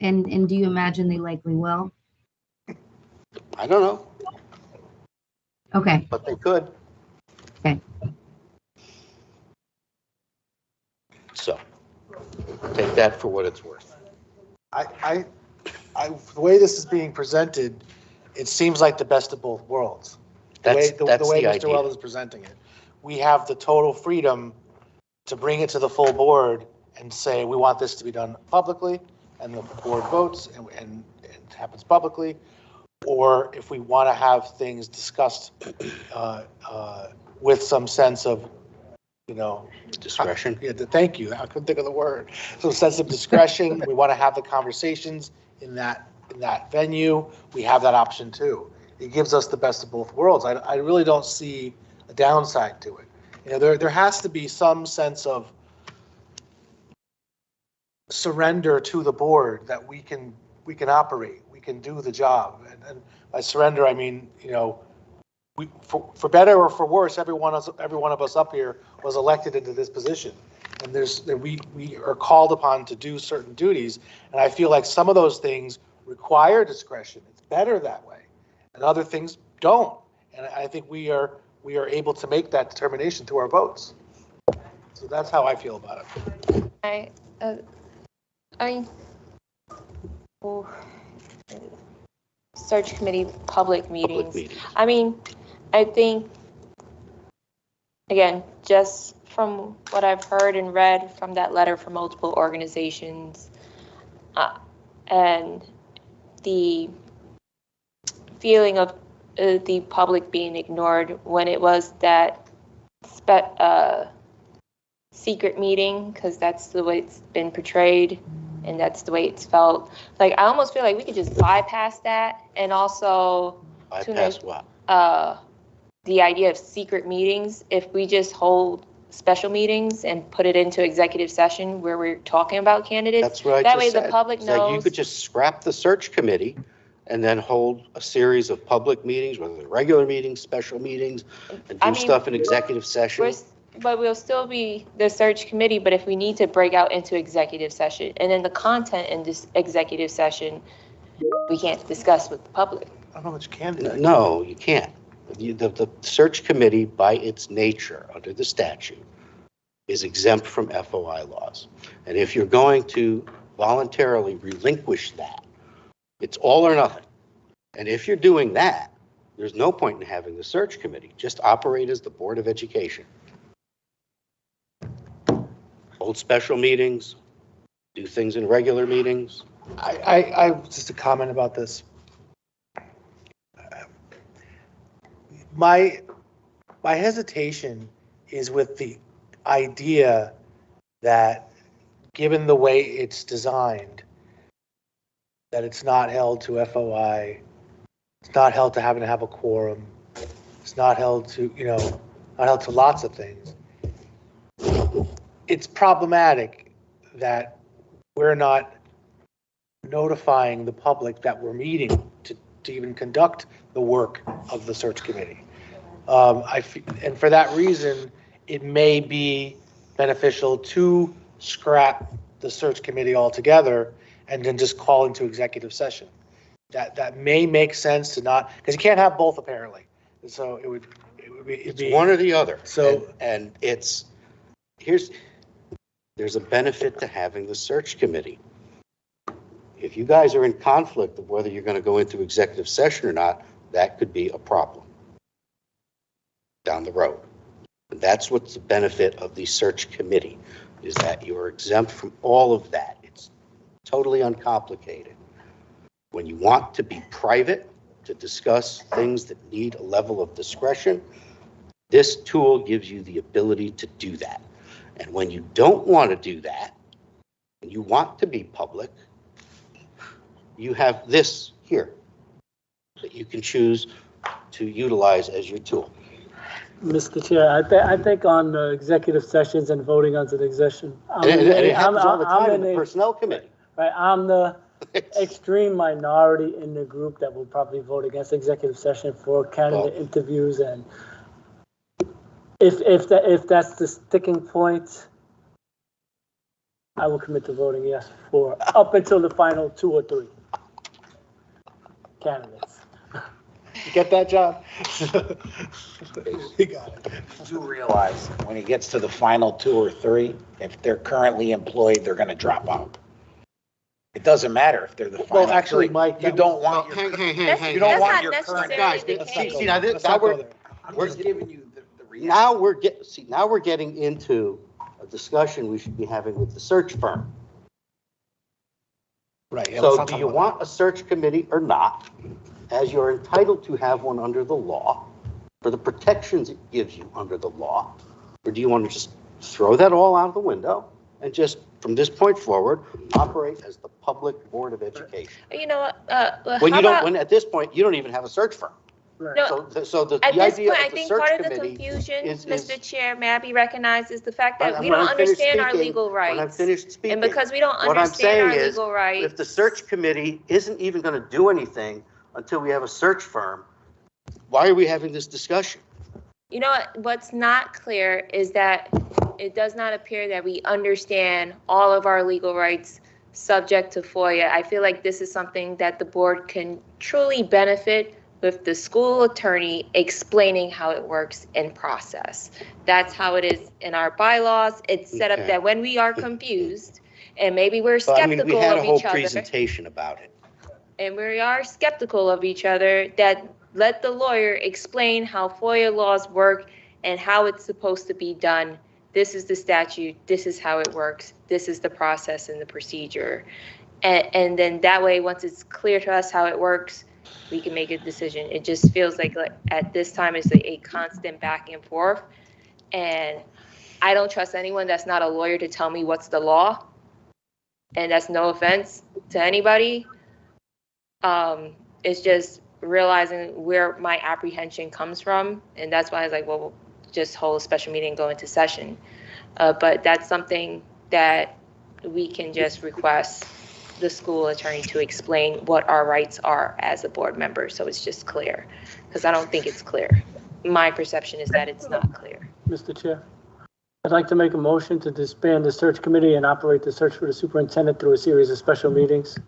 And do you imagine they likely will? I don't know. Okay. But they could. Okay. So, take that for what it's worth. The way this is being presented, it seems like the best of both worlds. The way Mr. idea. Weld is presenting it. We have the total freedom to bring it to the full board and say, we want this to be done publicly, and the board votes, and it happens publicly. Or if we want to have things discussed with some sense of, discretion. Yeah, thank you. I couldn't think of the word. Some sense of discretion. We want to have the conversations in that in that venue, we have that option too. It gives us the best of both worlds. I really don't see a downside to it. You know, there has to be some sense of surrender to the board that we can operate, we can do the job. And by surrender, I mean, you know, for better or for worse, every one of us up here was elected into this position. And we are called upon to do certain duties. And I feel like some of those things require discretion. It's better that way. And other things don't. And I think we are able to make that determination through our votes. So that's how I feel about it. Search committee public meetings. I mean, I think, again, just from what I've heard and read from that letter from multiple organizations, and the feeling of the public being ignored when it was that secret meeting, because that's the way it's been portrayed and that's the way it's felt. Like, I almost feel like we could just bypass that, and also Bypass what? The idea of secret meetings, if we just hold special meetings and put it into executive session where we're talking about candidates. That's what I that just way said. The public It's like you knows. could just scrap the search committee and then hold a series of public meetings, whether they're regular meetings, special meetings, and do stuff in executive session. But we'll still be the search committee, but if we need to break out into executive session, and then the content in this executive session, we can't discuss with the public. I don't know what you can do. No, you can't. The search committee, by its nature, under the statute, is exempt from FOI laws. And if you're going to voluntarily relinquish that, it's all or nothing. And if you're doing that, there's no point in having the search committee. Just operate as the Board of Education. Hold special meetings, do things in regular meetings. I just a comment about this. My hesitation is with the idea that, given the way it's designed, that it's not held to FOI, it's not held to having to have a quorum, it's not held to, not held to lots of things. It's problematic that we're not notifying the public that we're meeting to even conduct the work of the search committee. And for that reason, it may be beneficial to scrap the search committee altogether and then just call into executive session. That may make sense to not, because you can't have both apparently. So it'd be one or the other. So and there's a benefit to having the search committee. If you guys are in conflict of whether you're going to go into executive session or not, that could be a problem down the road. And that's what's the benefit of the search committee, is that you're exempt from all of that. It's totally uncomplicated. When you want to be private, to discuss things that need a level of discretion, this tool gives you the ability to do that. And when you don't want to do that, and you want to be public, you have this here that you can choose to utilize as your tool. Mr. Chair, I think on executive sessions and voting on the executive, It happens all the time in the personnel committee. Right, I'm the extreme minority in the group that will probably vote against executive session for candidate interviews, and if that's the sticking point, I will commit to voting yes for up until the final 2 or 3 candidates. You get that, John? You got it. Do realize when it gets to the final 2 or 3, if they're currently employed, they're going to drop out. It doesn't matter if they're the final. Well, actually, 3. Mike, you don't want your you don't want your current guys. See, now we're just giving you the reality. Now we're getting into a discussion we should be having with the search firm. Right. So do you want a search committee or not, as you're entitled to have one under the law, for the protections it gives you under the law? Or do you want to just throw that all out of the window and just from this point forward, operate as the public Board of Education. You know what, When how you don't, about- when at this point, you don't even have a search firm. No, So the at the this idea point, I of the think search part of the committee confusion, is. Mr. Chair, may I be recognized, is the fact that we When don't I'm finished understand our speaking- legal When I'm rights. finished speaking. And because we don't what I'm understand our saying is, legal rights. If the search committee isn't even going to do anything until we have a search firm, why are we having this discussion? You know what, what's not clear is that it does not appear that we understand all of our legal rights subject to FOIA. I feel like this is something that the board can truly benefit with the school attorney explaining how it works in process. That's how it is in our bylaws. It's set up Okay. that when we are confused and maybe we're But I mean, we skeptical had a of whole each other, presentation about it. and we are skeptical of each other, that let the lawyer explain how FOIA laws work and how it's supposed to be done. This is the statute, this is how it works, this is the process and the procedure. And then that way, once it's clear to us how it works, we can make a decision. It just feels like at this time it's a constant back and forth. And I don't trust anyone that's not a lawyer to tell me what's the law. And that's no offense to anybody. It's just realizing where my apprehension comes from. And that's why I was like, well, just hold a special meeting and go into session. But that's something that we can just request the school attorney to explain what our rights are as a board member, so it's just clear, because I don't think it's clear. My perception is that it's not clear. Mr. Chair, I'd like to make a motion to disband the search committee and operate the search for the superintendent through a series of special meetings.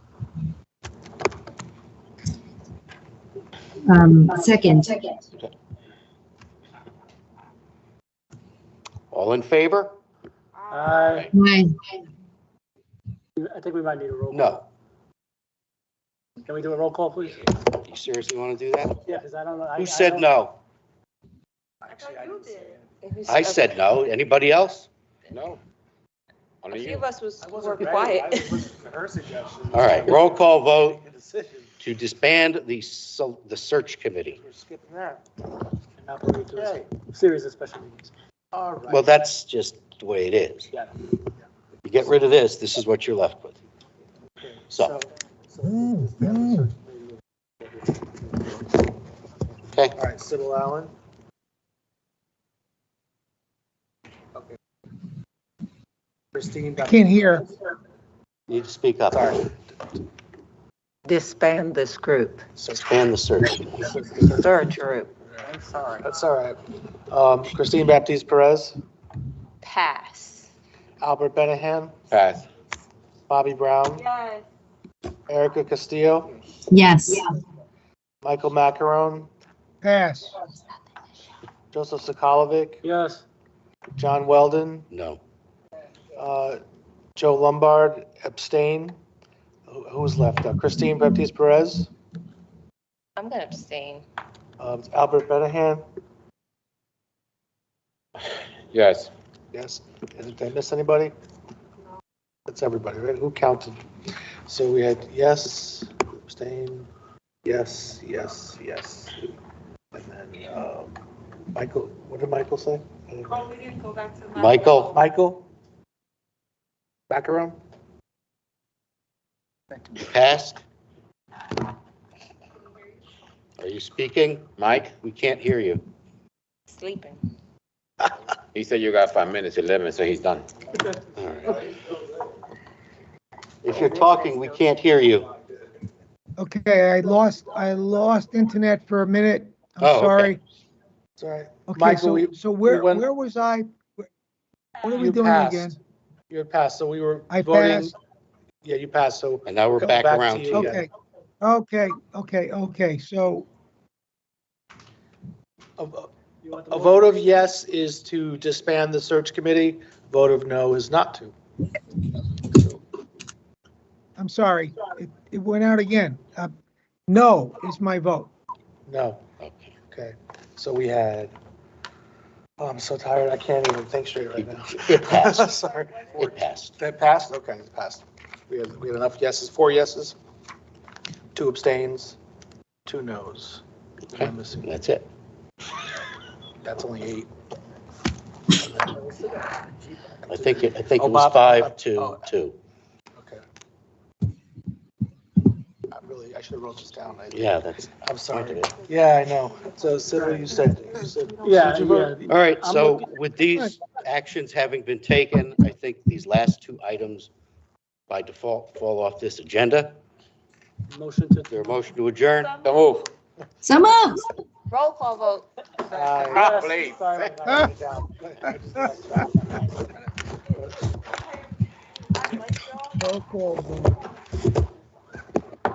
Second. All in favor? Aye. Aye. I think we might need a roll call. No. Can we do a roll call, please? You seriously want to do that? Yeah, because I don't know. Who said no? I said no. Anybody else? No. A Only few you. of us were quiet. All right, roll call vote to disband the search committee. We're skipping that. And operate through a series of special meetings. All right. Well, that's just the way it is. Yeah. You get rid of this is what you're left with. So, okay. All right, Sybil Allen. Okay. Christine. I can't hear. You need to speak up. Sorry. Disband this group, Disband the search. search group. I'm sorry. That's all right. Christine Baptiste Perez, Pass. Albert Benahan, Pass. Bobby Brown, Yes. Erica Castillo, Yes. Michael Macaron, Pass. Joseph Sokolovic, Yes. John Weldon, No. Joe Lombard, abstain. Who's left? Christine Baptiste Perez, I'm gonna abstain. Albert Benahan, Yes. yes. Did I miss anybody? That's everybody, right? Who counted? So we had yes, abstain, yes, yes, yes. And then Michael, what did Michael say? Oh, we didn't go back to. Michael? Michael? Macaron? You passed? Are you speaking? Mike, We can't hear you. Sleeping. he said you got 5 minutes, 11, so he's done. All right. If you're talking, we can't hear you. Okay, I lost internet for a minute. Oh, I'm okay. sorry. It's all right. Okay, Michael, so where went- was I? What are we you doing passed. again? You had passed, so we were I voting. passed? Yeah, you passed, so. And now we're Go back back to around you. to you. Okay, so A vote of yes is to disband the search committee. Vote of no is not to. I'm sorry, it went out again. No is my vote. No. Okay. Okay, so we had, oh, I'm so tired, I can't even think straight right now. It passed. Sorry. It passed. That passed? Okay, it passed. We had enough yeses, 4 yeses, 2 abstains, 2 noes. Am I Okay. missing? That's it. That's only 8. I think it was 5-2-2. I should have wrote this down. Yeah, that's. I'm sorry. It. Yeah, I know. So, Sybil, you said. Yeah, did you vote? All right, I'm so looking- with these actions having been taken, I think these last two items by default fall off this agenda. Motion to. Is there a motion to adjourn? So move. So moved. Roll call vote. Ah, please. Sorry. Roll call vote.